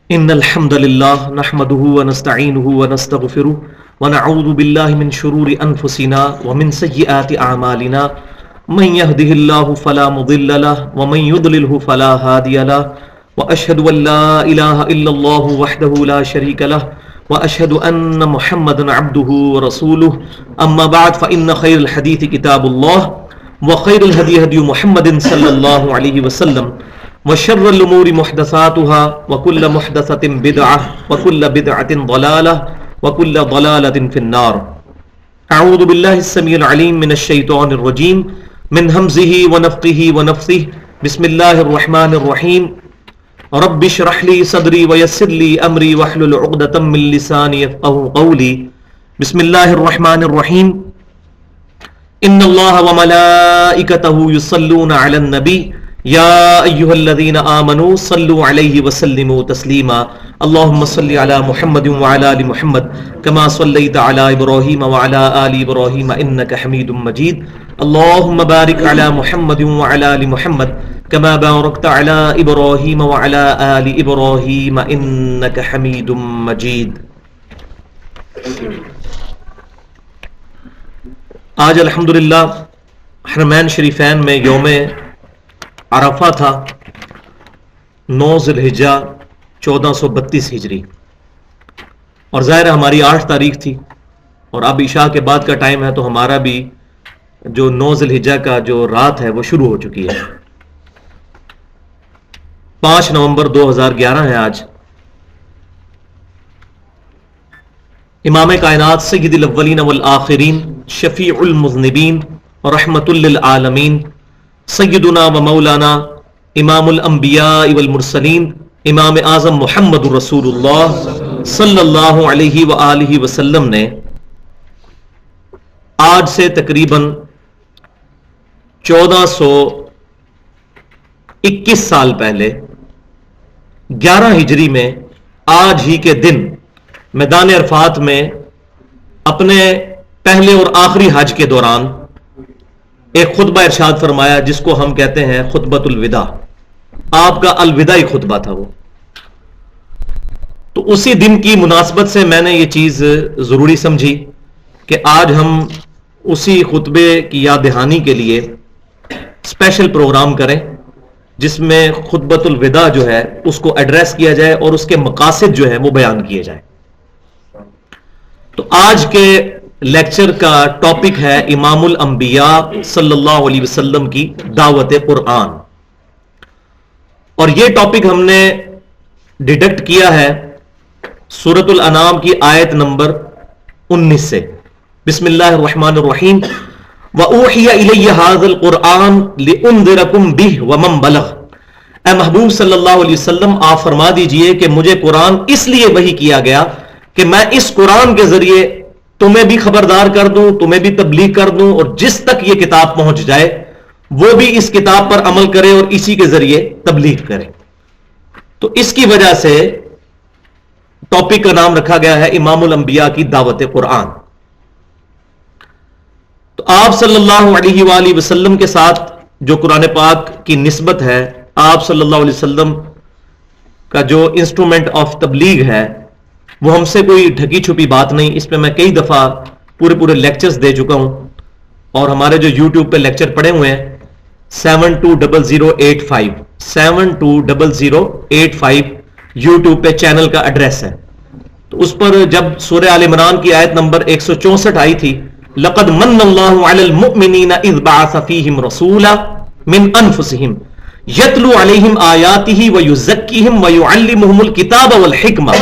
إن الحمد لله نحمده ونستعينه ونستغفره ونعوذ بالله من شرور أنفسنا ومن سيئات أعمالنا من يهده الله فلا مضل له ومن يضلله فلا هادي له وأشهد أن لا إله إلا الله وحده لا شريك له وأشهد أن محمدا عبده ورسوله أما بعد فإن خير الحديث كتاب الله وخير الهدي هدي محمد صلى الله عليه وسلم وشر الأمور محدثاتها وكل محدثة بدعة وكل بدعة ضلالة وكل ضلالة في النار. أعوذ بالله السميع العليم من الشيطان الرجيم من همزه ونفخه ونفثه. بسم الله الرحمن الرحيم. رب اشرح لي صدري ويسر لي أمري واحلل عقدة من لساني يفقهوا قولي. بسم الله الرحمن الرحيم. إن الله وملائكته يصلون على النبي يا أيها الذين آمنوا صلوا عليه وسلموا تسليما. اللهم صل على محمد وعلى آل محمد كما صليت على إبراهيم وعلى آل إبراهيم إنك حميد مجيد. اللهم بارك على محمد وعلى آل محمد كما باركت على إبراهيم وعلى آل إبراهيم إنك حميد مجيد. آج الحمدللہ حرمین شریفین میں یوم عرفہ تھا، 9 ذی الحجہ 1432 ہجری، اور ظاہر ہماری 8 تاریخ تھی، اور اب عشاء کے بعد کا ٹائم ہے تو ہمارا بھی جو 9 ذی الحجہ کا جو رات ہے وہ شروع ہو چکی ہے. 5 نومبر 2011 ہے آج. امام کائنات سید الاولین والآخرین شفیع المذنبین رحمت للعالمین سیدنا و مولانا امام الانبیاء والمرسلین امام اعظم محمد رسول اللہ صلی اللہ علیہ وآلہ وسلم نے آج سے تقریباً 1421 سال پہلے 11 ہجری میں آج ہی کے دن میدان عرفات میں اپنے پہلے اور آخری حج کے دوران ایک خطبہ ارشاد فرمایا، جس کو ہم کہتے ہیں خطبۃ الوداع. آپ کا الوداعی خطبہ تھا وہ. تو اسی دن کی مناسبت سے میں نے یہ چیز ضروری سمجھی کہ آج ہم اسی خطبے کی یاد دہانی کے لیے اسپیشل پروگرام کریں، جس میں خطبۃ الوداع جو ہے اس کو ایڈریس کیا جائے اور اس کے مقاصد جو ہے وہ بیان کیے جائیں. تو آج کے لیکچر کا ٹاپک ہے امام الانبیاء صلی اللہ علیہ وسلم کی دعوت قرآن، اور یہ ٹاپک ہم نے ڈیڈکٹ کیا ہے سورۃ الانعام کی آیت نمبر 19 سے. بسم اللہ الرحمن الرحیم. وَأُوحِيَ إِلَيَّ هَذَا الْقُرْآنُ لِأُنذِرَكُمْ بِهِ وَمَنْ بَلَغَ. اے محبوب صلی اللہ علیہ وسلم آپ فرما دیجئے کہ مجھے قرآن اس لیے وحی کیا گیا کہ میں اس قرآن کے ذریعے تمہیں بھی خبردار کر دوں، تمہیں بھی تبلیغ کر دوں، اور جس تک یہ کتاب پہنچ جائے وہ بھی اس کتاب پر عمل کرے اور اسی کے ذریعے تبلیغ کرے. تو اس کی وجہ سے ٹاپک کا نام رکھا گیا ہے امام الانبیاء کی دعوت قرآن. تو آپ صلی اللہ علیہ وآلہ وسلم کے ساتھ جو قرآن پاک کی نسبت ہے، آپ صلی اللہ علیہ وسلم کا جو انسٹرومنٹ آف تبلیغ ہے وہ ہم سے کوئی ڈھکی چھپی بات نہیں. اس پہ میں کئی دفعہ پورے لیکچرز دے چکا ہوں، اور ہمارے جو یوٹیوب پہ لیکچر پڑے ہوئے ہیں 720085 یوٹیوب پہ چینل کا ایڈریس ہے. تو اس پر جب سورہ آل عمران کی آیت نمبر 164 آئی تھی، لقد من اللہ علی المؤمنین اذ بعث فیہم رسولا من انفسہم یتلو علیہم آیاتہ ویزکیہم ویعلمہم الکتاب والحکمہ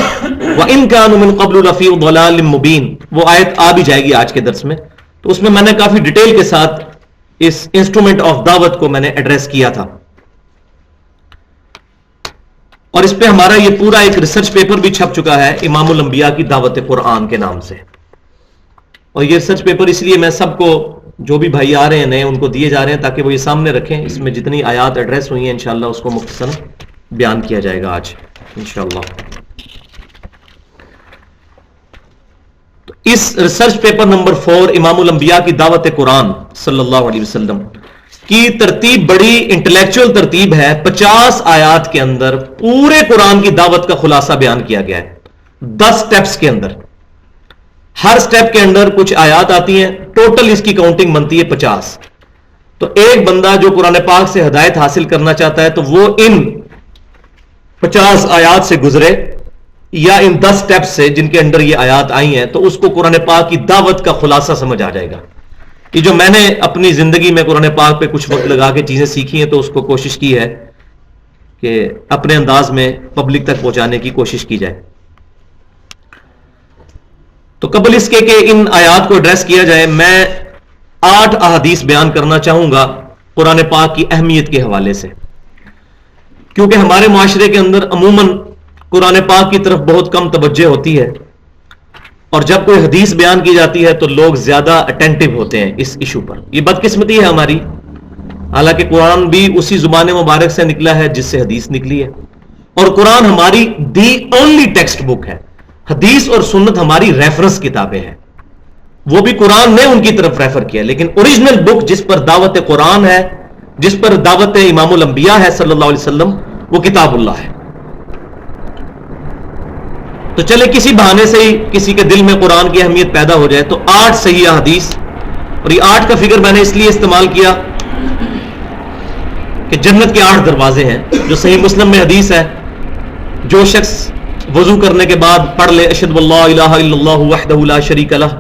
وَإِن كَانُوا مِن قَبْلُ لَفِي ضَلَالٍ مُبِينٍ. وہ آیت آ بھی جائے گی آج کے درس میں. تو اس میں میں نے کافی ڈیٹیل کے ساتھ اس انسٹرومنٹ آف دعوت کو میں نے ایڈریس کیا تھا، اور اس پہ ہمارا یہ پورا ایک ریسرچ پیپر بھی چھپ چکا ہے امام الانبیاء کی دعوت قرآن کے نام سے. اور یہ ریسرچ پیپر اس لیے میں سب کو جو بھی بھائی آ رہے ہیں نئے ان کو دیے جا رہے ہیں تاکہ وہ یہ سامنے رکھیں. اس میں جتنی آیات ایڈریس ہوئی ہیں انشاءاللہ اس کو مختصراً بیان کیا جائے گا آج انشاءاللہ. اس ریسرچ پیپر نمبر 4 امام الانبیاء کی دعوت قرآن صلی اللہ علیہ وسلم، کی ترتیب بڑی انٹلیکچوئل ترتیب ہے. 50 آیات کے اندر پورے قرآن کی دعوت کا خلاصہ بیان کیا گیا ہے 10 سٹیپس کے اندر. ہر سٹیپ کے اندر کچھ آیات آتی ہیں, ٹوٹل اس کی کاؤنٹنگ بنتی ہے 50. تو ایک بندہ جو قرآن پاک سے ہدایت حاصل کرنا چاہتا ہے تو وہ ان 50 آیات سے گزرے یا ان 10 سٹیپس سے جن کے اندر یہ آیات آئی ہیں, تو اس کو قرآن پاک کی دعوت کا خلاصہ سمجھ آ جائے گا. یہ جو میں نے اپنی زندگی میں قرآن پاک پہ کچھ وقت لگا کے چیزیں سیکھی ہیں تو اس کو کوشش کی ہے کہ اپنے انداز میں پبلک تک پہنچانے کی کوشش کی جائے. تو قبل اس کے کہ ان آیات کو ایڈریس کیا جائے, میں 8 احادیث بیان کرنا چاہوں گا قرآن پاک کی اہمیت کے حوالے سے, کیونکہ ہمارے معاشرے کے اندر عموماً قرآن پاک کی طرف بہت کم توجہ ہوتی ہے, اور جب کوئی حدیث بیان کی جاتی ہے تو لوگ زیادہ اٹینٹو ہوتے ہیں اس ایشو پر. یہ بدقسمتی ہے ہماری, حالانکہ قرآن بھی اسی زبان مبارک سے نکلا ہے جس سے حدیث نکلی ہے, اور قرآن ہماری دی اونلی ٹیکسٹ بک ہے. حدیث اور سنت ہماری ریفرنس کتابیں ہیں, وہ بھی قرآن نے ان کی طرف ریفر کیا, لیکن اوریجنل بک جس پر دعوت قرآن ہے, جس پر دعوت امام الانبیاء ہے صلی اللہ علیہ وسلم, وہ کتاب اللہ ہے. تو چلے کسی بہانے سے ہی کسی کے دل میں قرآن کی اہمیت پیدا ہو جائے. تو 8 صحیح حدیث, اور یہ 8 کا فگر میں نے اس لیے استعمال کیا کہ جنت کے 8 دروازے ہیں جو صحیح مسلم میں حدیث ہے. جو شخص وضو کرنے کے بعد پڑھ لے اشہد واللہ الہ الا اللہ وحدہ لا شریک لہ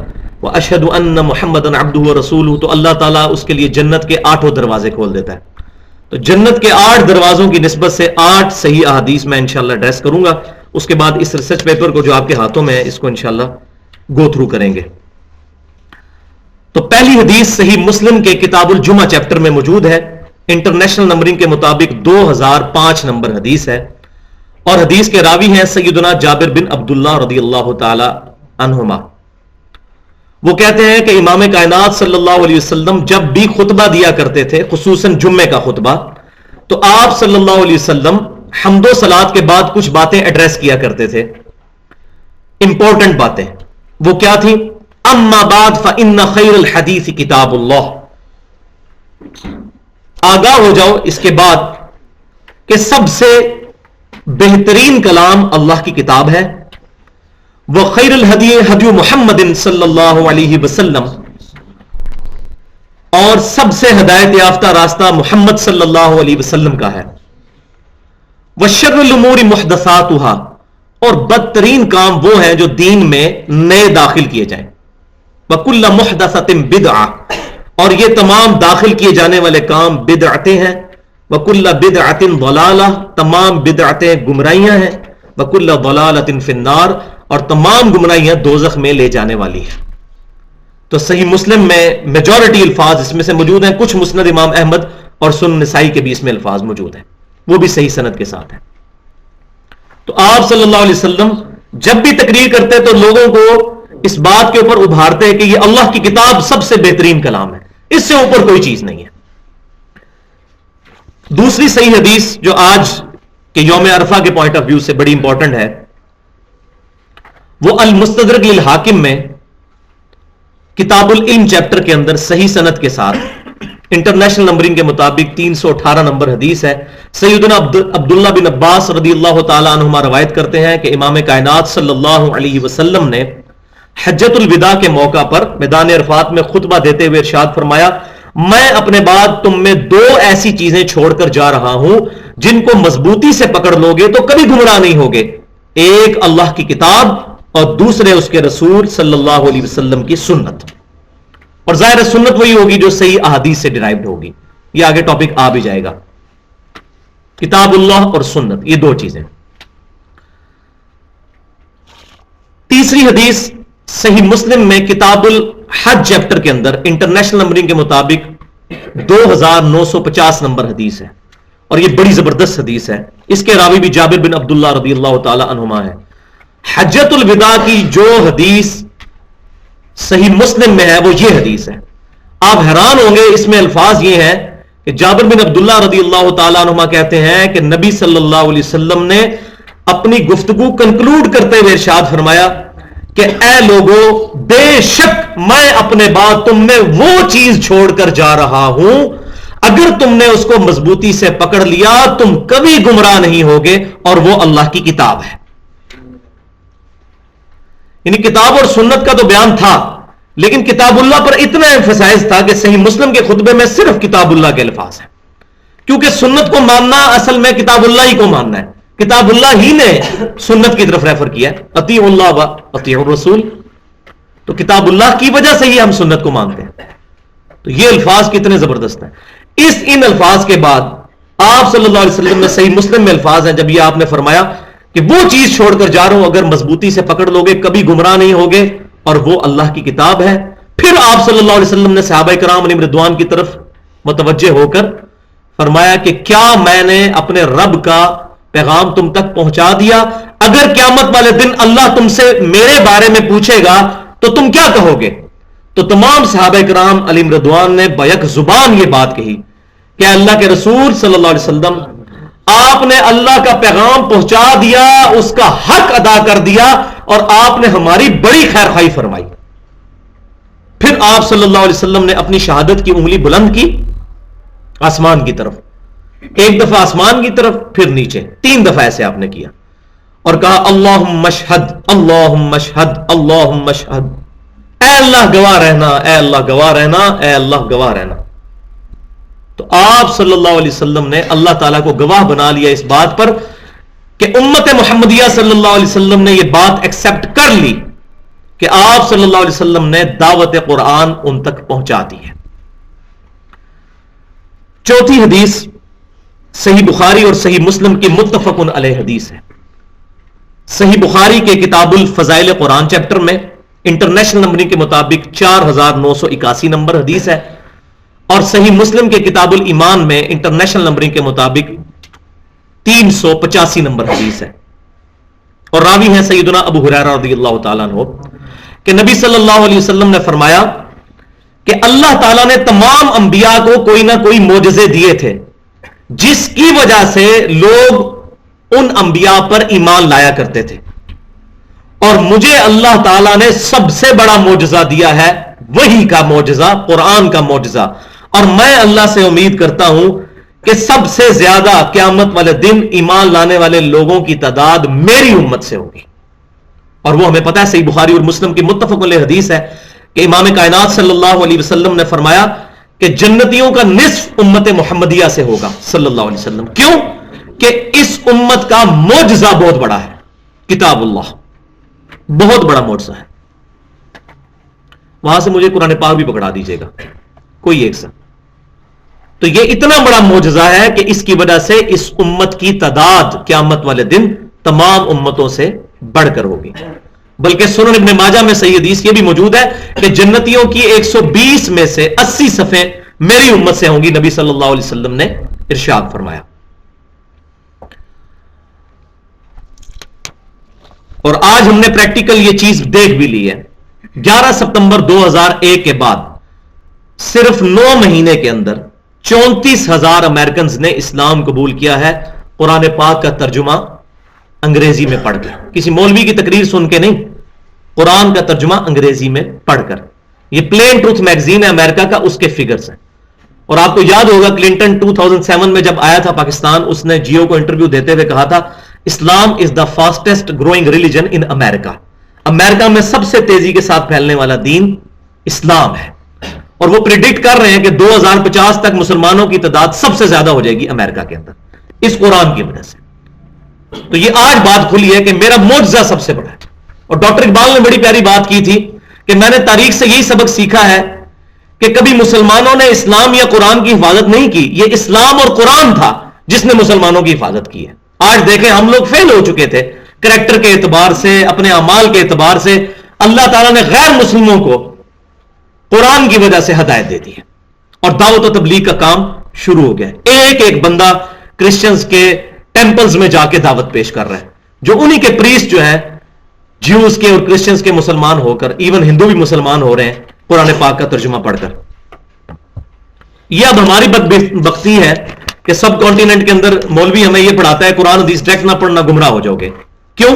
واشہد ان محمدا عبدہ ورسولہ, تو اللہ تعالیٰ اس کے لیے جنت کے 8 دروازے کھول دیتا ہے. تو جنت کے 8 دروازوں کی نسبت سے 8 صحیح احادیث میں انشاءاللہ ایڈریس کروں گا. اس کے بعد اس ریسرچ پیپر کو جو آپ کے ہاتھوں میں ہے اس کو انشاءاللہ گو تھرو کریں گے. تو پہلی حدیث صحیح مسلم کے کتاب الجمعہ چیپٹر میں موجود ہے. انٹرنیشنل نمبرنگ کے مطابق 2005 نمبر حدیث ہے, اور حدیث کے راوی ہیں سیدنا جابر بن عبداللہ رضی اللہ تعالی عنہما. وہ کہتے ہیں کہ امام کائنات صلی اللہ علیہ وسلم جب بھی خطبہ دیا کرتے تھے, خصوصاً جمعے کا خطبہ, تو آپ صلی اللہ علیہ وسلم حمد و صلات کے بعد کچھ باتیں ایڈریس کیا کرتے تھے, امپورٹنٹ باتیں. وہ کیا تھیں؟ اما بعد فإن خیر الحدیث کتاب اللہ. آگاہ ہو جاؤ اس کے بعد کہ سب سے بہترین کلام اللہ کی کتاب ہے. وخیر الہدی ہدی محمد صلی اللہ علیہ وسلم, اور سب سے ہدایت یافتہ راستہ محمد صلی اللہ علیہ وسلم کا ہے. وشر الامور محدثاتها, اور بدترین کام وہ ہیں جو دین میں نئے داخل کیے جائیں. وکل محدثۃ بدعہ, اور یہ تمام داخل کیے جانے والے کام بدعتیں ہیں. وکل بدعۃ ضلالہ, تمام بدعتیں گمراہیاں ہیں. وکل ضلالۃ فی النار, اور تمام گمراہیاں دوزخ میں لے جانے والی ہیں. تو صحیح مسلم میں میجورٹی الفاظ اس میں سے موجود ہیں. کچھ مسند امام احمد اور سنن نسائی کے بھی اس میں الفاظ موجود ہیں, وہ بھی صحیح سند کے ساتھ ہیں. تو آپ صلی اللہ علیہ وسلم جب بھی تقریر کرتے تو لوگوں کو اس بات کے اوپر ابھارتے کہ یہ اللہ کی کتاب سب سے بہترین کلام ہے, اس سے اوپر کوئی چیز نہیں ہے. دوسری صحیح حدیث جو آج کے یوم عرفہ کے پوائنٹ آف ویو سے بڑی امپورٹنٹ ہے, وہ المستدرک للحاکم میں کتاب العلم چیپٹر کے اندر صحیح سند کے ساتھ انٹرنیشنل نمبرنگ کے مطابق 318 نمبر حدیث ہے. سیدنا عبداللہ بن عباس رضی اللہ تعالی عنہما روایت کرتے ہیں کہ امام کائنات صلی اللہ علیہ وسلم نے حجۃ الوداع کے موقع پر میدان عرفات میں خطبہ دیتے ہوئے ارشاد فرمایا, میں اپنے بعد تم میں 2 ایسی چیزیں چھوڑ کر جا رہا ہوں جن کو مضبوطی سے پکڑ لوگے تو کبھی گمراہ نہیں ہوگے. ایک اللہ کی کتاب, اور دوسرے اس کے رسول صلی اللہ علیہ وسلم کی سنت. اور ظاہر سنت وہی ہوگی جو صحیح احادیث سے ڈرائیوڈ ہوگی. یہ آگے ٹاپک آ بھی جائے گا. کتاب اللہ اور سنت, یہ 2 چیزیں. تیسری حدیث صحیح مسلم میں کتاب الحج چیپٹر کے اندر انٹرنیشنل نمبرنگ کے مطابق 2950 نمبر حدیث ہے, اور یہ بڑی زبردست حدیث ہے. اس کے راوی بھی جابر بن عبداللہ رضی اللہ تعالی عنہما ہے. حجۃ الوداع کی جو حدیث صحیح مسلم میں ہے وہ یہ حدیث ہے. آپ حیران ہوں گے, اس میں الفاظ یہ ہیں کہ جابر بن عبداللہ رضی اللہ تعالی عنہما کہتے ہیں کہ نبی صلی اللہ علیہ وسلم نے اپنی گفتگو کنکلوڈ کرتے ہوئے ارشاد فرمایا کہ اے لوگو, بے شک میں اپنے بعد تم میں وہ چیز چھوڑ کر جا رہا ہوں اگر تم نے اس کو مضبوطی سے پکڑ لیا تم کبھی گمراہ نہیں ہوگے، اور وہ اللہ کی کتاب ہے۔ یعنی کتاب اور سنت کا تو بیان تھا، لیکن کتاب اللہ پر اتنا ایمفسائز تھا کہ صحیح مسلم کے خطبے میں صرف کتاب اللہ کے الفاظ ہیں، کیونکہ سنت کو ماننا اصل میں کتاب اللہ ہی کو ماننا ہے۔ کتاب اللہ ہی نے سنت کی طرف ریفر کیا، اطیعوا اللہ و اطیعوا الرسول، تو کتاب اللہ کی وجہ سے ہی ہم سنت کو مانتے ہیں۔ تو یہ الفاظ کتنے زبردست ہیں۔ ان الفاظ کے بعد آپ صلی اللہ علیہ وسلم نے صحیح مسلم میں الفاظ ہیں، جب یہ آپ نے فرمایا کہ وہ چیز چھوڑ کر جا رہا ہوں، اگر مضبوطی سے پکڑ لو گے کبھی گمراہ نہیں ہوگے، اور وہ اللہ کی کتاب ہے۔ پھر آپ صلی اللہ علیہ وسلم نے صحابہ کرام علیہم رضوان کی طرف متوجہ ہو کر فرمایا کہ کیا میں نے اپنے رب کا پیغام تم تک پہنچا دیا؟ اگر قیامت والے دن اللہ تم سے میرے بارے میں پوچھے گا تو تم کیا کہو گے؟ تو تمام صحابہ کرام علیہم رضوان نے بیک زبان یہ بات کہی کہ اللہ کے رسول صلی اللہ علیہ وسلم، آپ نے اللہ کا پیغام پہنچا دیا، اس کا حق ادا کر دیا، اور آپ نے ہماری بڑی خیر خواہی فرمائی۔ پھر آپ صلی اللہ علیہ وسلم نے اپنی شہادت کی انگلی بلند کی آسمان کی طرف، ایک دفعہ آسمان کی طرف، پھر نیچے، 3 دفعہ ایسے آپ نے کیا، اور کہا اللہم اشہد اللہم اشہد اللہم اشہد، اے اللہ گواہ رہنا، اے اللہ گواہ رہنا، اے اللہ گواہ رہنا۔ تو آپ صلی اللہ علیہ وسلم نے اللہ تعالیٰ کو گواہ بنا لیا اس بات پر کہ امت محمدیہ صلی اللہ علیہ وسلم نے یہ بات ایکسپٹ کر لی کہ آپ صلی اللہ علیہ وسلم نے دعوت قرآن ان تک پہنچا دی ہے۔ چوتھی حدیث صحیح بخاری اور صحیح مسلم کی متفق علیہ حدیث ہے۔ صحیح بخاری کے کتاب الفضائل قرآن چیپٹر میں انٹرنیشنل نمبرنگ کے مطابق 4981 نمبر حدیث ہے، اور صحیح مسلم کے کتاب الایمان میں انٹرنیشنل نمبرنگ کے مطابق 385 نمبر حدیث ہے، اور راوی ہیں سیدنا ابو ہریرہ رضی اللہ تعالیٰ عنہ کہ نبی صلی اللہ علیہ وسلم نے فرمایا کہ اللہ تعالیٰ نے تمام انبیاء کو کوئی نہ کوئی معجزے دیے تھے، جس کی وجہ سے لوگ ان انبیاء پر ایمان لایا کرتے تھے، اور مجھے اللہ تعالیٰ نے سب سے بڑا معجزہ دیا ہے، وحی کا معجزہ، قرآن کا معجزہ، اور میں اللہ سے امید کرتا ہوں کہ سب سے زیادہ قیامت والے دن ایمان لانے والے لوگوں کی تعداد میری امت سے ہوگی۔ اور وہ ہمیں پتہ ہے صحیح بخاری اور مسلم کی متفق علیہ حدیث ہے کہ امام کائنات صلی اللہ علیہ وسلم نے فرمایا کہ جنتیوں کا نصف امت محمدیہ سے ہوگا صلی اللہ علیہ وسلم۔ کیوں؟ کہ اس امت کا معجزہ بہت بڑا ہے، کتاب اللہ بہت بڑا معجزہ ہے۔ وہاں سے مجھے قرآن پاک بھی پکڑا دیجیے گا کوئی ایک سا۔ تو یہ اتنا بڑا معجزہ ہے کہ اس کی وجہ سے اس امت کی تعداد قیامت والے دن تمام امتوں سے بڑھ کر ہوگی۔ بلکہ سنن ابن ماجہ میں صحیح حدیث یہ بھی موجود ہے کہ جنتیوں کی 120 میں سے 80 صفیں میری امت سے ہوں گی، نبی صلی اللہ علیہ وسلم نے ارشاد فرمایا۔ اور آج ہم نے پریکٹیکل یہ چیز دیکھ بھی لی ہے۔ 11 ستمبر 2001 کے بعد صرف 9 مہینے کے اندر 34,000 امریکنز نے اسلام قبول کیا ہے، قرآن پاک کا ترجمہ انگریزی میں پڑھ کر، کسی مولوی کی تقریر سن کے نہیں، قرآن کا ترجمہ انگریزی میں پڑھ کر۔ یہ پلین ٹروتھ میگزین ہے امریکہ کا، اس کے فگرز ہیں۔ اور آپ کو یاد ہوگا کلنٹن 2007 میں جب آیا تھا پاکستان، اس نے جیو کو انٹرویو دیتے ہوئے کہا تھا اسلام is the fastest growing religion ان امریکہ، امریکہ میں سب سے تیزی کے ساتھ پھیلنے والا دین اسلام ہے۔ اور وہ پریڈکٹ کر رہے ہیں کہ 2050 تک مسلمانوں کی تعداد سب سے زیادہ ہو جائے گی امریکہ کے اندر اس قرآن کی وجہ سے۔ تو یہ آج بات کھلی ہے کہ میرا معجزہ سب سے بڑا ہے۔ اور ڈاکٹر اقبال نے بڑی پیاری بات کی تھی کہ میں نے تاریخ سے یہی سبق سیکھا ہے کہ کبھی مسلمانوں نے اسلام یا قرآن کی حفاظت نہیں کی، یہ اسلام اور قرآن تھا جس نے مسلمانوں کی حفاظت کی ہے۔ آج دیکھیں ہم لوگ فیل ہو چکے تھے کریکٹر کے اعتبار سے، اپنے اعمال کے اعتبار سے، اللہ تعالیٰ نے غیر مسلموں کو قرآن کی وجہ سے ہدایت دے دی ہے، اور دعوت و تبلیغ کا کام شروع ہو گیا ہے۔ ایک ایک بندہ کرسچنز کے ٹیمپلز میں جا کے دعوت پیش کر رہا ہے، جو انہی کے پریسٹ جو ہیں جیوز کے اور کرسچنز کے مسلمان ہو کر، ایون ہندو بھی مسلمان ہو رہے ہیں قرآن پاک کا ترجمہ پڑھ کر۔ یہ اب ہماری بدبختی ہے کہ سب کانٹیننٹ کے اندر مولوی ہمیں یہ پڑھاتا ہے قرآن حدیث ڈائریکٹ نہ پڑھنا گمراہ ہو جاؤ گے۔ کیوں؟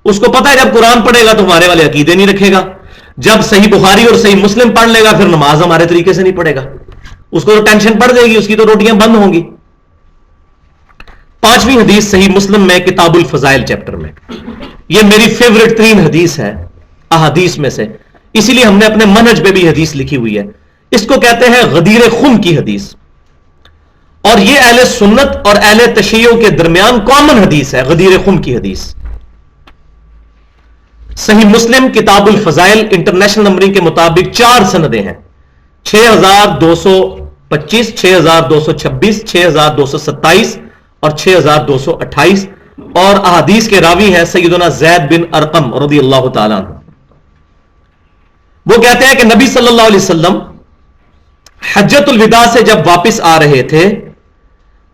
اس کو پتا ہے جب قرآن پڑھے گا تو ہمارے والے عقیدے نہیں رکھے گا، جب صحیح بخاری اور صحیح مسلم پڑھ لے گا پھر نماز ہمارے طریقے سے نہیں پڑھے گا۔ اس کو تو ٹینشن پڑ جائے گی، اس کی تو روٹیاں بند ہوں گی۔ 5ویں حدیث صحیح مسلم میں کتاب الفضائل چیپٹر میں، یہ میری فیورٹ 3 حدیث ہے احادیث میں سے، اسی لیے ہم نے اپنے منہج پہ بھی حدیث لکھی ہوئی ہے۔ اس کو کہتے ہیں غدیر خم کی حدیث، اور یہ اہل سنت اور اہل تشیع کے درمیان کامن حدیث ہے، غدیر خم کی حدیث۔ صحیح مسلم کتاب الفضائل انٹرنیشنل نمبرنگ کے مطابق 4 سندیں ہیں، 6225، 6226، 6227 اور 6228، اور احادیث کے راوی ہیں سیدنا زید بن ارقم رضی اللہ تعالیٰ عنہ۔ وہ کہتے ہیں کہ نبی صلی اللہ علیہ وسلم حجۃ الوداع سے جب واپس آ رہے تھے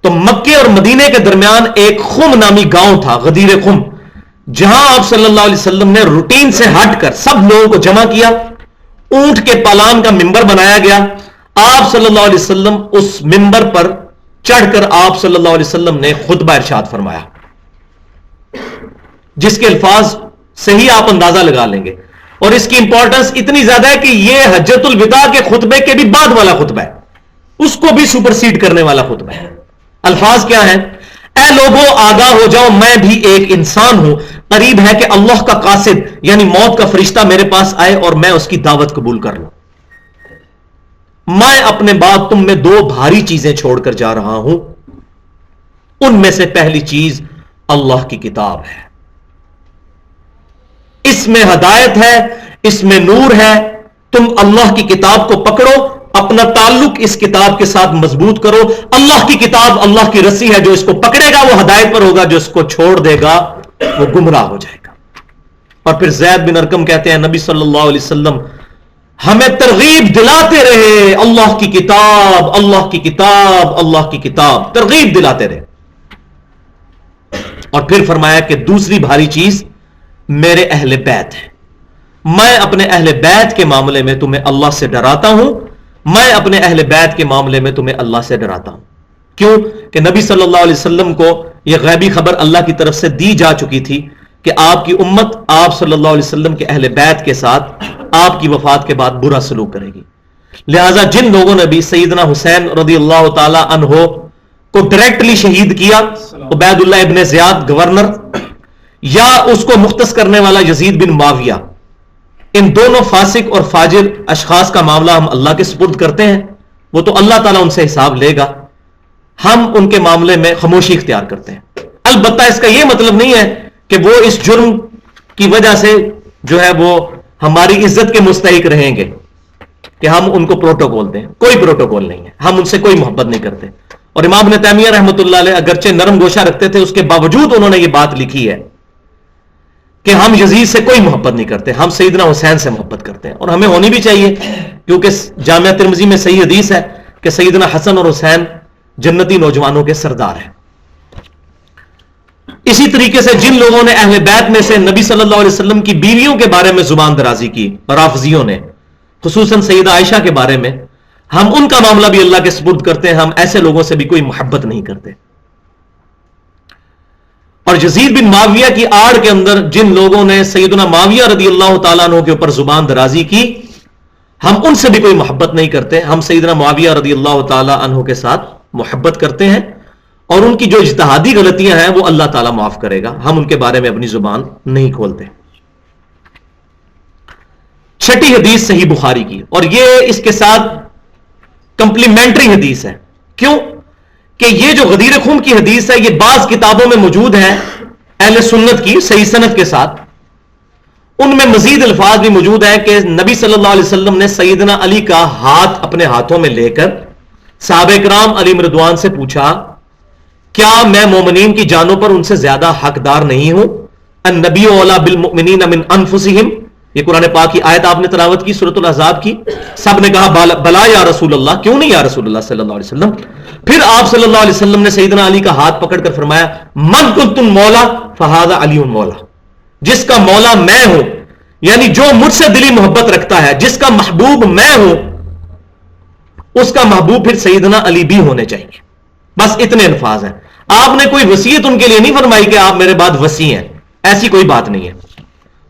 تو مکے اور مدینے کے درمیان ایک خم نامی گاؤں تھا، غدیر خم، جہاں آپ صلی اللہ علیہ وسلم نے روٹین سے ہٹ کر سب لوگوں کو جمع کیا، اونٹ کے پالان کا ممبر بنایا گیا، آپ صلی اللہ علیہ وسلم اس ممبر پر چڑھ کر آپ صلی اللہ علیہ وسلم نے خطبہ ارشاد فرمایا، جس کے الفاظ صحیح آپ اندازہ لگا لیں گے، اور اس کی امپورٹنس اتنی زیادہ ہے کہ یہ حجۃ الوداع کے خطبے کے بھی بعد والا خطبہ ہے، اس کو بھی سپرسیڈ کرنے والا خطبہ ہے۔ الفاظ کیا ہیں؟ اے لوگوں آگاہ ہو جاؤ، میں بھی ایک انسان ہوں، قریب ہے کہ اللہ کا قاصد یعنی موت کا فرشتہ میرے پاس آئے اور میں اس کی دعوت قبول کر لوں۔ میں اپنے بعد تم میں 2 بھاری چیزیں چھوڑ کر جا رہا ہوں، ان میں سے پہلی چیز اللہ کی کتاب ہے، اس میں ہدایت ہے، اس میں نور ہے، تم اللہ کی کتاب کو پکڑو، اپنا تعلق اس کتاب کے ساتھ مضبوط کرو۔ اللہ کی کتاب اللہ کی رسی ہے، جو اس کو پکڑے گا وہ ہدایت پر ہوگا، جو اس کو چھوڑ دے گا وہ گمراہ ہو جائے گا۔ اور پھر زید بن ارقم کہتے ہیں نبی صلی اللہ علیہ وسلم ہمیں ترغیب دلاتے رہے، اللہ کی کتاب، اللہ کی کتاب، اللہ کی کتاب، ترغیب دلاتے رہے۔ اور پھر فرمایا کہ دوسری بھاری چیز میرے اہل بیت ہے، میں اپنے اہل بیت کے معاملے میں تمہیں اللہ سے ڈراتا ہوں، میں اپنے اہل بیت کے معاملے میں تمہیں اللہ سے ڈراتا ہوں۔ کیوں کہ نبی صلی اللہ علیہ وسلم کو یہ غیبی خبر اللہ کی طرف سے دی جا چکی تھی کہ آپ کی امت آپ صلی اللہ علیہ وسلم کے اہل بیت کے ساتھ آپ کی وفات کے بعد برا سلوک کرے گی، لہذا جن لوگوں نے بھی سیدنا حسین رضی اللہ تعالی عنہ کو ڈائریکٹلی شہید کیا، عبید اللہ ابن زیاد گورنر یا اس کو مختص کرنے والا یزید بن معاویہ، ان دونوں فاسق اور فاجر اشخاص کا معاملہ ہم اللہ کے سپرد کرتے ہیں، وہ تو اللہ تعالیٰ ان سے حساب لے گا، ہم ان کے معاملے میں خاموشی اختیار کرتے ہیں۔ البتہ اس کا یہ مطلب نہیں ہے کہ وہ اس جرم کی وجہ سے جو ہے وہ ہماری عزت کے مستحق رہیں گے کہ ہم ان کو پروٹوکول دیں، کوئی پروٹوکول نہیں ہے، ہم ان سے کوئی محبت نہیں کرتے۔ اور امام ابن تیمیہ رحمۃ اللہ علیہ اگرچہ نرم گوشہ رکھتے تھے، اس کے باوجود انہوں نے یہ بات لکھی ہے کہ ہم یزید سے کوئی محبت نہیں کرتے، ہم سیدنا حسین سے محبت کرتے ہیں، اور ہمیں ہونی بھی چاہیے، کیونکہ جامعہ ترمذی میں صحیح حدیث ہے کہ سیدنا حسن اور حسین جنتی نوجوانوں کے سردار ہیں۔ اسی طریقے سے جن لوگوں نے اہل بیت میں سے نبی صلی اللہ علیہ وسلم کی بیویوں کے بارے میں زبان درازی کی، رافضیوں نے، خصوصاً سیدہ عائشہ کے بارے میں، ہم ان کا معاملہ بھی اللہ کے سپرد کرتے ہیں، ہم ایسے لوگوں سے بھی کوئی محبت نہیں کرتے۔ اور یزید بن معاویہ کی آڑ کے اندر جن لوگوں نے سیدنا معاویہ رضی اللہ تعالیٰ عنہ کے اوپر زبان درازی کی، ہم ان سے بھی کوئی محبت نہیں کرتے، ہم سیدنا معاویہ رضی اللہ تعالیٰ عنہ کے ساتھ محبت کرتے ہیں، اور ان کی جو اجتہادی غلطیاں ہیں وہ اللہ تعالیٰ معاف کرے گا، ہم ان کے بارے میں اپنی زبان نہیں کھولتے۔ چھٹی حدیث صحیح بخاری کی، اور یہ اس کے ساتھ کمپلیمنٹری حدیث ہے۔ کیوں کہ یہ جو غدیر خم کی حدیث ہے یہ بعض کتابوں میں موجود ہے اہل سنت کی صحیح سند کے ساتھ، ان میں مزید الفاظ بھی موجود ہیں کہ نبی صلی اللہ علیہ وسلم نے سیدنا علی کا ہاتھ اپنے ہاتھوں میں لے کر صحابہ کرام علی رضوان سے پوچھا، کیا میں مومنین کی جانوں پر ان سے زیادہ حقدار نہیں ہوں؟ النبی اولی بالمؤمنین من انفسہم، یہ قرآن پاک کی آیت آپ نے تلاوت کی سورۃ الاحزاب کی، سب نے کہا بلا یا رسول اللہ، کیوں نہیں یا رسول اللہ صلی اللہ علیہ وسلم؟ پھر آپ صلی اللہ علیہ وسلم نے سیدنا علی کا ہاتھ پکڑ کر فرمایا، من کنتم مولا فہذا علی مولا، جس کا مولا میں ہوں، یعنی جو مجھ سے دلی محبت رکھتا ہے، جس کا محبوب میں ہوں، اس کا محبوب پھر سیدنا علی بھی ہونے چاہیے۔ بس اتنے الفاظ ہیں، آپ نے کوئی وصیت ان کے لیے نہیں فرمائی کہ آپ میرے بعد وصی ہیں، ایسی کوئی بات نہیں ہے۔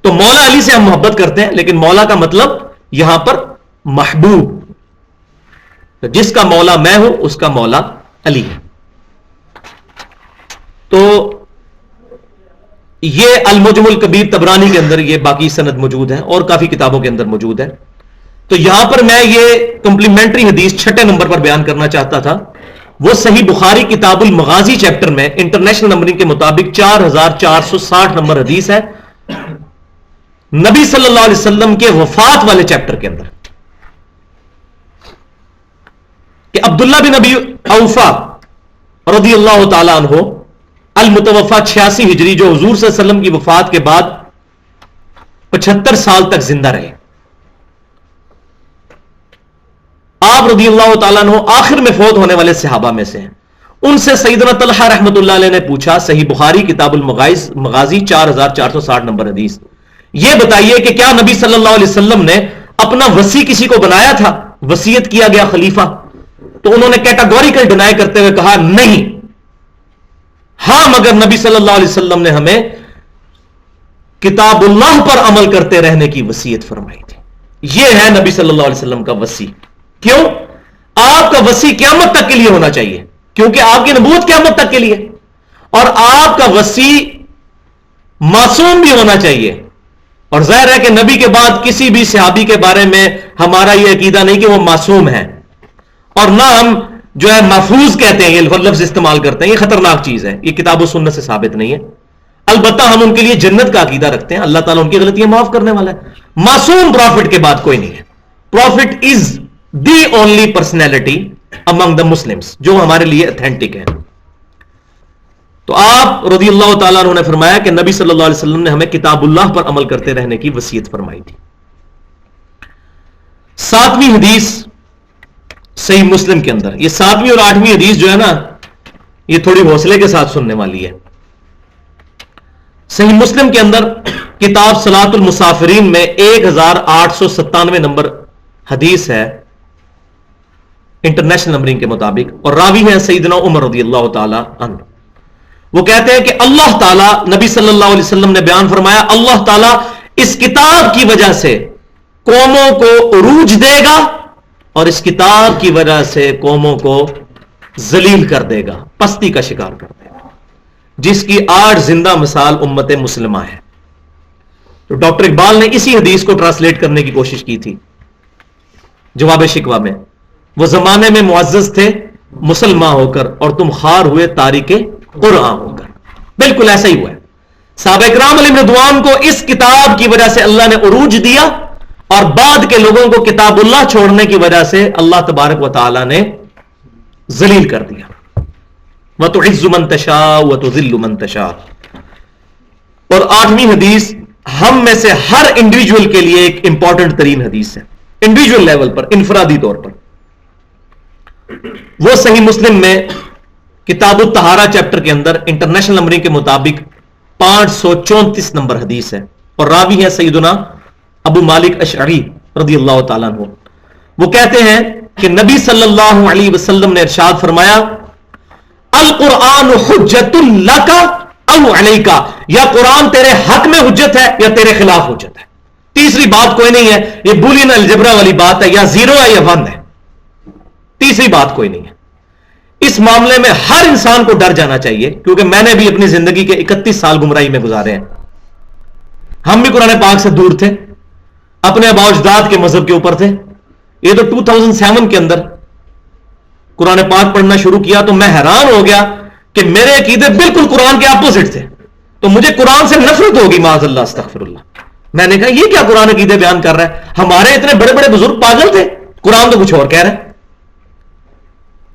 تو مولا علی سے ہم محبت کرتے ہیں، لیکن مولا کا مطلب یہاں پر محبوب۔ تو جس کا مولا میں ہوں اس کا مولا علی ہے. تو یہ المعجم الکبیر طبرانی کے اندر یہ باقی سند موجود ہے اور کافی کتابوں کے اندر موجود ہے. تو یہاں پر میں یہ کمپلیمنٹری حدیث 6 نمبر پر بیان کرنا چاہتا تھا. وہ صحیح بخاری کتاب المغازی چیپٹر میں انٹرنیشنل نمبرنگ کے مطابق 4460 نمبر حدیث ہے, نبی صلی اللہ علیہ وسلم کے وفات والے چیپٹر کے اندر, کہ عبداللہ بن ابی اوفا رضی اللہ تعالی عنہ المتوفا 86 ہجری, جو حضور صلی اللہ علیہ وسلم کی وفات کے بعد 75 سال تک زندہ رہے. آپ رضی اللہ تعالیٰ عنہ آخر میں فوت ہونے والے صحابہ میں سے ہیں. ان سے سیدنا طلحہ رحمت اللہ علیہ نے پوچھا, صحیح بخاری کتاب المغازی 4460 نمبر حدیث, یہ بتائیے کہ کیا نبی صلی اللہ علیہ وسلم نے اپنا وصی کسی کو بنایا تھا, وصیت کیا گیا خلیفہ؟ تو انہوں نے کیٹاگوریکل ڈینائی کرتے ہوئے کہا نہیں, ہاں مگر نبی صلی اللہ علیہ وسلم نے ہمیں کتاب اللہ پر عمل کرتے رہنے کی وصیت فرمائی تھی. یہ ہے نبی صلی اللہ علیہ وسلم کا وصی. کیوں؟ آپ کا وصی قیامت تک کے لیے ہونا چاہیے, کیونکہ آپ کی نبوت قیامت تک کے لیے, اور آپ کا وصی معصوم بھی ہونا چاہیے. اور ظاہر ہے کہ نبی کے بعد کسی بھی صحابی کے بارے میں ہمارا یہ عقیدہ نہیں کہ وہ معصوم ہے, اور نہ ہم جو ہے محفوظ کہتے ہیں, یہ لفظ استعمال کرتے ہیں, یہ خطرناک چیز ہے, یہ کتاب و سنت سے ثابت نہیں ہے. البتہ ہم ان کے لیے جنت کا عقیدہ رکھتے ہیں, اللہ تعالیٰ ان کی غلطیاں معاف کرنے والا ہے. معصوم پروفٹ کے بعد کوئی نہیں ہے. Prophet is the only personality among the Muslims, جو ہمارے لیے اتھینٹک ہے. تو آپ رضی اللہ تعالیٰ عنہ نے فرمایا کہ نبی صلی اللہ علیہ وسلم نے ہمیں کتاب اللہ پر عمل کرتے رہنے کی وصیت فرمائی تھی. 7ویں حدیث صحیح مسلم کے اندر, یہ 7ویں اور 8ویں حدیث جو ہے نا, یہ تھوڑی حوصلے کے ساتھ سننے والی ہے. صحیح مسلم کے اندر کتاب صلاۃ المسافرین میں 1897 نمبر حدیث ہے انٹرنیشنل نمبرنگ کے مطابق, اور راوی ہیں سیدنا عمر رضی اللہ تعالی عنہ. وہ کہتے ہیں کہ اللہ تعالیٰ, نبی صلی اللہ علیہ وسلم نے بیان فرمایا, اللہ تعالیٰ اس کتاب کی وجہ سے قوموں کو عروج دے گا اور اس کتاب کی وجہ سے قوموں کو ذلیل کر دے گا, پستی کا شکار کر دے گا, جس کی آج زندہ مثال امت مسلمہ ہے. تو ڈاکٹر اقبال نے اسی حدیث کو ٹرانسلیٹ کرنے کی کوشش کی تھی جواب شکوہ میں. وہ زمانے میں معزز تھے مسلمان ہو کر, اور تم خار ہوئے تاریک قرآن ہو کر. بالکل ایسا ہی ہوا ہے. صحابہ کرام علیہم رضوان کو اس کتاب کی وجہ سے اللہ نے عروج دیا, اور بعد کے لوگوں کو کتاب اللہ چھوڑنے کی وجہ سے اللہ تبارک و تعالی نے ذلیل کر دیا. وَتُعِزُّ مَن تَشَاءُ وَتُذِلُّ مَن تَشَاءُ. اور 8ویں حدیث ہم میں سے ہر انڈیویجول کے لیے ایک امپورٹنٹ ترین حدیث ہے, انڈیویجول لیول پر, انفرادی طور پر. وہ صحیح مسلم میں کتاب الطہارہ چیپٹر کے اندر انٹرنیشنل نمبرنگ کے مطابق 534 نمبر حدیث ہے, اور راوی ہے سیدنا ابو مالک اشعری رضی اللہ تعالیٰ عنہ. وہ کہتے ہیں کہ نبی صلی اللہ علیہ وسلم نے ارشاد فرمایا, القرآن حجت لک او علیک, یا قرآن تیرے حق میں حجت ہے یا تیرے خلاف حجت ہے. تیسری بات کوئی نہیں ہے, یہ بولین الجبرا والی بات ہے, یا 0 ہے یا 1 ہے, تیسری بات کوئی نہیں ہے. اس معاملے میں ہر انسان کو ڈر جانا چاہیے, کیونکہ میں نے بھی اپنی زندگی کے 31 سال گمراہی میں گزارے ہیں. ہم بھی قرآن پاک سے دور تھے, اپنے آباء و اجداد کے مذہب کے اوپر تھے. یہ تو 2007 کے اندر قرآن پاک پڑھنا شروع کیا تو میں حیران ہو گیا کہ میرے عقیدے بالکل قرآن کے اپوزٹ تھے. تو مجھے قرآن سے نفرت ہوگی, معاذ اللہ استغفر اللہ. میں نے کہا یہ کیا قرآن عقیدے بیان کر رہا ہے, ہمارے اتنے بڑے بڑے بزرگ پاگل تھے, قرآن تو کچھ اور کہہ رہا ہے.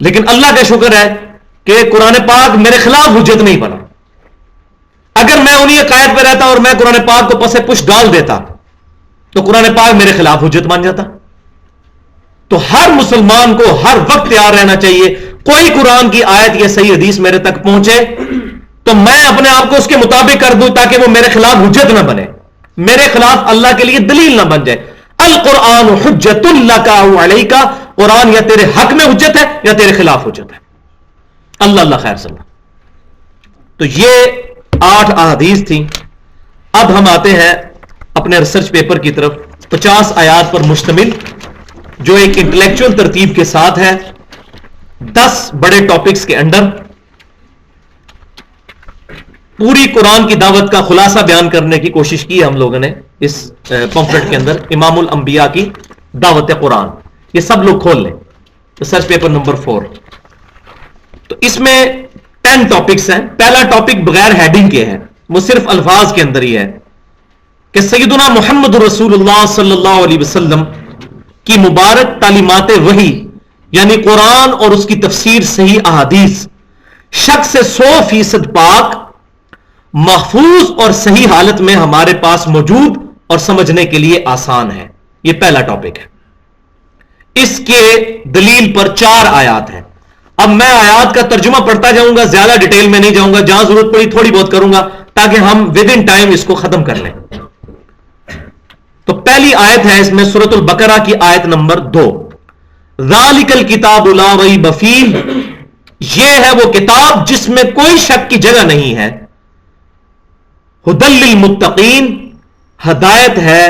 لیکن اللہ کا شکر ہے کہ قرآن پاک میرے خلاف حجت نہیں بنا. اگر میں انہی عقائد پہ رہتا اور میں قرآن پاک کو پسے پش ڈال دیتا تو قرآن پاک میرے خلاف حجت بن جاتا. تو ہر مسلمان کو ہر وقت تیار رہنا چاہیے, کوئی قرآن کی آیت یا صحیح حدیث میرے تک پہنچے تو میں اپنے آپ کو اس کے مطابق کر دوں, تاکہ وہ میرے خلاف حجت نہ بنے, میرے خلاف اللہ کے لیے دلیل نہ بن جائے. القرآن حجت لک او علیک, قرآن یا تیرے حق میں حجت ہے یا تیرے خلاف حجت ہے. اللہ اللہ خیر سمجھ. تو یہ 8 احادیث تھیں. اب ہم آتے ہیں اپنے ریسرچ پیپر کی طرف. 50 آیات پر مشتمل جو ایک انٹلیکچوئل ترتیب کے ساتھ ہے، 10 بڑے ٹاپکس کے انڈر پوری قرآن کی دعوت کا خلاصہ بیان کرنے کی کوشش کی ہے ہم لوگوں نے اس پمفلٹ کے اندر، امام الانبیاء کی دعوت قرآن. یہ سب لوگ کھول لیں، ریسرچ پیپر نمبر 4. تو اس میں 10 ٹاپکس ہیں. پہلا ٹاپک بغیر ہیڈنگ کے ہے، وہ صرف الفاظ کے اندر ہی ہے کہ سیدنا محمد رسول اللہ صلی اللہ علیہ وسلم کی مبارک تعلیمات وحی یعنی قرآن اور اس کی تفسیر صحیح احادیث شک سے 100% پاک، محفوظ اور صحیح حالت میں ہمارے پاس موجود اور سمجھنے کے لیے آسان ہے. یہ پہلا ٹاپک ہے. اس کے دلیل پر 4 آیات ہیں. اب میں آیات کا ترجمہ پڑھتا جاؤں گا، زیادہ ڈیٹیل میں نہیں جاؤں گا، جہاں ضرورت پڑی تھوڑی بہت کروں گا تاکہ ہم ود ان ٹائم اس کو ختم کر لیں. تو پہلی آیت ہے اس میں سورۃ البقرہ کی آیت نمبر 2. ذالک الکتاب لا ریب فیہ، یہ ہے وہ کتاب جس میں کوئی شک کی جگہ نہیں ہے. ھدی للمتقین، ہدایت ہے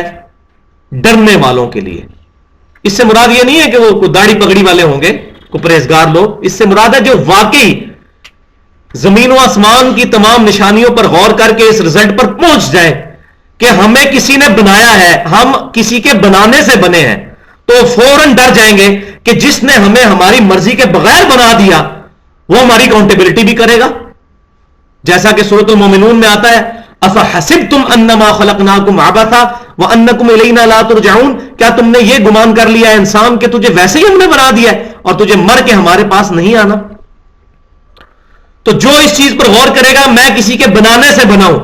ڈرنے والوں کے لیے. اس سے مراد یہ نہیں ہے کہ وہ کوئی داڑھی پگڑی والے ہوں گے، کوئی پرہیزگار لوگ. اس سے مراد ہے جو واقعی زمین و آسمان کی تمام نشانیوں پر غور کر کے اس رزلٹ پر پہنچ جائے کہ ہمیں کسی نے بنایا ہے، ہم کسی کے بنانے سے بنے ہیں، تو فوراً ڈر جائیں گے کہ جس نے ہمیں ہماری مرضی کے بغیر بنا دیا وہ ہماری اکاؤنٹیبلٹی بھی کرے گا. جیسا کہ سورۃ المومنون میں آتا ہے افحسبتم انما خلقناکم عبثا وانکم الینا لا ترجعون، کیا تم نے یہ گمان کر لیا انسان کہ تجھے ویسے ہی ہم نے بنا دیا ہے اور تجھے مر کے ہمارے پاس نہیں آنا. تو جو اس چیز پر غور کرے گا میں کسی کے بنانے سے بناؤں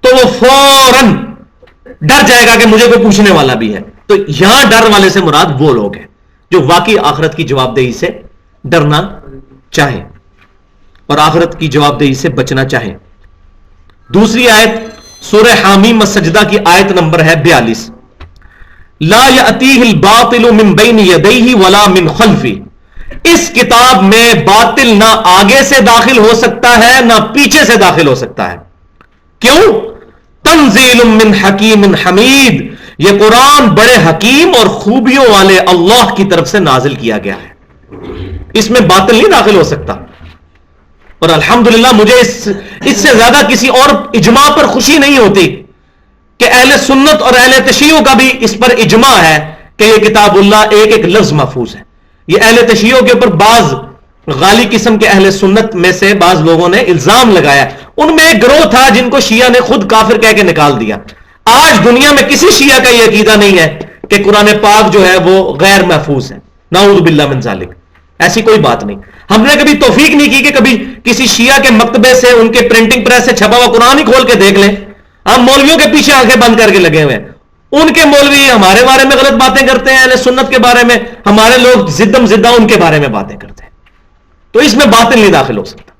تو وہ فوراً ڈر جائے گا کہ مجھے کوئی پوچھنے والا بھی ہے. تو یہاں ڈر والے سے مراد وہ لوگ ہیں جو واقعی آخرت کی جواب دہی سے ڈرنا چاہیں اور آخرت کی جواب دہی سے بچنا چاہیں. دوسری آیت سورہ حامیم السجدہ کی آیت نمبر ہے 42. لا یأتیہ الباطل من بین یدیہ ولا من خلفہ، اس کتاب میں باطل نہ آگے سے داخل ہو سکتا ہے نہ پیچھے سے داخل ہو سکتا ہے. کیوں؟ تنزیل من حکیم حمید، یہ قرآن بڑے حکیم اور خوبیوں والے اللہ کی طرف سے نازل کیا گیا ہے. اس میں باطل نہیں داخل ہو سکتا. اور الحمدللہ مجھے اس سے زیادہ کسی اور اجماع پر خوشی نہیں ہوتی کہ اہل سنت اور اہل تشیع کا بھی اس پر اجماع ہے کہ یہ کتاب اللہ ایک ایک لفظ محفوظ ہے. یہ اہل تشیع کے اوپر بعض غالی قسم کے اہل سنت میں سے بعض لوگوں نے الزام لگایا. ان میں ایک گروہ تھا جن کو شیعہ نے خود کافر کہہ کے نکال دیا. آج دنیا میں کسی شیعہ کا یہ عقیدہ نہیں ہے کہ قرآن پاک جو ہے وہ غیر محفوظ ہے. نعوذ باللہ من ذالک، ایسی کوئی بات نہیں. ہم نے کبھی توفیق نہیں کی کہ کبھی کسی شیعہ کے مکتبے سے ان کے پرنٹنگ پریس سے چھپا ہوا قرآن ہی کھول کے دیکھ لیں. ہم مولویوں کے پیچھے آنکھیں بند کر کے لگے ہوئے ہیں. ان کے مولوی ہمارے بارے میں غلط باتیں کرتے ہیں، اہل سنت کے بارے میں ہمارے لوگ زدم زدہ ان کے بارے میں باتیں کرتے ہیں. تو اس میں باطل نہیں داخل ہو سکتا.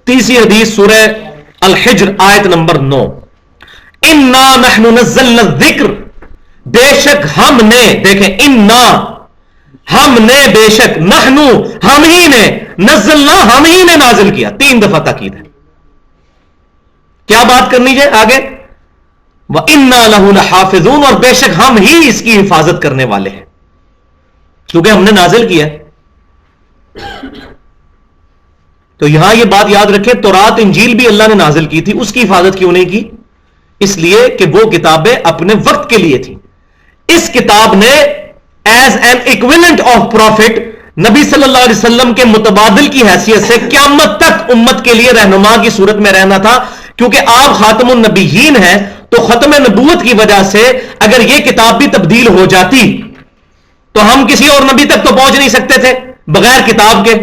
تیسری حدیث سورہ الحجر آیت نمبر 9. انا نحن نزلنا الذکر، بے شک ہم نے، دیکھیں انا ہم نے، بے شک نحنو ہم ہی نے، نزلنا ہم ہی نے نازل کیا. 3 دفعہ تاکید ہے. کیا بات کرنی ہے آگے؟ وَإِنَّا لَهُ لَحَافِظُونَ، اور بے شک ہم ہی اس کی حفاظت کرنے والے ہیں، کیونکہ ہم نے نازل کیا. تو یہاں یہ بات یاد رکھیں تورات انجیل بھی اللہ نے نازل کی تھی، اس کی حفاظت کیوں نہیں کی؟ اس لیے کہ وہ کتابیں اپنے وقت کے لیے تھیں. اس کتاب نے as an equivalent of prophet نبی صلی اللہ علیہ وسلم کے متبادل کی حیثیت سے قیامت تک امت کے لیے رہنما کی صورت میں رہنا تھا. کیونکہ آپ خاتم النبیین ہیں تو ختم نبوت کی وجہ سے اگر یہ کتاب بھی تبدیل ہو جاتی تو ہم کسی اور نبی تک تو پہنچ نہیں سکتے تھے بغیر کتاب کے.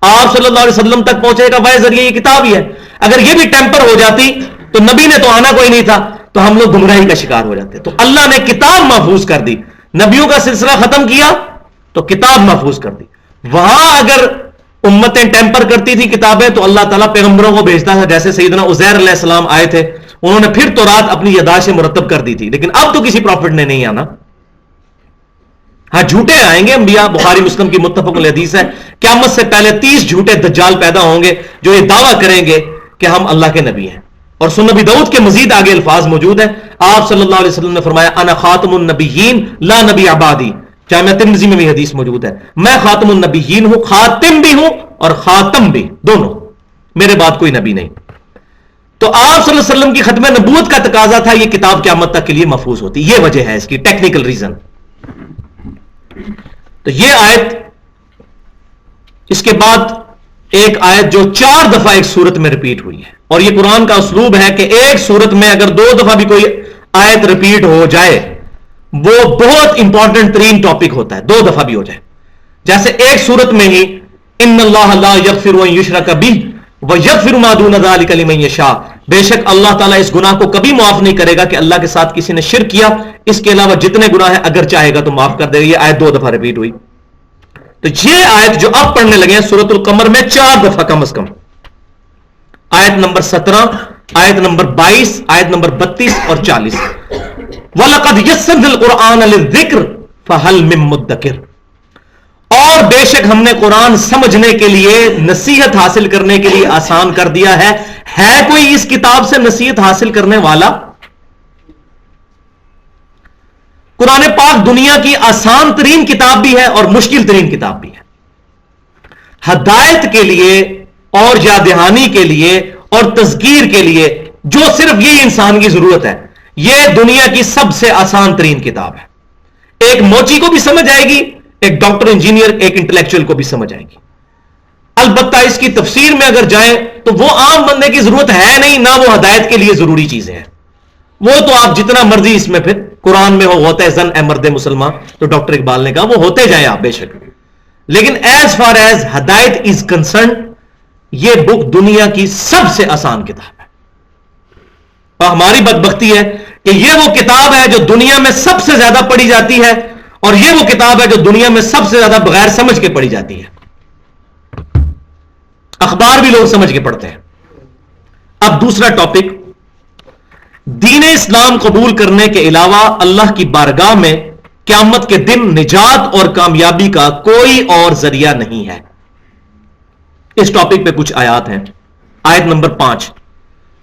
آپ صلی اللہ علیہ وسلم تک پہنچے کا وہی ذریعہ یہ کتاب ہی ہے. اگر یہ بھی ٹیمپر ہو جاتی تو نبی نے تو آنا کوئی نہیں تھا، تو ہم لوگ گمراہی کا شکار ہو جاتے. تو اللہ نے کتاب محفوظ کر دی، نبیوں کا سلسلہ ختم کیا تو کتاب محفوظ کر دی. وہاں اگر امتیں ٹیمپر کرتی تھی کتابیں تو اللہ تعالیٰ پیغمبروں کو بھیجتا تھا، جیسے سیدنا عزیر علیہ السلام آئے تھے، انہوں نے پھر تورات اپنی یادداشت مرتب کر دی تھی. لیکن اب تو کسی پروفٹ نے نہیں آنا. ہاں جھوٹے آئیں گے انبیاء، بخاری مسلم کی متفق الحدیث ہے قیامت سے پہلے 30 جھوٹے دجال پیدا ہوں گے جو یہ دعویٰ کریں گے کہ ہم اللہ کے نبی ہیں. اور سنن نبی داؤد کے مزید آگے الفاظ موجود ہیں. آپ صلی اللہ علیہ وسلم نے فرمایا انا خاتم النبیین لا نبی عبادی. جامعہ ترمذی میں بھی حدیث موجود ہے, میں خاتم النبیین ہوں, خاتم بھی ہوں اور خاتم بھی, دونوں, میرے بعد کوئی نبی نہیں. تو آپ صلی اللہ علیہ وسلم کی ختم نبوت کا تقاضا تھا یہ کتاب قیامت تک کے لیے محفوظ ہوتی. یہ وجہ ہے اس کی, ٹیکنیکل ریزن. تو یہ آیت, اس کے بعد ایک آیت جو 4 دفعہ ایک سورت میں ریپیٹ ہوئی ہے, اور یہ قرآن کا اسلوب ہے کہ ایک سورت میں اگر 2 دفعہ بھی کوئی آیت ریپیٹ ہو جائے وہ بہت امپورٹنٹ ترین ٹاپک ہوتا ہے, 2 دفعہ بھی ہو جائے. جیسے ایک سورت میں ہی ان اللہ لا یغفر ان یشرک بہ ویغفر ما دون ذلک لمن یشاء, بے شک اللہ تعالیٰ اس گناہ کو کبھی معاف نہیں کرے گا کہ اللہ کے ساتھ کسی نے شرک کیا, اس کے علاوہ جتنے گناہ ہیں اگر چاہے گا تو معاف کر دے گا. یہ آیت 2 دفعہ ریپیٹ ہوئی. تو یہ آیت جو اب پڑھنے لگے ہیں سورۃ القمر میں 4 دفعہ کم از کم, آیت نمبر 17, آیت نمبر 22, آیت نمبر 32 اور 40. وَلَقَدْ يَسَّرْنَا الْقُرْآنَ لِلذِّكْرِ فَهَلْ مِن مُدَّكِرٍ, اور بے شک ہم نے قرآن سمجھنے کے لیے, نصیحت حاصل کرنے کے لیے آسان کر دیا ہے. ہے کوئی اس کتاب سے نصیحت حاصل کرنے والا؟ قرآن پاک دنیا کی آسان ترین کتاب بھی ہے اور مشکل ترین کتاب بھی ہے. ہدایت کے لیے اور یاد دہانی کے لیے اور تذکیر کے لیے جو صرف یہ انسان کی ضرورت ہے, یہ دنیا کی سب سے آسان ترین کتاب ہے. ایک موچی کو بھی سمجھ آئے گی, ایک ڈاکٹر انجینئر, ایک انٹلیکچوئل کو بھی سمجھ آئے گی. البتہ اس کی تفسیر میں اگر جائیں تو وہ عام بندے کی ضرورت ہے نہیں, نہ وہ ہدایت کے لیے ضروری چیزیں ہیں. وہ تو آپ جتنا مرضی اس میں پھر قرآن میں وہ ہوتا ہے زن اے مرد مسلمان, تو ڈاکٹر اقبال نے کہا وہ ہوتے جائیں آپ بے شک, لیکن ایز فار ایز ہدایت از کنسرن یہ بک دنیا کی سب سے آسان کتاب ہے. اور ہماری بدبختی ہے کہ یہ وہ کتاب ہے جو دنیا میں سب سے زیادہ پڑھی جاتی ہے, اور یہ وہ کتاب ہے جو دنیا میں سب سے زیادہ بغیر سمجھ کے پڑھی جاتی ہے. اخبار بھی لوگ سمجھ کے پڑھتے ہیں. اب دوسرا ٹاپک, دین اسلام قبول کرنے کے علاوہ اللہ کی بارگاہ میں قیامت کے دن نجات اور کامیابی کا کوئی اور ذریعہ نہیں ہے. اس ٹاپک پہ کچھ آیات ہیں. آیت نمبر 5,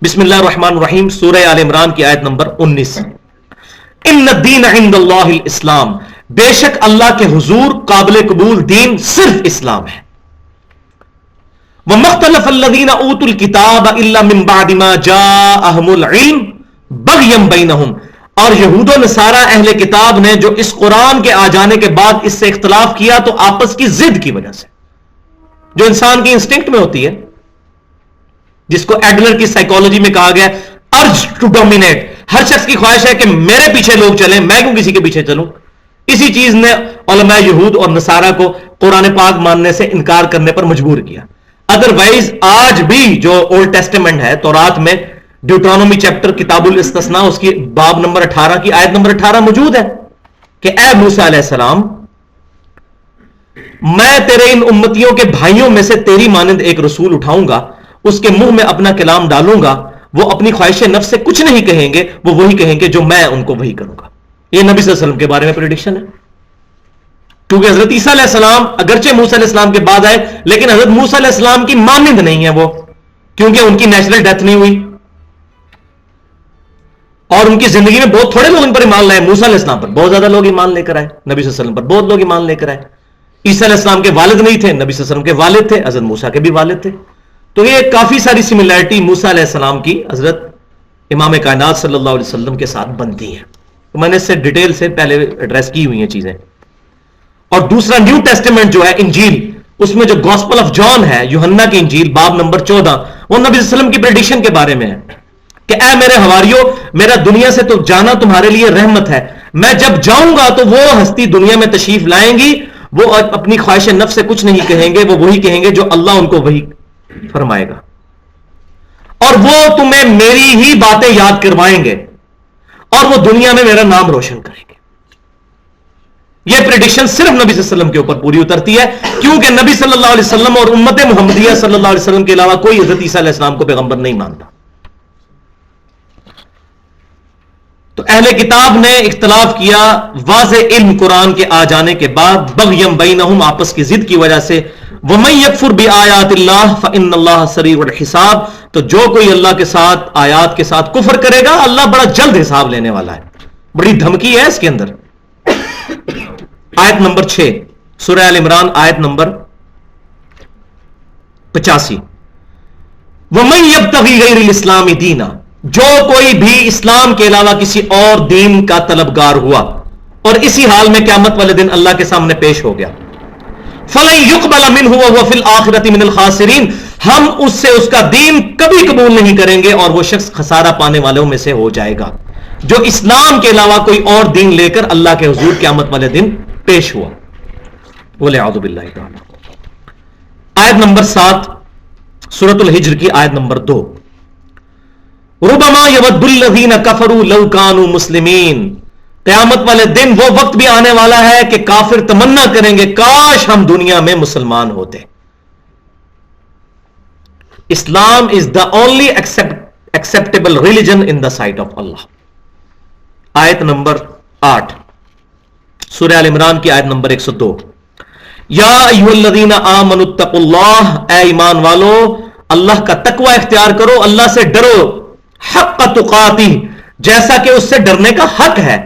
بسم اللہ الرحمن الرحیم, سورہ آل عمران کی آیت نمبر 19. ان الدین عند اللہ الاسلام, بے شک اللہ کے حضور قابل قبول دین صرف اسلام ہے. وَمَا اخْتَلَفَ الَّذِينَ أُوتُوا الْكِتَابَ إِلَّا مِن بَعْدِ مَا جَاءَهُمُ الْعِلْمُ بَغْيًا بَيْنَهُمْ, اور یہود و نصارہ اہل کتاب نے جو اس قرآن کے آ جانے کے بعد اس سے اختلاف کیا تو آپس کی ضد کی وجہ سے, جو انسان کی انسٹنکٹ میں ہوتی ہے, جس کو ایڈلر کی سائیکالوجی میں کہا گیا ارج ٹو ڈومینیٹ. ہر شخص کی خواہش ہے کہ میرے پیچھے لوگ چلیں, میں کیوں کسی کے پیچھے چلوں. اسی چیز نے علماء یہود اور نصارہ کو قرآن پاک ماننے سے انکار کرنے پر مجبور کیا. ادروائز آج بھی جو اولڈ ٹیسٹمنٹ ہے تورات میں ڈیوٹرانومی چیپٹر کتاب الاستثناء اس کی باب نمبر 18 کی آیت نمبر 18 موجود ہے کہ اے موسیٰ علیہ السلام, میں تیرے ان امتیوں کے بھائیوں میں سے تیری مانند ایک رسول اٹھاؤں گا, اس کے منہ میں اپنا کلام ڈالوں گا, وہ اپنی خواہش نفس سے کچھ نہیں کہیں گے, وہ وہی کہیں گے جو میں ان کو وہی کروں گا. یہ نبی صلی اللہ علیہ وسلم کے بارے میں پریڈکشن ہے, کیونکہ حضرت عیسیٰ علیہ السلام اگرچہ موسیٰ علیہ السلام کے بعد آئے لیکن حضرت موسیٰ علیہ السلام کی مانند نہیں ہے وہ, کیونکہ ان کی نیچرل ڈیتھ نہیں ہوئی اور ان کی زندگی میں بہت تھوڑے لوگ ان پر ایمان لائے. موسیٰ علیہ السلام پر بہت زیادہ لوگ ایمان لے کر آئے, نبی صلی اللہ علیہ وسلم پر بہت لوگ ایمان لے کر آئے. عیسیٰ علیہ السلام کے والد نہیں تھے, نبی صلی اللہ علیہ وسلم کے والد تھے, حضرت موسیٰ کے بھی والد تھے. تو یہ کافی ساری سملیرٹی موسیٰ علیہ السلام کی حضرت امام کائنات صلی اللہ علیہ وسلم کے ساتھ بنتی ہیں. تو میں نے اس سے ڈیٹیل سے پہلے ایڈریس کی ہوئی ہیں چیزیں. اور دوسرا نیو ٹیسٹمنٹ جو ہے انجیل, اس میں جو گاسپل آف جان ہے, یوحنا کی انجیل باب نمبر 14, وہ نبی صلی اللہ علیہ وسلم کی پریڈکشن کے بارے میں ہے کہ اے میرے حواریوں, میرا دنیا سے تو جانا تمہارے لیے رحمت ہے, میں جب جاؤں گا تو وہ ہستی دنیا میں تشریف لائیں گی, وہ اپنی خواہش نفس سے کچھ نہیں کہیں گے, وہ وہی کہیں گے جو اللہ ان کو وہی فرمائے گا, اور وہ تمہیں میری ہی باتیں یاد کروائیں گے اور وہ دنیا میں میرا نام روشن کریں گے. یہ پریڈکشن صرف نبی صلی اللہ علیہ وسلم کے اوپر پوری اترتی ہے, کیونکہ نبی صلی اللہ علیہ وسلم اور امت محمدیہ صلی اللہ علیہ وسلم کے علاوہ کوئی حضرت عیسیٰ علیہ السلام کو پیغمبر نہیں مانتا. تو اہل کتاب نے اختلاف کیا واضح علم قرآن کے آ جانے کے بعد, بغیم بینہم, آپس کی ضد کی وجہ سے, وَمَن يَكْفُرْ بِآيَاتِ اللَّهِ فَإِنَّ اللَّهَ سَرِيعُ الْحِسَابِ، تو جو کوئی اللہ کے ساتھ آیات کے ساتھ کفر کرے گا اللہ بڑا جلد حساب لینے والا ہے. بڑی دھمکی ہے اس کے اندر. آیت نمبر 6 سورہ آل عمران، آیت نمبر 85. وَمَن يَبْتَغِي غَيْرَ الْإِسْلَامِ دِينًا، جو کوئی بھی اسلام کے علاوہ کسی اور دین کا طلبگار ہوا اور اسی حال میں قیامت والے دن اللہ کے سامنے پیش ہو گیا، فَلَن يُقْبَلَ مِنْهُ وَهُوَ فِي الْآخِرَةِ مِنَ الْخَاسِرِينَ، ہم اس سے اس کا دین کبھی قبول نہیں کریں گے اور وہ شخص خسارہ پانے والوں میں سے ہو جائے گا جو اسلام کے علاوہ کوئی اور دین لے کر اللہ کے حضور قیامت والے دن پیش ہوا. وَلِعَوْذُ بِاللَّهِ تَعَالَى. آیت نمبر 7 سورۃ الحجر کی آیت نمبر 2. رُبَمَا يَوَدُّ الَّذِينَ كَفَرُوا لَوْ كَانُوا مُسْلِمِينَ، قیامت والے دن وہ وقت بھی آنے والا ہے کہ کافر تمنا کریں گے کاش ہم دنیا میں مسلمان ہوتے. Islam is the only acceptable religion in the sight of Allah. آیت نمبر 8 سورہ آل عمران کی آیت نمبر 102. یا ایھا الذین آمنوا اتقوا اللہ، اے ایمان والو اللہ کا تقوی اختیار کرو، اللہ سے ڈرو، حق تقاتہ، جیسا کہ اس سے ڈرنے کا حق ہے.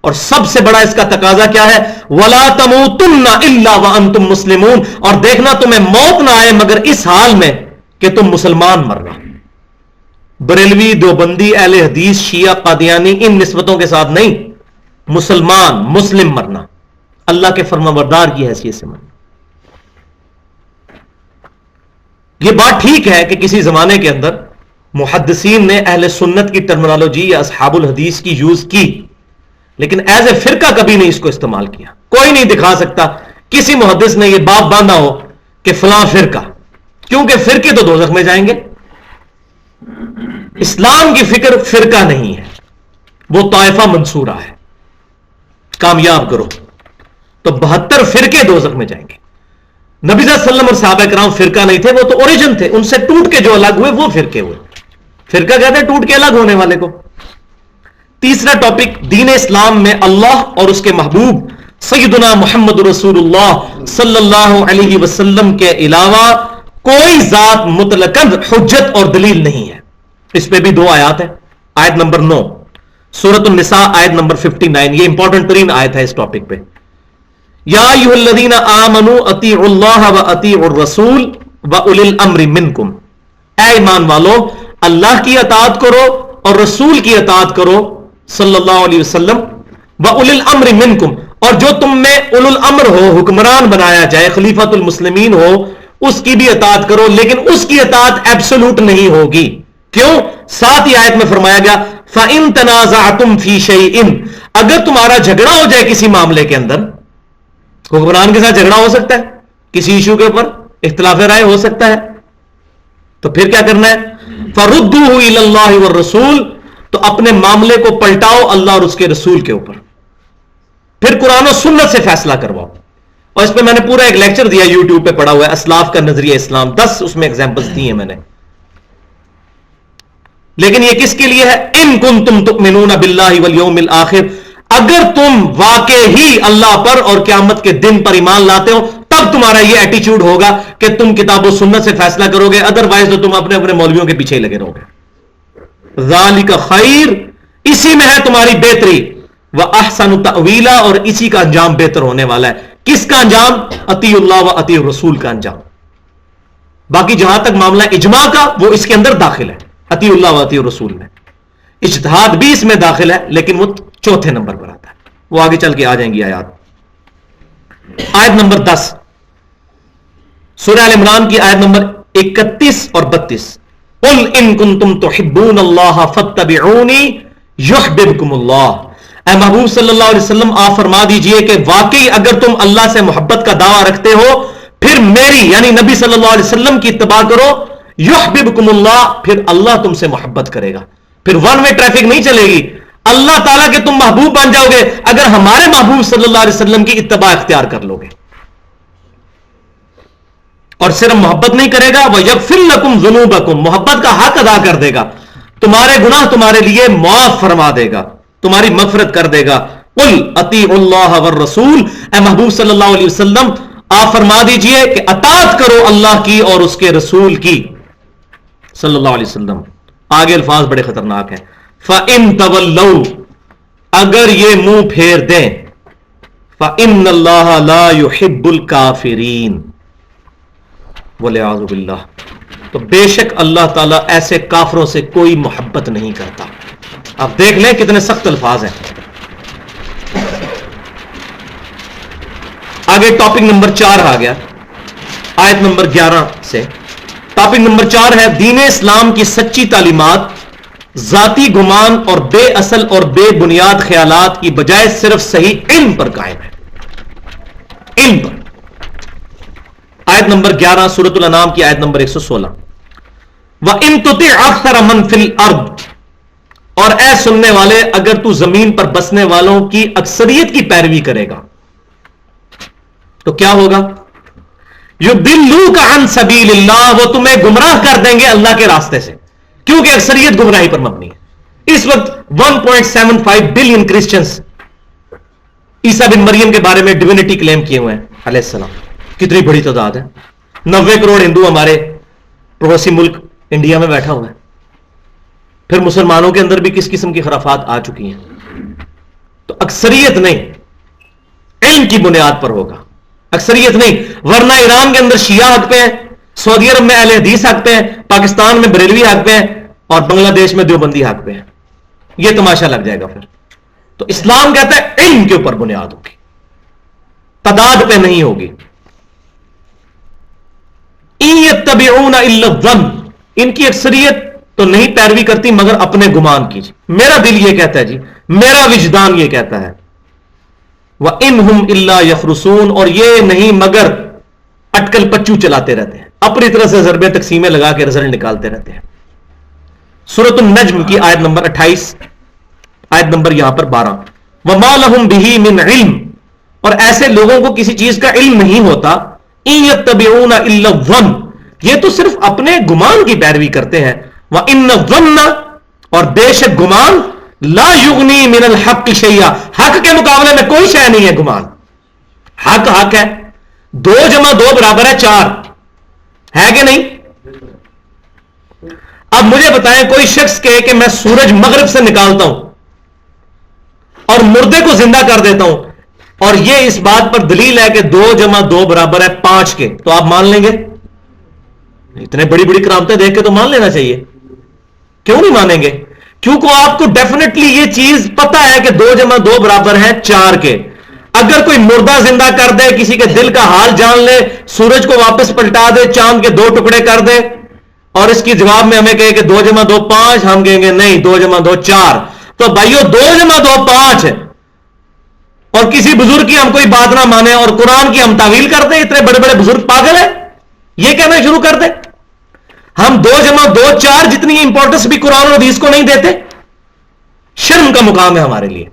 اور سب سے بڑا اس کا تقاضا کیا ہے؟ وَلَا تَمُوتُنَّ إِلَّا وَأَنْتُمْ مُسْلِمُونَ، اور دیکھنا تمہیں موت نہ آئے مگر اس حال میں کہ تم مسلمان مرنا. بریلوی، دیوبندی، اہل حدیث، شیعہ، قادیانی، ان نسبتوں کے ساتھ نہیں، مسلمان مسلم مرنا، اللہ کے فرمانبردار کی حیثیت سے مرنا. یہ بات ٹھیک ہے کہ کسی زمانے کے اندر محدثین نے اہل سنت کی ٹرمنالوجی یا اصحاب الحدیث کی یوز کی، لیکن ایز اے فرقہ کبھی نہیں اس کو استعمال کیا. کوئی نہیں دکھا سکتا کسی محدث نے یہ باب باندھا ہو کہ فلاں فرقہ، کیونکہ فرقے تو دوزخ میں جائیں گے. اسلام کی فکر فرقہ نہیں ہے، وہ طائفہ منصورہ ہے. کامیاب کرو تو 72 فرقے دوزخ میں جائیں گے. نبی صلی اللہ علیہ وسلم اور صحابہ کرام فرقہ نہیں تھے، وہ تو اوریجن تھے، ان سے ٹوٹ کے جو الگ ہوئے وہ فرقے ہوئے. فرقہ کہتے ہیں ٹوٹ کے الگ ہونے والے کو. تیسرا ٹاپک، دین اسلام میں اللہ اور اس کے محبوب سیدنا محمد رسول اللہ صلی اللہ علیہ وسلم کے علاوہ کوئی ذات مطلقاً حجت اور دلیل نہیں ہے. اس پہ بھی 2 آیات ہیں. آیت نمبر 9 سورۃ النساء، آیت نمبر 59. یہ امپورٹنٹ ترین آیت ہے اس ٹاپک پہ. یا ایھا الذین آمنوا اطیعوا اللہ واطیعوا الرسول واولی الامر منکم، اے ایمان والو اللہ کی اطاعت کرو اور رسول کی اطاعت کرو صلی اللہ علیہ وسلم، واولی الامر منکم، اور جو تم میں اولو الامر ہو، حکمران بنایا جائے، خلیفۃ المسلمین ہو، اس کی بھی اطاعت کرو، لیکن اس کی اطاعت ایبسولوٹ نہیں ہوگی. کیوں؟ ساتھ ہی آیت میں فرمایا گیا فَإِن تَنَازَعْتُمْ فِي شَيْءٍ، اگر تمہارا جھگڑا ہو جائے کسی معاملے کے اندر، حکمران کے ساتھ جھگڑا ہو سکتا ہے، کسی ایشو کے اوپر اختلاف رائے ہو سکتا ہے، تو پھر کیا کرنا ہے؟ فَرُدُّوهُ إِلَى اللَّهِ وَالرَّسُولِ، تو اپنے معاملے کو پلٹاؤ اللہ اور اس کے رسول کے اوپر، پھر قرآن و سنت سے فیصلہ کرواؤ. اور اس پہ میں نے پورا ایک لیکچر دیا یوٹیوب پہ پڑا ہوا ہے، اسلاف کا نظریہ اسلام، 10 اس میں ایگزامپلس دی ہیں میں نے. لیکن یہ کس کے لیے ہے؟ ان کنتم تؤمنون باللہ والیوم الآخر، اگر تم واقع ہی اللہ پر اور قیامت کے دن پر ایمان لاتے ہو تب تمہارا یہ ایٹیچیوڈ ہوگا کہ تم کتاب و سنت سے فیصلہ کرو گے، ادروائز تو تم اپنے اپنے مولویوں کے پیچھے ہی لگے رہو گے. ذالک خیر، اسی میں ہے تمہاری بہتری، واحسن تأویلا، اور اسی کا انجام بہتر ہونے والا ہے. کس کا انجام؟ اطیعوا اللہ و اطیعوا الرسول کا انجام. باقی جہاں تک معاملہ اجماع کا، وہ اس کے اندر داخل ہے، اطیعوا اللہ و اطیعوا الرسول میں. اجتہاد بھی اس میں داخل ہے لیکن وہ 4تھے نمبر پر آتا ہے. وہ آگے چل کے آ جائیں گی آیات. آیت نمبر 10 سورہ آل عمران کی آیت نمبر 31 اور 32. قل ان کنتم تحبون اللہ فاتبعونی یحببکم اللہ، اے محبوب صلی اللہ علیہ وسلم آپ فرما دیجئے کہ واقعی اگر تم اللہ سے محبت کا دعویٰ رکھتے ہو پھر میری یعنی نبی صلی اللہ علیہ وسلم کی اتباع کرو، یحببکم اللہ، پھر اللہ تم سے محبت کرے گا. پھر ون وے ٹریفک نہیں چلے گی، اللہ تعالیٰ کے تم محبوب بن جاؤ گے اگر ہمارے محبوب صلی اللہ علیہ وسلم کی اتباع اختیار کر لو گے. اور صرف محبت نہیں کرے گا، وَيَغْفِرْ لَكُمْ ذُنُوبَكُمْ، محبت کا حق ادا کر دے گا، تمہارے گناہ تمہارے لیے معاف فرما دے گا، تمہاری مغفرت کر دے گا. قل اطیعوا اللہ والرسول، اے محبوب صلی اللہ علیہ وسلم آپ فرما دیجئے کہ اطاعت کرو اللہ کی اور اس کے رسول کی صلی اللہ علیہ وسلم. آگے الفاظ بڑے خطرناک ہیں. فَإِن تَوَلَّوْا اگر یہ منہ پھیر دیں فَإِنَّ اللَّهَ لَا يُحِبُّ الْكَافِرِينَ وَلِعَاذُ بِاللَّهِ تو بے شک اللہ تعالیٰ ایسے کافروں سے کوئی محبت نہیں کرتا. اب دیکھ لیں کتنے سخت الفاظ ہیں. آگے ٹاپک نمبر 4 آ گیا آیت نمبر 11 سے. ٹاپک نمبر 4 ہے دین اسلام کی سچی تعلیمات ذاتی گمان اور بے اصل اور بے بنیاد خیالات کی بجائے صرف صحیح علم پر قائم ہے. علم پر. آیت نمبر 11 سورۃ الانعام کی آیت نمبر 116. وَإِن تُطِعْ أَكْثَرَ مَن فِي الْأَرْضِ اور اے سننے والے اگر تو زمین پر بسنے والوں کی اکثریت کی پیروی کرے گا تو کیا ہوگا؟ يُضِلُّوكَ عَن سَبِيلِ اللَّهِ وہ تمہیں گمراہ کر دیں گے اللہ کے راستے سے کیونکہ اکثریت گمراہی پر مبنی ہے. اس وقت 1.75 بلین کرسچنز عیسیٰ بن مریم کے بارے میں ڈیوینٹی کلیم کیے ہوئے ہیں علیہ السلام. کتنی بڑی تعداد ہے. 90 کروڑ ہندو ہمارے پڑوسی ملک انڈیا میں بیٹھا ہوا ہے. پھر مسلمانوں کے اندر بھی کس قسم کی خرافات آ چکی ہیں. تو اکثریت نہیں علم کی بنیاد پر ہوگا. اکثریت نہیں ورنہ ایران کے اندر شیعہ حق پہ ہیں, سعودی عرب میں اہل حدیث حق پہ ہیں, پاکستان میں بریلوی حق پہ ہیں اور بنگلہ دیش میں دیوبندی حق پہ ہیں. یہ تماشا لگ جائے گا پھر. تو اسلام کہتا ہے علم کے اوپر بنیاد ہوگی تعداد پہ نہیں ہوگی. إِن يَتَّبِعُونَ إِلَّا الظَّنَّ ان کی اکثریت تو نہیں پیروی کرتی مگر اپنے گمان کی. میرا دل یہ کہتا ہے جی, میرا وجدان یہ کہتا ہے. وَإِنْ هُمْ إِلَّا يَخْرُصُونَ اور یہ نہیں مگر اٹکل پچو چلاتے رہتے ہیں, اپنی طرح سے ضربیں تقسیمیں لگا کے رزلٹ نکالتے رہتے ہیں. سورۃ النجم کی آیت نمبر 28 آیت نمبر یہاں پر 12. وَمَا لَهُمْ بِهِ مِنْ عِلْمٍ اور ایسے لوگوں کو کسی چیز کا علم نہیں ہوتا. إِن يَتَّبِعُونَ إِلَّا الظَّنَّ یہ تو صرف اپنے گمان کی پیروی کرتے ہیں. وَإِنَّ الظَّنَّ اور بے شک گمان لا یغنی من الحق شیئا حق کے مقابلے میں کوئی شے نہیں ہے. گمان حق حق ہے. 2 جمع 2 برابر ہے 4 ہے کہ نہیں؟ اب مجھے بتائیں کوئی شخص کہے کہ میں سورج مغرب سے نکالتا ہوں اور مردے کو زندہ کر دیتا ہوں اور یہ اس بات پر دلیل ہے کہ 2 جمع 2 برابر ہے 5 کے, تو آپ مان لیں گے؟ اتنے بڑی بڑی کرامتیں دیکھ کے تو مان لینا چاہیے. کیوں نہیں مانیں گے؟ کیونکہ آپ کو ڈیفینیٹلی یہ چیز پتا ہے کہ 2 جمع 2 برابر ہے 4 کے. اگر کوئی مردہ زندہ کر دے, کسی کے دل کا حال جان لے, سورج کو واپس پلٹا دے, چاند کے 2 ٹکڑے کر دے اور اس کی جواب میں ہمیں کہے کہ 2 جمع 2 5, ہم کہیں گے نہیں 2 جمع 2 4. تو بھائیو 2 جمع 2 5 اور کسی بزرگ کی ہم کوئی بات نہ مانے اور قرآن کی ہم تعویل کر دیں. اتنے بڑے بڑے بزرگ پاگل ہیں, یہ کہنا شروع کر دیں ہم 2 جمع 2 4 جتنی امپورٹنس بھی قرآن اور حدیث کو نہیں دیتے. شرم کا مقام ہے ہمارے لیے.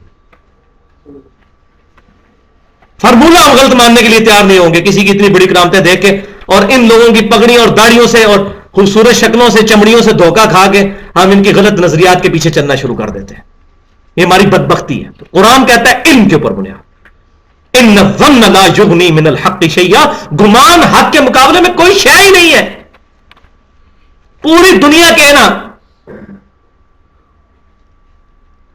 فارمولہ ہم غلط ماننے کے لیے تیار نہیں ہوں گے کسی کی اتنی بڑی کرامتیں دیکھ کے اور ان لوگوں کی پگڑی اور داڑیوں سے اور خوبصورت شکلوں سے چمڑیوں سے دھوکہ کھا کے ہم ان کی غلط نظریات کے پیچھے چلنا شروع کر دیتے ہیں. یہ ہماری بدبختی ہے. تو قرآن کہتا ہے علم کے اوپر بنیاد. ان الظن لا یغنی من الحق شیئا گمان حق کے مقابلے میں کوئی شے ہی نہیں ہے. پوری دنیا کہنا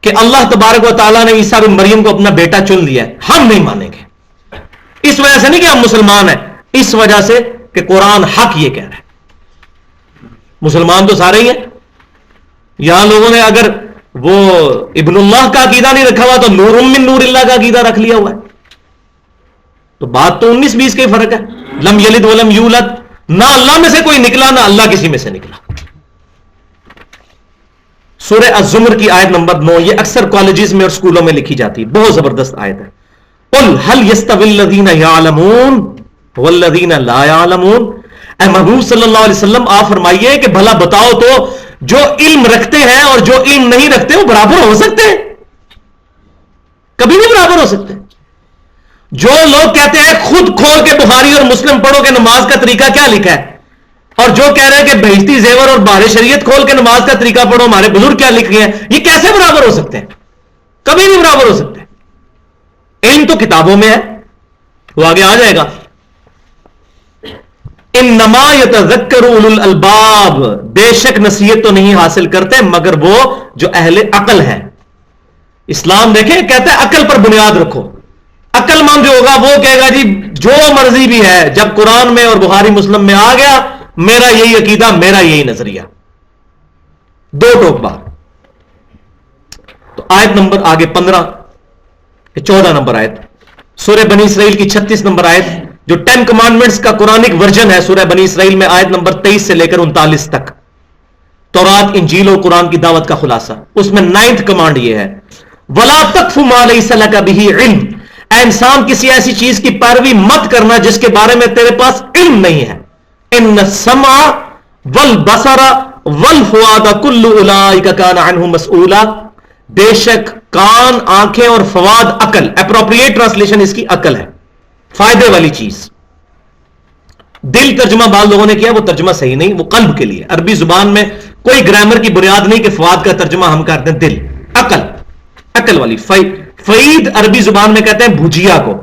کہ اللہ تبارک و تعالیٰ نے عیسیٰ بن مریم کو اپنا بیٹا چن لیا ہے, ہم نہیں مانیں گے. اس وجہ سے نہیں کہ ہم مسلمان ہیں, اس وجہ سے کہ قرآن حق یہ کہہ رہا ہے. مسلمان تو سارے ہی ہیں. یہاں لوگوں نے اگر وہ ابن اللہ کا عقیدہ نہیں رکھا ہوا تو نور من نور اللہ کا عقیدہ رکھ لیا ہوا ہے. تو بات تو 19-20 کا ہی فرق ہے. لم یلد ولم یولد, نہ اللہ میں سے کوئی نکلا نہ اللہ کسی میں سے نکلا. سورہ الزمر کی آیت نمبر 9 یہ اکثر کالجز میں اور سکولوں میں لکھی جاتی ہے, بہت زبردست آیت ہے. قل هل يستوي الذين يعلمون والذين لا يعلمون اے محبوب صلی اللہ علیہ وسلم آپ فرمائیے کہ بھلا بتاؤ تو جو علم رکھتے ہیں اور جو علم نہیں رکھتے وہ برابر ہو سکتے ہیں؟ کبھی نہیں برابر ہو سکتے. جو لوگ کہتے ہیں خود کھول کے بخاری اور مسلم پڑھو کہ نماز کا طریقہ کیا لکھا ہے, اور جو کہہ رہے ہیں کہ بہشتی زیور اور بہار شریعت کھول کے نماز کا طریقہ پڑھو ہمارے بزرگ کیا لکھ گئے ہیں, یہ کیسے برابر ہو سکتے ہیں؟ کبھی نہیں برابر ہو سکتے. علم تو کتابوں میں ہے, وہ آگے آ جائے گا. انما یتذکر اولو الالباب، بے شک نصیحت تو نہیں حاصل کرتے مگر وہ جو اہل عقل ہے. اسلام دیکھیں کہتا ہے عقل پر بنیاد رکھو. عقل مند جو ہوگا وہ کہے گا جی جو مرضی بھی ہے، جب قرآن میں اور بخاری مسلم میں آ گیا میرا یہی عقیدہ، میرا یہی نظریہ. دو ٹوک بات. تو آیت نمبر آگے 14 نمبر آیت سورہ بنی اسرائیل کی 36 نمبر آیت، جو 10 کمانڈمنٹس کا قرآنک ورژن ہے سورہ بنی اسرائیل میں، آیت نمبر 23 سے لے کر 39 تک. تورات، انجیل و قرآن کی دعوت کا خلاصہ. اس میں 9th کمانڈ یہ ہے، وَلَا تَقْفُ مَا لَيْسَ لَكَ بِهِ عِلْمٌ، اے انسان کسی ایسی چیز کی پیروی مت کرنا جس کے بارے میں تیرے پاس علم نہیں ہے. ان السمع والبصر والفؤاد كل اولئک کان عنہ مسئولا، بے شک کان، آنکھیں اور فواد عقل، اپروپریٹ ٹرانسلیشن اس کی عقل ہے، فائدے والی چیز. دل ترجمہ بعض لوگوں نے کیا، وہ ترجمہ صحیح نہیں، وہ قلب کے لیے. عربی زبان میں کوئی گرامر کی بنیاد نہیں کہ فواد کا ترجمہ ہم کرتے ہیں دل، عقل، عقل والی. فعید عربی زبان میں کہتے ہیں بھجیا کو،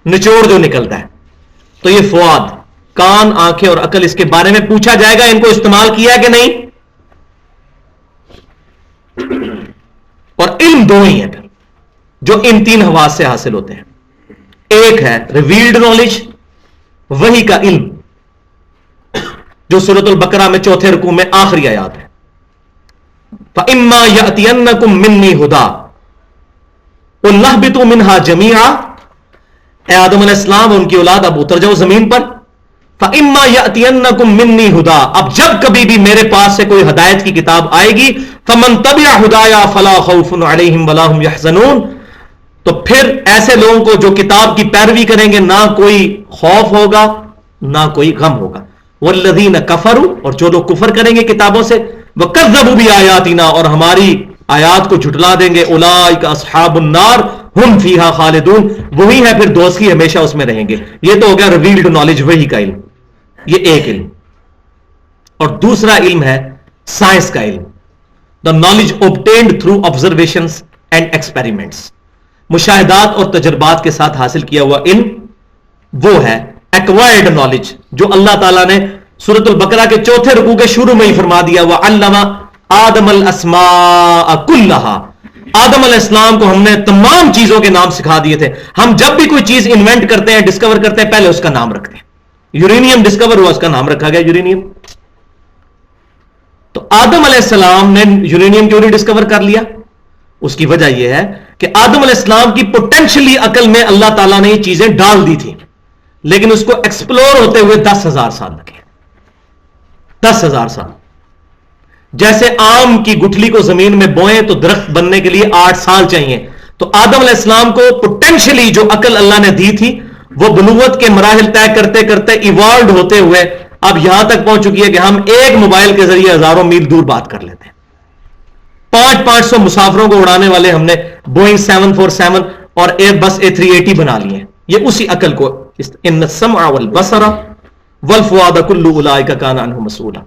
نچوڑ جو نکلتا ہے. تو یہ فواد، کان، آنکھیں اور عقل، اس کے بارے میں پوچھا جائے گا ان کو استعمال کیا کہ نہیں. اور علم دو ہی ہیں پھر جو ان 3 حواس سے حاصل ہوتے ہیں. ایک ہے ریویلڈ نالج، وحی کا علم، جو سورۃ البقرہ میں 4 رکوع میں آخری آیات ہے. فَإِمَّا يَأْتِيَنَّكُم مِّنِّي هُدًى اهْبِطُوا مِنْهَا جَمِيعًا، اے آدم علیہ السلام ان کی اولاد اب اتر جاؤ زمین پر. فَإِمَّا يَأْتِيَنَّكُم مِّنِّي هُدًى، اب جب کبھی بھی میرے پاس سے کوئی ہدایت کی کتاب آئے گی، فَمَن تَبِعَ هُدَايَا فَلَا خَوْفٌ عَلَيْهِمْ وَلَا هُمْ يَحْزَنُونَ، تو پھر ایسے لوگوں کو جو کتاب کی پیروی کریں گے نہ کوئی خوف ہوگا نہ کوئی غم ہوگا. وَالَّذِينَ كَفَرُوا، اور جو لوگ کفر کریں گے کتابوں سے، وَكَذَّبُوا بِآيَاتِنَا، اور ہماری آیات کو جھٹلا دیں گے، اولئک اصحاب النار ہم فیہا خالدون، وہی ہے پھر دوزخی، ہمیشہ اس میں رہیں گے. یہ تو ہو گیا ریویلڈ نالج، وحی کا علم، یہ ایک علم. اور دوسرا علم ہے سائنس کا علم، the knowledge obtained through observations and experiments، مشاہدات اور تجربات کے ساتھ حاصل کیا ہوا علم. وہ ہے ایکوائرڈ نالج، جو اللہ تعالیٰ نے سورۃ البقرہ کے 4 رکوع کے شروع میں ہی فرما دیا، وَعَلَّمَ آدم الاسماء كُلَّهَا، آدم علیہ السلام کو ہم نے تمام چیزوں کے نام سکھا دیے تھے. ہم جب بھی کوئی چیز انوینٹ کرتے ہیں، ڈسکور کرتے ہیں، پہلے اس کا نام رکھتے ہیں. یورینیم ڈسکور ہوا، اس کا نام رکھا گیا یورینیم. تو آدم علیہ السلام نے یورینیم کیوں نہیں ڈسکور کر لیا؟ اس کی وجہ یہ ہے کہ آدم علیہ السلام کی پوٹینشلی عقل میں اللہ تعالیٰ نے یہ چیزیں ڈال دی تھی، لیکن اس کو ایکسپلور ہوتے ہوئے 10,000 سال لگے. 10,000 سال. جیسے آم کی گٹھلی کو زمین میں بوئیں تو درخت بننے کے لیے 8 سال چاہیے، تو آدم علیہ السلام کو پوٹینشلی جو عقل اللہ نے دی تھی وہ بنوت کے مراحل طے کرتے کرتے ایوالوڈ ہوتے ہوئے اب یہاں تک پہنچ چکی ہے کہ ہم ایک موبائل کے ذریعے ہزاروں میل دور بات کر لیتے ہیں. 500 مسافروں کو اڑانے والے ہم نے بوئنگ 747 اور ایئر بس A380 بنا لیے ہیں. یہ اسی عقل کو، ان السمع والبصر والفؤاد كل اولئک کان عنہ مسئولا.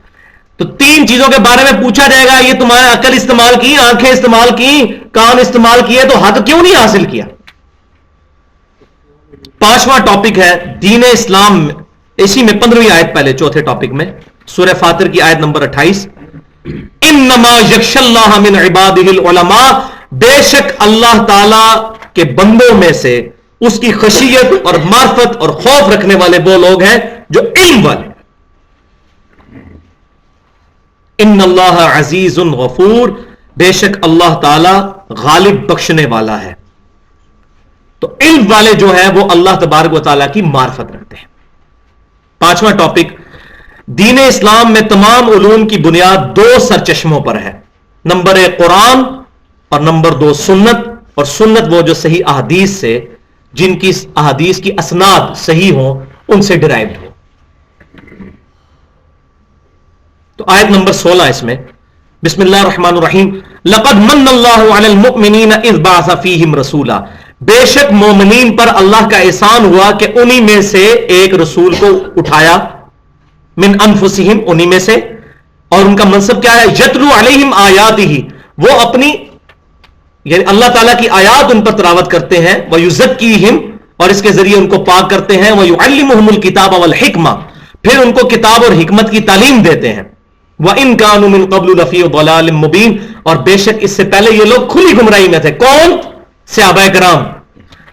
تو 3 چیزوں کے بارے میں پوچھا جائے گا، یہ تمہارا عقل استعمال کی، آنکھیں استعمال کی، کان استعمال کیے، تو حق کیوں نہیں حاصل کیا؟ 5واں ٹاپک ہے دین اسلام، اسی میں 15ویں آیت پہلے 4تھے ٹاپک میں سورہ فاطر کی آیت نمبر 28، انما یخشی اللہ من عبادہ العلماء، بے شک اللہ تعالی کے بندوں میں سے اس کی خشیت اور معرفت اور خوف رکھنے والے وہ لوگ ہیں جو علم والے. ان اللہ عزیز غفور، بے شک اللہ تعالی غالب بخشنے والا ہے. تو علم والے جو ہے وہ اللہ تبارک و تعالیٰ کی معرفت رکھتے ہیں. 5واں ٹاپک، دین اسلام میں تمام علوم کی بنیاد 2 سرچشموں پر ہے. نمبر 1 قرآن اور نمبر 2 سنت. اور سنت وہ جو صحیح احادیث سے، جن کی احادیث کی اسناد صحیح ہوں، ان سے ڈرائیوڈ ہو. تو آیت نمبر 16 اس میں، بسم اللہ الرحمن الرحیم، لقد من اللہ علی المؤمنین اذ بعث فیہم رسولا، بے شک مومنین پر اللہ کا احسان ہوا کہ انہی میں سے ایک رسول کو اٹھایا، من انفسہم، انہی میں سے. اور ان کا منصب کیا ہے؟ یتلو علیہم آیاتہ، وہ اپنی یعنی اللہ تعالیٰ کی آیات ان پر تلاوت کرتے ہیں، وَيُزَكِّيهِمْ، اور اس کے ذریعے ان کو پاک کرتے ہیں، وَيُعَلِّمُهُمُ الْكِتَابَ وَالْحِکْمَةَ، پھر ان کو کتاب اور حکمت کی تعلیم دیتے ہیں. وَإِن كَانُوا مِن قَبْلُ لَفِي ضَلَالٍ مُبِينٍ, اور بے شک اس سے پہلے یہ لوگ کھلی گمراہی میں تھے. کون؟ صحابہ کرام.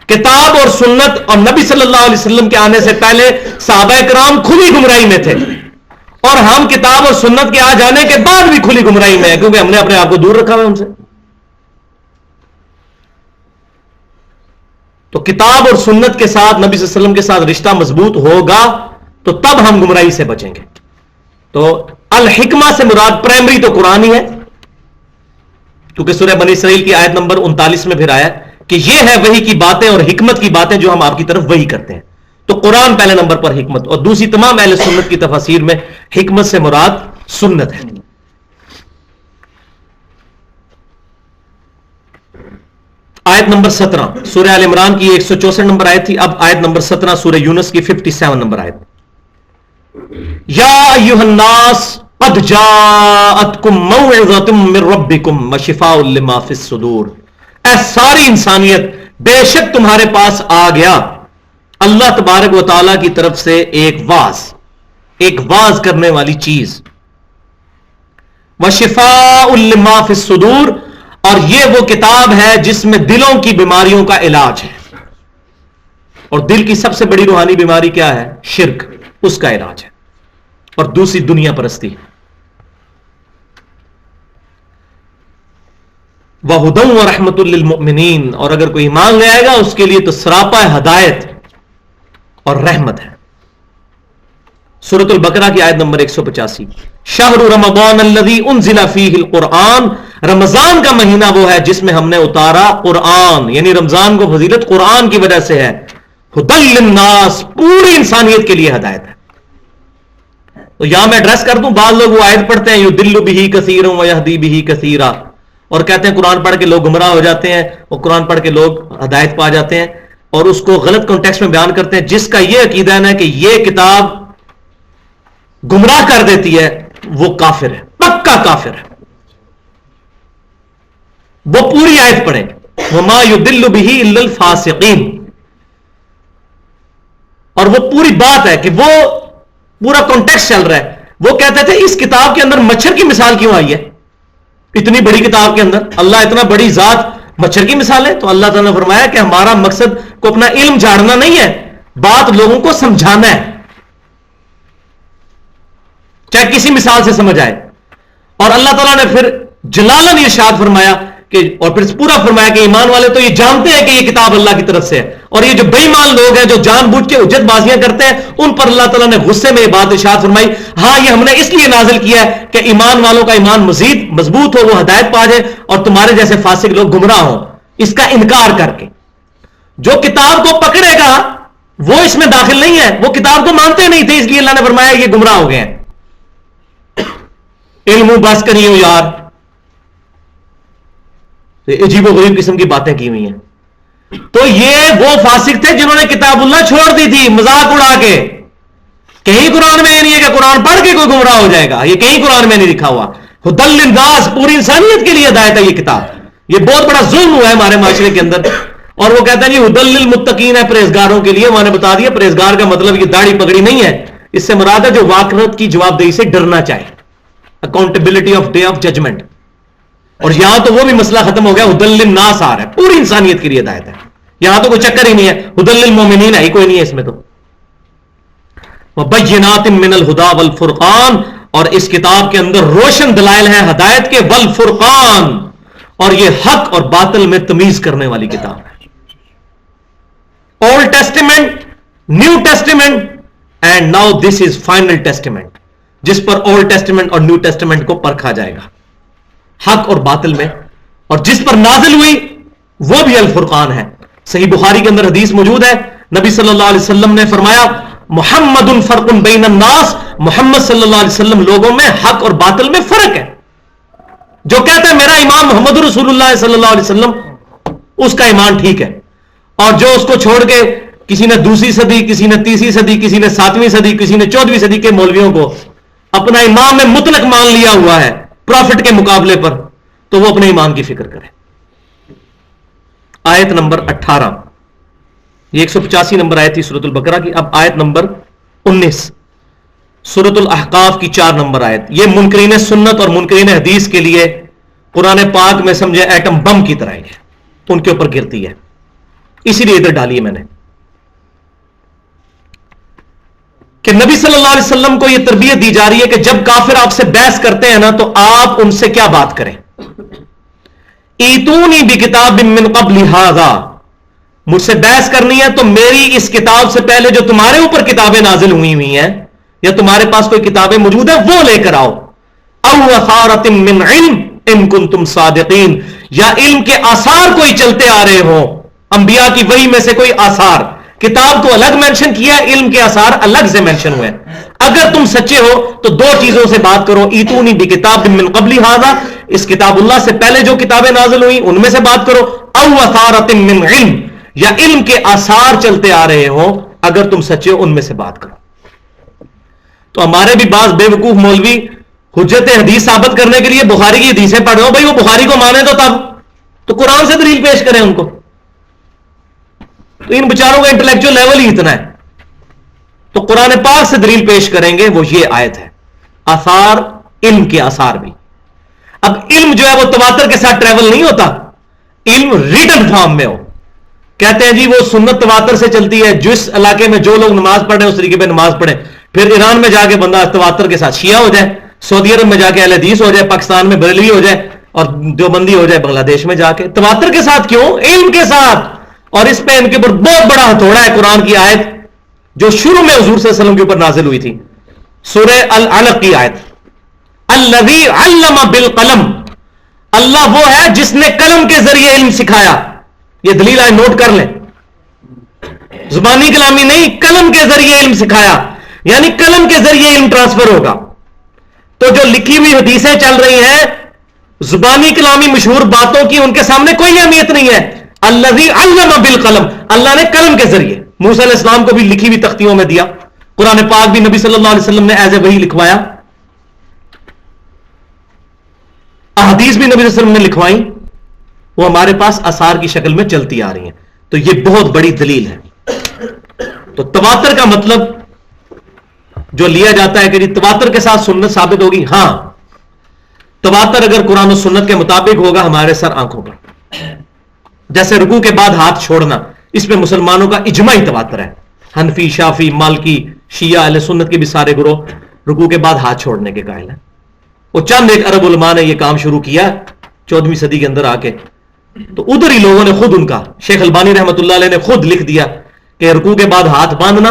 کتاب اور سنت اور نبی صلی اللہ علیہ وسلم کے آنے سے پہلے صحابہ کرام کھلی گمراہی میں تھے, اور ہم کتاب اور سنت کے آ جانے کے بعد بھی کھلی گمراہی میں ہیں, کیونکہ ہم نے اپنے آپ کو دور رکھا ہوا ان سے. تو کتاب اور سنت کے ساتھ, نبی صلی اللہ علیہ وسلم کے ساتھ رشتہ مضبوط ہوگا تو تب ہم گمراہی سے بچیں گے. تو الحکمہ سے مراد پرائمری تو قرآن ہی ہے, کیونکہ سورہ بنی اسرائیل کی آیت نمبر 39 میں پھر آیا کہ یہ ہے وحی کی باتیں اور حکمت کی باتیں جو ہم آپ کی طرف وحی کرتے ہیں. تو قرآن پہلے نمبر پر حکمت, اور دوسری تمام اہل سنت کی تفاسیر میں حکمت سے مراد سنت ہے. آیت نمبر 17 سورہ آل عمران کی 164 نمبر آیت تھی. اب آیت نمبر 17 سورہ یونس کی 57 نمبر آیت. یا ایھا الناس قد جاءتکم موعظۃ من ربکم وشفاء لما فی الصدور, اے ساری انسانیت بے شک تمہارے پاس آ گیا اللہ تبارک و تعالی کی طرف سے ایک واز کرنے والی چیز. وشفاء لما فی الصدور, اور یہ وہ کتاب ہے جس میں دلوں کی بیماریوں کا علاج ہے. اور دل کی سب سے بڑی روحانی بیماری کیا ہے؟ شرک, اس کا علاج ہے. اور دوسری دنیا پرستی. وَهُدًى وَرَحْمَةٌ لِّلْمُؤْمِنِينَ, اور اگر کوئی ایمان لے آئے گا اس کے لیے تو سراپا ہدایت اور رحمت ہے. سورۃ البقرہ کی آیت نمبر 185. شہر رمضان الذی انزل فیہ القرآن, رمضان کا مہینہ وہ ہے جس میں ہم نے اتارا قرآن, یعنی رمضان کو فضیلت قرآن کی وجہ سے ہے. ہدی للناس, پوری انسانیت کے لیے ہدایت ہے. تو یہاں میں ایڈریس کر دوں, بعض لوگ وہ آیت پڑھتے ہیں یضل بہ کثیرا ویہدی بہ کثیرا, اور کہتے ہیں قرآن پڑھ کے لوگ گمراہ ہو جاتے ہیں, اور قرآن پڑھ کے لوگ ہدایت پا جاتے ہیں, اور اس کو غلط کانٹیکسٹ میں بیان کرتے ہیں. جس کا یہ عقیدہ ہے کہ یہ کتاب گمراہ کر دیتی ہے وہ کافر ہے, پکا کافر ہے. وہ پوری آیت پڑھیں, وما یضل بہ الا الفاسقین, اور وہ پوری بات ہے کہ وہ پورا کانٹیکسٹ چل رہا ہے. وہ کہتے تھے اس کتاب کے اندر مچھر کی مثال کیوں آئی ہے؟ اتنی بڑی کتاب کے اندر اللہ اتنا بڑی ذات, مچھر کی مثال ہے. تو اللہ تعالیٰ نے فرمایا کہ ہمارا مقصد کو اپنا علم جھاڑنا نہیں ہے, بات لوگوں کو سمجھانا ہے, چاہے کسی مثال سے سمجھ آئے. اور اللہ تعالیٰ نے پھر جلالن ارشاد فرمایا کہ, اور پھر پورا فرمایا کہ ایمان والے تو یہ جانتے ہیں کہ یہ کتاب اللہ کی طرف سے ہے, اور یہ جو بے ایمان لوگ ہیں جو جان بوجھ کے حجت بازیاں کرتے ہیں ان پر اللہ تعالیٰ نے غصے میں یہ بات ارشاد فرمائی, ہاں یہ ہم نے اس لیے نازل کیا ہے کہ ایمان والوں کا ایمان مزید مضبوط ہو, وہ ہدایت پا جائے, اور تمہارے جیسے فاسق لوگ گمراہ ہوں اس کا انکار کر کے. جو کتاب کو پکڑے گا وہ اس میں داخل نہیں ہے, وہ کتاب کو مانتے نہیں تھے, اس لیے اللہ نے فرمایا یہ گمراہ ہو گئے ہیں. علم بس کریو یار, عجیب و غریب قسم کی باتیں کی ہوئی ہیں. تو یہ وہ فاسق تھے جنہوں نے کتاب اللہ چھوڑ دی تھی مذاق اڑا کے. کہیں قرآن میں یہ نہیں ہے کہ قرآن پڑھ کے کوئی گمراہ ہو جائے گا, یہ کہیں قرآن میں نہیں لکھا ہوا. ہدی للناس, پوری انسانیت کے لیے ہدایت ہے یہ کتاب. یہ بہت بڑا ظلم ہوا ہے ہمارے معاشرے کے اندر. اور وہ کہتا ہے جی ہدی للمتقین ہے, پرہیزگاروں کے لیے. میں نے بتا دیا پرہیزگار کا مطلب یہ داڑھی پگڑی نہیں ہے, اس سے مراد ہے جو واقعات کی جواب دہی سے ڈرنا چاہے, accountability of day of judgement. اور یہاں تو وہ بھی مسئلہ ختم ہو گیا, ہدی للناس آ رہا ہے, پوری انسانیت کے لیے ہدایت ہے. یہاں تو کوئی چکر ہی نہیں ہے, ہدی للمومنین ہے ہی کوئی نہیں ہے اس میں. تو وبینات من الہدی والفرقان, اور اس کتاب کے اندر روشن دلائل ہیں ہدایت کے, والفرقان, اور یہ حق اور باطل میں تمیز کرنے والی کتاب ہے. Old testament, new testament, and now this is final testament, جس پر اولڈ ٹیسٹیمنٹ اور نیو ٹیسٹیمنٹ کو پرکھا جائے گا حق اور باطل میں. اور جس پر نازل ہوئی وہ بھی الفرقان ہے. صحیح بخاری کے اندر حدیث موجود ہے, نبی صلی اللہ علیہ وسلم نے فرمایا محمد فرق بین الناس, محمد صلی اللہ علیہ وسلم لوگوں میں حق اور باطل میں فرق ہے. جو کہتا ہے میرا امام محمد رسول اللہ صلی اللہ علیہ وسلم, اس کا ایمان ٹھیک ہے, اور جو اس کو چھوڑ کے کسی نے دوسری صدی, کسی نے تیسری صدی, کسی نے 7ویں صدی, کسی نے 14ویں صدی کے مولویوں کو اپنا امام میں مطلق مان لیا ہوا ہے پروفٹ کے مقابلے پر, تو وہ اپنے ایمان کی فکر کرے. آیت نمبر 18, یہ 185 نمبر آیت تھی سورۃ البقرہ کی. اب آیت نمبر 19, سورۃ الاحقاف کی 4 نمبر آیت. یہ منکرین سنت اور منکرین حدیث کے لیے قرآن پاک میں سمجھے ایٹم بم کی طرح ہے، ان کے اوپر گرتی ہے، اسی لیے ادھر ڈالی ہے میں نے کہ نبی صلی اللہ علیہ وسلم کو یہ تربیت دی جا رہی ہے کہ جب کافر آپ سے بحث کرتے ہیں نا تو آپ ان سے کیا بات کریں. ایتونی بکتاب من قبل ھذا، مجھ سے بحث کرنی ہے تو میری اس کتاب سے پہلے جو تمہارے اوپر کتابیں نازل ہوئی ہیں یا تمہارے پاس کوئی کتابیں موجود ہیں وہ لے کر آؤ. او اثارۃ من علم ان کنتم صادقین، یا علم کے آثار کوئی چلتے آ رہے ہوں، انبیاء کی وحی میں سے کوئی آثار. کتاب کو الگ مینشن کیا ہے، علم کے آثار الگ سے مینشن ہوئے. اگر تم سچے ہو تو 2 چیزوں سے بات کرو. ایتونی بکتاب من قبل ھذا، اس کتاب اللہ سے پہلے جو کتابیں نازل ہوئی ان میں سے بات کرو. او اثارۃ من علم، یا علم کے آثار چلتے آ رہے ہوں، اگر تم سچے ہو ان میں سے بات کرو. تو ہمارے بھی بعض بے وقوف مولوی حجت حدیث ثابت کرنے کے لیے بخاری کی حدیثیں پڑھ رہے ہو. بھائی وہ بخاری کو مانے تو تب تو قرآن سے دلیل پیش کریں ان کو. تو ان بیچاروں کا انٹلیکچوئل لیول ہی اتنا ہے. تو قرآن پاک سے دلیل پیش کریں گے، وہ یہ آیت ہے. آثار، علم کے آثار بھی. اب علم جو ہے وہ تواتر کے ساتھ ٹریول نہیں ہوتا، علم ریٹن فارم میں ہو. کہتے ہیں جی وہ سنت تواتر سے چلتی ہے، جس علاقے میں جو لوگ نماز پڑھ رہے ہیں اس طریقے پہ نماز پڑھیں. پھر ایران میں جا کے بندہ تواتر کے ساتھ شیعہ ہو جائے، سعودی عرب میں جا کے اہل حدیث ہو جائے، پاکستان میں بریلوی ہو جائے، اور دیوبندی ہو جائے بنگلہ دیش میں جا کے. تواتر کے ساتھ کیوں؟ علم کے ساتھ. اور اس پہ ان کے اوپر بہت بڑا ہتھوڑا ہے قرآن کی آیت جو شروع میں حضور صلی اللہ علیہ وسلم کے اوپر نازل ہوئی تھی، سورہ العلق کی آیت. الذی علم بالقلم، اللہ وہ ہے جس نے قلم کے ذریعے علم سکھایا. یہ دلیل آئے نوٹ کر لیں، زبانی کلامی نہیں، قلم کے ذریعے علم سکھایا، یعنی قلم کے ذریعے علم ٹرانسفر ہوگا. تو جو لکھی ہوئی حدیثیں چل رہی ہیں زبانی کلامی مشہور باتوں کی، ان کے سامنے کوئی اہمیت نہیں ہے. الذی علم بالقلم، اللہ نے قلم کے ذریعے موسیٰ علیہ السلام کو بھی لکھی ہوئی تختیوں میں دیا. قرآن پاک بھی نبی صلی اللہ علیہ وسلم نے ایز اے وحی لکھوایا، احادیث بھی نبی صلی اللہ علیہ وسلم نے لکھوائی، وہ ہمارے پاس آثار کی شکل میں چلتی آ رہی ہیں. تو یہ بہت بڑی دلیل ہے. تو تواتر کا مطلب جو لیا جاتا ہے کہ جی تواتر کے ساتھ سنت ثابت ہوگی، ہاں تواتر اگر قرآن و سنت کے مطابق ہوگا ہمارے سر آنکھوں پر. جیسے رکوع کے بعد ہاتھ چھوڑنا، اس پہ مسلمانوں کا اجماعی تواتر ہے. حنفی، شافی، مالکی، شیعہ، اہل سنت کے بھی سارے گروہ رکوع کے بعد ہاتھ چھوڑنے کے قائل ہیں. وہ چند ایک عرب علماء نے یہ کام شروع کیا 14ویں صدی کے اندر آ کے، تو ادھر ہی لوگوں نے خود، ان کا شیخ البانی رحمۃ اللہ علیہ نے خود لکھ دیا کہ رکوع کے بعد ہاتھ باندھنا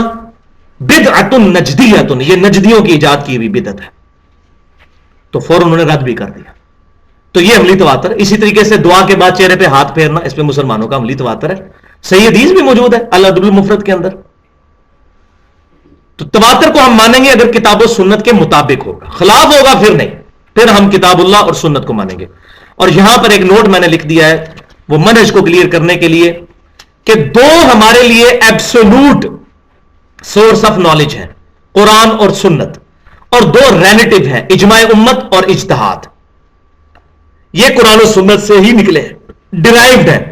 بدعت نجدیۃ، یہ نجدیوں کی ایجاد کی ہوئی بدعت ہے. تو فوراً انہوں نے رد بھی کر دیا. تو یہ عملی تواتر. اسی طریقے سے دعا کے بعد چہرے پہ ہاتھ پھیرنا، اس پہ مسلمانوں کا عملی تواتر ہے. صحیح حدیث بھی موجود ہے الادب المفرد کے اندر. تو تواتر کو ہم مانیں گے اگر کتاب و سنت کے مطابق ہوگا، خلاف ہوگا پھر نہیں، پھر ہم کتاب اللہ اور سنت کو مانیں گے. اور یہاں پر ایک نوٹ میں نے لکھ دیا ہے وہ منہج کو کلیئر کرنے کے لیے کہ 2 ہمارے لیے ایبسولوٹ سورس آف نالج ہیں، قرآن اور سنت، اور 2 ریلیٹو ہیں، اجماع امت اور اجتہاد. یہ قرآن و سنت سے ہی نکلے ہیں، ڈرائیوڈ ہیں.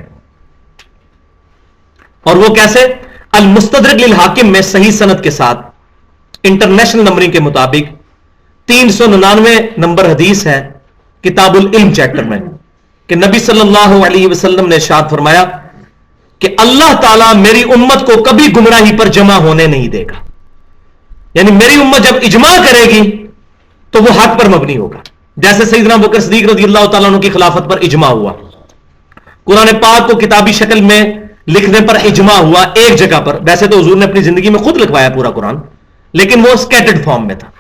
اور وہ کیسے؟ المستدرک للحاکم میں صحیح سند کے ساتھ انٹرنیشنل نمبرنگ کے مطابق 399 نمبر حدیث ہے کتاب العلم چیپٹر میں کہ نبی صلی اللہ علیہ وسلم نے ارشاد فرمایا کہ اللہ تعالیٰ میری امت کو کبھی گمراہی پر جمع ہونے نہیں دے گا. یعنی میری امت جب اجماع کرے گی تو وہ حق پر مبنی ہوگا. جیسے سیدنا ابوبکر صدیق رضی اللہ تعالیٰ عنہ کی خلافت پر اجماع ہوا، قرآن پاک کو کتابی شکل میں لکھنے پر اجماع ہوا ایک جگہ پر. ویسے تو حضور نے اپنی زندگی میں خود لکھوایا پورا قرآن، لیکن وہ سکیٹرڈ فارم میں تھا.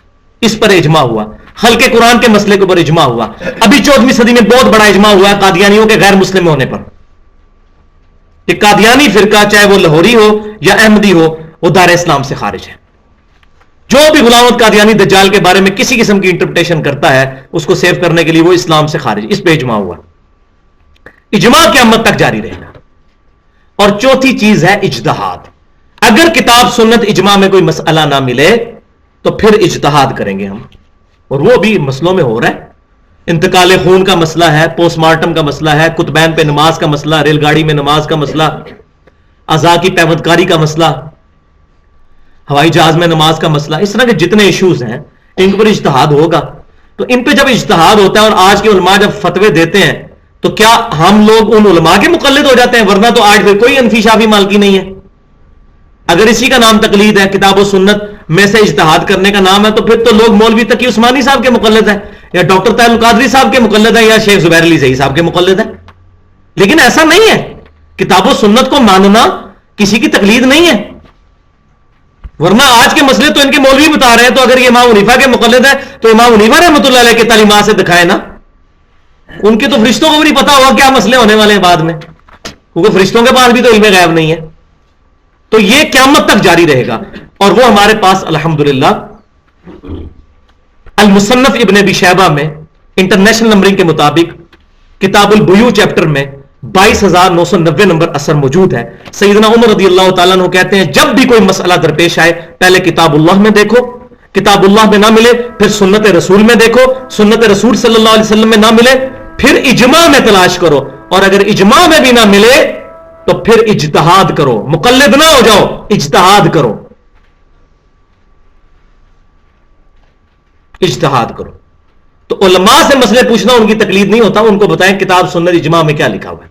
اس پر اجماع ہوا. خلق قرآن کے مسئلے کے اوپر اجماع ہوا. ابھی 14ویں صدی میں بہت بڑا اجماع ہوا ہے قادیانیوں کے غیر مسلم ہونے پر، کہ قادیانی فرقہ چاہے وہ لاہوری ہو یا احمدی ہو وہ دار اسلام سے خارج ہے. جو بھی غلام احمد قادیانی دجال کے بارے میں کسی قسم کی انٹرپریٹیشن کرتا ہے اس کو سیو کرنے کے لیے وہ اسلام سے خارج. اس پہ اجماع ہوا. اجماع قیامت تک جاری رہے گا. اور چوتھی چیز ہے اجتہاد. اگر کتاب سنت اجماع میں کوئی مسئلہ نہ ملے تو پھر اجتہاد کریں گے ہم، اور وہ بھی مسئلوں میں ہو رہا ہے. انتقال خون کا مسئلہ ہے، پوسٹ مارٹم کا مسئلہ ہے، کتبین پہ نماز کا مسئلہ، ریل گاڑی میں نماز کا مسئلہ، اعضاء کی پیوند کاری کا مسئلہ. ہوائی جہاز میں نماز کا مسئلہ، اس طرح کے جتنے ایشوز ہیں ان پر اجتہاد ہوگا. تو ان پہ جب اجتہاد ہوتا ہے اور آج کے علماء جب فتوے دیتے ہیں تو کیا ہم لوگ ان علماء کے مقلد ہو جاتے ہیں؟ ورنہ تو آج پھر کوئی انفی شافی مالکی نہیں ہے. اگر اسی کا نام تقلید ہے، کتاب و سنت میں سے اجتہاد کرنے کا نام ہے، تو پھر تو لوگ مولوی تقی عثمانی صاحب کے مقلد ہیں، یا ڈاکٹر طاہر القادری صاحب کے مقلد ہیں، یا شیخ زبیر علی زئی صاحب کے مقلد ہیں. لیکن ایسا نہیں ہے. کتاب و سنت کو ماننا کسی کی تقلید نہیں ہے. ورنہ آج کے مسئلے تو ان کے مولوی بتا رہے ہیں، تو اگر یہ امام حنیفہ کے مقلد ہے تو امام حنیفہ رحمۃ اللہ علیہ کے تعلیمات سے دکھائے نا. ان کے تو فرشتوں کو بھی نہیں پتا ہوگا کیا مسئلے ہونے والے ہیں بعد میں، کیونکہ فرشتوں کے پاس بھی تو علم غیب نہیں ہے. تو یہ قیامت تک جاری رہے گا. اور وہ ہمارے پاس الحمدللہ المصنف ابن ابی شیبہ میں انٹرنیشنل نمبرنگ کے مطابق کتاب البیوع چیپٹر میں 22,990 نمبر اثر موجود ہے. سیدنا عمر رضی اللہ تعالیٰ عنہ کہتے ہیں جب بھی کوئی مسئلہ درپیش آئے پہلے کتاب اللہ میں دیکھو، کتاب اللہ میں نہ ملے پھر سنت رسول میں دیکھو، سنت رسول صلی اللہ علیہ وسلم میں نہ ملے پھر اجماع میں تلاش کرو، اور اگر اجماع میں بھی نہ ملے تو پھر اجتہاد کرو. مقلد نہ ہو جاؤ، اجتہاد کرو، اجتہاد کرو. تو علماء سے مسئلے پوچھنا ان کی تقلید نہیں ہوتا، ان کو بتائیں کتاب سنت اجماع میں کیا لکھا ہوا ہے.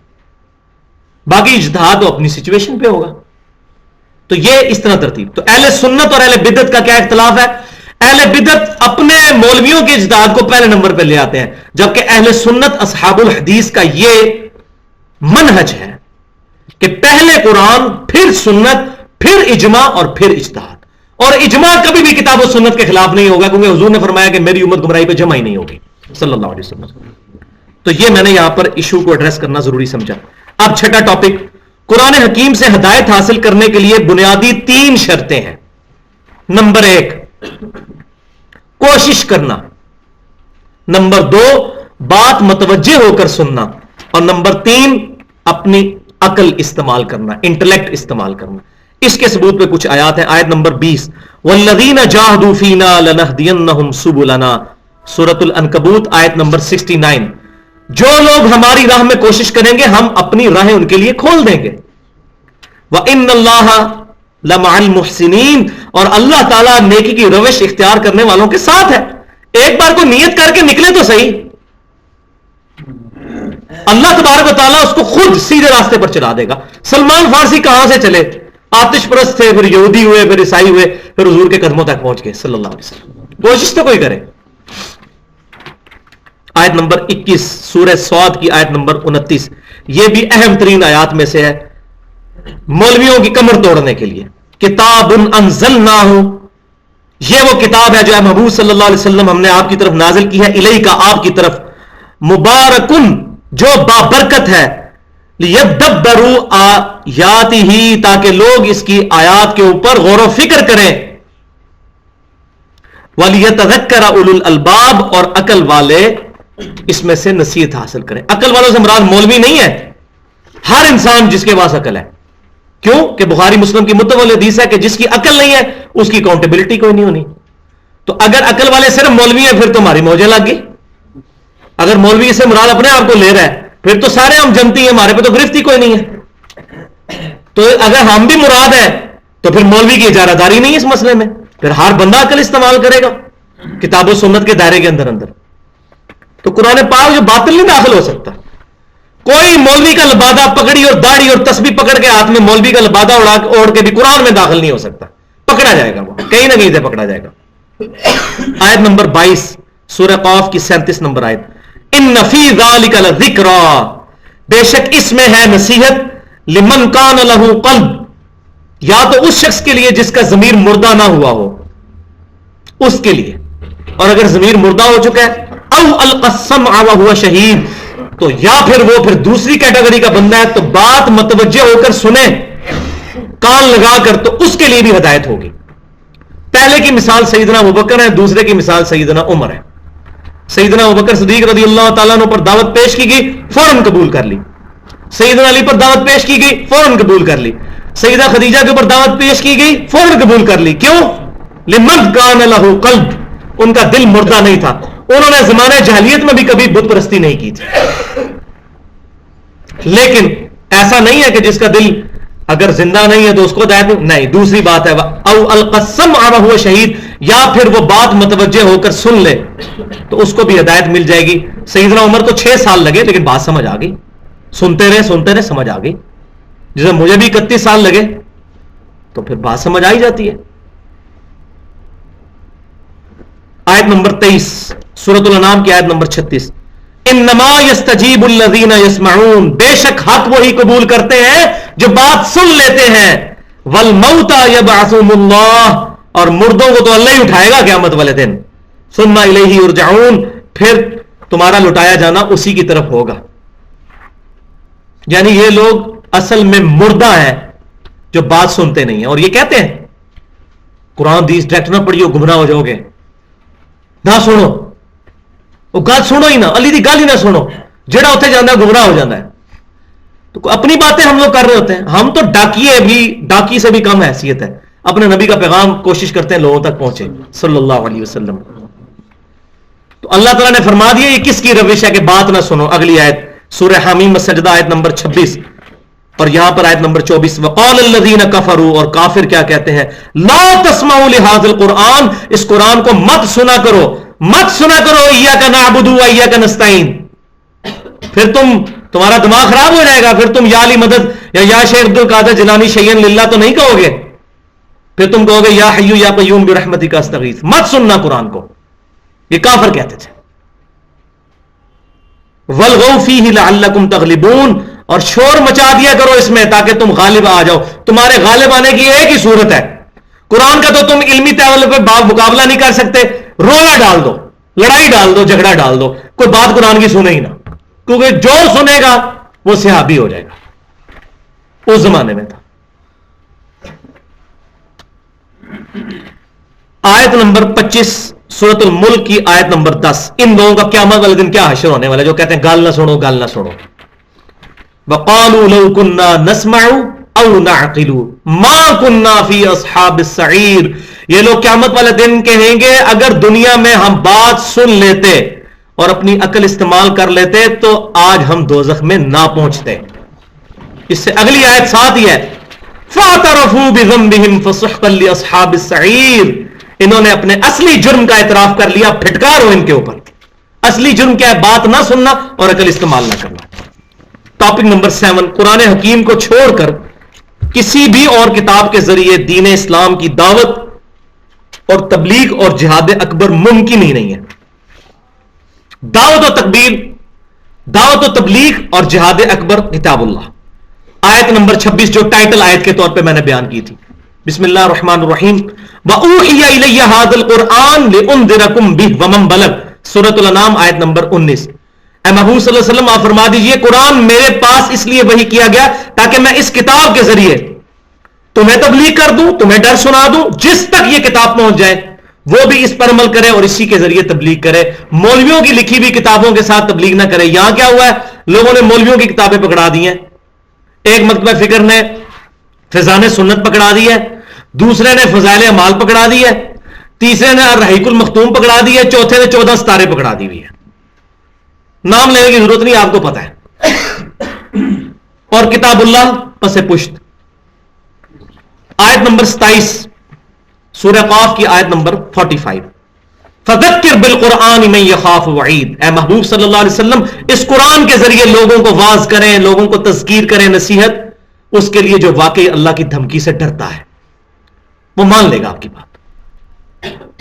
باقی اجتہاد تو اپنی سچویشن پہ ہوگا. تو یہ اس طرح ترتیب. تو اہل سنت اور اہل بدعت کا کیا اختلاف ہے؟ اہل بدعت اپنے مولویوں کے اجتہاد کو پہلے نمبر پہ لے آتے ہیں، جبکہ اہل سنت اصحاب الحدیث کا یہ منہج ہے کہ پہلے قرآن، پھر سنت، پھر اجماع اور پھر اجتہاد. اور اجماع کبھی بھی کتاب و سنت کے خلاف نہیں ہوگا، کیونکہ حضور نے فرمایا کہ میری امت گمراہی پہ جمع ہی نہیں ہوگی صلی اللہ علیہ وسلم. تو یہ میں نے یہاں پر ایشو کو ایڈریس کرنا ضروری سمجھا. اب چھٹا ٹاپک، قرآن حکیم سے ہدایت حاصل کرنے کے لیے بنیادی 3 شرطیں ہیں. نمبر 1 کوشش کرنا، نمبر 2 بات متوجہ ہو کر سننا، اور نمبر 3 اپنی عقل استعمال کرنا، انٹلیکٹ استعمال کرنا. اس کے ثبوت پہ کچھ آیات ہیں. آیت نمبر 20 والذین جاہدوا فینا لنہدینہم سبلنا، سورۃ العنکبوت آیت نمبر 69. جو لوگ ہماری راہ میں کوشش کریں گے ہم اپنی راہیں ان کے لیے کھول دیں گے. وَإِنَّ اللَّهَ لَمَعَ الْمُحْسِنِينَ، اور اللہ تعالیٰ نیکی کی روش اختیار کرنے والوں کے ساتھ ہے. ایک بار کو نیت کر کے نکلے تو صحیح، اللہ تبارک و تعالیٰ اس کو خود سیدھے راستے پر چلا دے گا. سلمان فارسی کہاں سے چلے؟ آتش پرست تھے، پھر یہودی ہوئے، پھر عیسائی ہوئے، پھر حضور کے قدموں تک پہنچ گئے صلی اللہ علیہ وسلم. کوشش تو کوئی کرے. آیت نمبر 21 سورہ صاد کی آیت نمبر 29، یہ بھی اہم ترین آیات میں سے ہے مولویوں کی کمر توڑنے کے لیے. کتاب انزلناہ، یہ وہ کتاب ہے جو اے محبوب صلی اللہ علیہ وسلم ہم نے آپ کی طرف نازل کی ہے، الیکا آپ کی طرف، مبارکن جو بابرکت ہے، لیدبروا آیاتہ تاکہ لوگ اس کی آیات کے اوپر غور و فکر کریں، ولیتذکر اولو الالباب اور عقل والے اس میں سے نصیحت حاصل کریں. عقل والوں سے مراد مولوی نہیں ہے، ہر انسان جس کے پاس عقل ہے. کیوں کہ بخاری مسلم کی متول حدیث ہے کہ جس کی عقل نہیں ہے اس کی اکاؤنٹیبلٹی کوئی نہیں ہونی. تو اگر عقل والے صرف مولوی ہیں پھر تو ہماری موجیں لگ گئی. اگر مولوی سے مراد اپنے آپ کو لے رہا ہے پھر تو سارے ہم جنتی ہیں، ہمارے پہ تو گرفت ہی کوئی نہیں ہے. تو اگر ہم بھی مراد ہیں تو پھر مولوی کی اجارہ داری نہیں ہے اس مسئلے میں، پھر ہر بندہ عقل استعمال کرے گا کتاب و سنت کے دائرے کے اندر. تو قرآن پاک جو باطل نہیں داخل ہو سکتا. کوئی مولوی کا لبادہ پکڑی اور داڑھی اور تسبیح پکڑ کے ہاتھ میں مولوی کا لبادہ اوڑھ کے بھی قرآن میں داخل نہیں ہو سکتا. پکڑا جائے گا، وہ کہیں نہ کہیں سے پکڑا جائے گا. آیت نمبر 22 سورہ قاف کی 37 نمبر آیت، ان فی ذلک لذکری، بے شک اس میں ہے نصیحت، لمن کان لہ قلب، یا تو اس شخص کے لیے جس کا ضمیر مردہ نہ ہوا ہو، اس کے لیے. اور اگر ضمیر مردہ ہو چکا ہے، او القى السمع وهو شہید، تو یا پھر دوسری کیٹیگری کا بندہ ہے، تو بات متوجہ ہو کر سنے، کان لگا کر، تو اس کے لیے بھی ہدایت ہوگی. پہلے کی مثال سیدنا ابوبکر ہے، دوسرے کی مثال سیدنا عمر ہے. سیدنا ابوبکر صدیق رضی اللہ تعالیٰ عنہ پر دعوت پیش کی گئی، فوراً قبول کر لی. سیدنا علی پر دعوت پیش کی گئی، فوراً قبول کر لی. سیدہ خدیجہ کے اوپر دعوت پیش کی گئی، فوراً قبول کر لی. کیوں؟ لمن کان لہ قلب، ان کا دل مردہ نہیں تھا. انہوں نے زمانے جاہلیت میں بھی کبھی بت پرستی نہیں کی تھی. لیکن ایسا نہیں ہے کہ جس کا دل اگر زندہ نہیں ہے تو اس کو ہدایت نہیں. دوسری بات ہے او القسم وهو شہید, یا پھر وہ بات متوجہ ہو کر سن لے تو اس کو بھی ہدایت مل جائے گی. سیدنا عمر کو 6 سال لگے لیکن بات سمجھ آ گئی, سنتے رہے سمجھ آ گئی. جیسے مجھے بھی 31 سال لگے تو پھر بات سمجھ آ ہی جاتی ہے. آیت نمبر 23 سورۃ الانعام کی آیت نمبر 36, انما یستجیب الذین یسمعون, بے شک حق وہی قبول کرتے ہیں جو بات سن لیتے ہیں. والموتى یبعثهم اللہ, اور مردوں کو تو اللہ ہی اٹھائے گا قیامت والے دن. ثم الیہ یرجعون, پھر تمہارا لٹایا جانا اسی کی طرف ہوگا. یعنی یہ لوگ اصل میں مردہ ہیں جو بات سنتے نہیں ہیں, اور یہ کہتے ہیں قرآن حدیث ڈائریکٹ نہ پڑھیو گمراہ ہو جاؤ گے, نہ سنو وہ گل سنو ہی نہ, علی دی گل ہی نہ سنو, جڑا اتنے جانا گمراہ ہو جاتا ہے. تو اپنی باتیں ہم لوگ کر رہے ہوتے ہیں. ہم تو ڈاکی سے بھی کم حیثیت ہے, اپنے نبی کا پیغام کوشش کرتے ہیں لوگوں تک پہنچے صلی اللہ علیہ وسلم. تو اللہ تعالیٰ نے فرما دیا یہ کس کی روش ہے کہ بات نہ سنو. اگلی آیت سورہ حمیم السجدہ آیت نمبر 26, اور یہاں پر آیت نمبر 24, وقال الذین کفروا, اور کافر کیا کہتے ہیں, لا تسمعوا لهذا القرآن, اس قرآن کو مت سنا کرو ایاک نعبد و ایاک نستعین. پھر تمہارا دماغ خراب ہو جائے گا, پھر تم یا علی مدد یا شیخ عبد القادر جیلانی شیئن للہ تو نہیں کہو گے, پھر تم کہو گے یا حی یا قیوم برحمتک استغیث. مت سننا قرآن کو, یہ کافر کہتے تھے. والغوا فیہ لعلکم تغلبون, اور شور مچا دیا کرو اس میں تاکہ تم غالب آ جاؤ. تمہارے غالب آنے کی ایک ہی صورت ہے, قرآن کا تو تم علمی لیول پہ مقابلہ نہیں کر سکتے, رولا ڈال دو, لڑائی ڈال دو, جھگڑا ڈال دو, کوئی بات قرآن کی سنے ہی نہ, کیونکہ جو سنے گا وہ صحابی ہو جائے گا. اس زمانے میں تھا. آیت نمبر 25 سورۃ الملک کی آیت نمبر 10, ان لوگوں کا قیامت والے دن کیا حشر ہونے والا ہے جو کہتے ہیں گل نہ سنو گل نہ سنو. وقالوا لو كنا نسمع او نعقل ما كنا في اصحاب السعير, یہ لوگ قیامت والے دن کہیں گے اگر دنیا میں ہم بات سن لیتے اور اپنی عقل استعمال کر لیتے تو آج ہم دوزخ میں نہ پہنچتے. اس سے اگلی آیت ساتھ ہی ہے, فاعترفوا بذنبهم فسحقا لاصحاب السعير, انہوں نے اپنے اصلی جرم کا اعتراف کر لیا, پھٹکار ہو ان کے اوپر. اصلی جرم کیا ہے؟ بات نہ سننا اور عقل استعمال نہ کرنا. ٹاپک نمبر 7, قرآن حکیم کو چھوڑ کر کسی بھی اور کتاب کے ذریعے دین اسلام کی دعوت اور تبلیغ اور جہاد اکبر ممکن ہی نہیں ہے. دعوت و تبلیغ اور جہاد اکبر کتاب اللہ. آیت نمبر 26 جو ٹائٹل آیت کے طور پہ میں نے بیان کی تھی, بسم اللہ الرحمن الرحیم, وَأُوحِيَ إِلَيَّ هَذَا الْقُرْآنُ لِأُنذِرَكُمْ بِهِ وَمَنْ بَلَغَ, سورۃ الانعام آیت نمبر 19. اے محبوب صلی اللہ علیہ وسلم آپ فرما دیجئے قرآن میرے پاس اس لیے وحی کیا گیا تاکہ میں اس کتاب کے ذریعے تمہیں تبلیغ کر دوں, تمہیں ڈر سنا دوں, جس تک یہ کتاب پہنچ جائے وہ بھی اس پر عمل کرے اور اسی کے ذریعے تبلیغ کرے. مولویوں کی لکھی ہوئی کتابوں کے ساتھ تبلیغ نہ کرے. یہاں کیا ہوا ہے, لوگوں نے مولویوں کی کتابیں پکڑا دی ہیں. ایک مکتبہ فکر نے فیضان سنت پکڑا دی ہے, دوسرے نے فضائل اعمال پکڑا دی ہے, تیسرے نے الرحیق المختوم پکڑا دی ہے, چوتھے نے 14 ستارے پکڑا دی ہوئی ہے. نام لینے کی ضرورت نہیں, آپ کو پتا ہے. اور کتاب اللہ پس پشت. آیت نمبر 27 سورہ قاف کی آیت نمبر 45, فذکر بالقرآن من یخاف وعید, اے محبوب صلی اللہ علیہ وسلم اس قرآن کے ذریعے لوگوں کو واعظ کریں, لوگوں کو تذکیر کریں, نصیحت اس کے لیے جو واقعی اللہ کی دھمکی سے ڈرتا ہے, وہ مان لے گا آپ کی بات.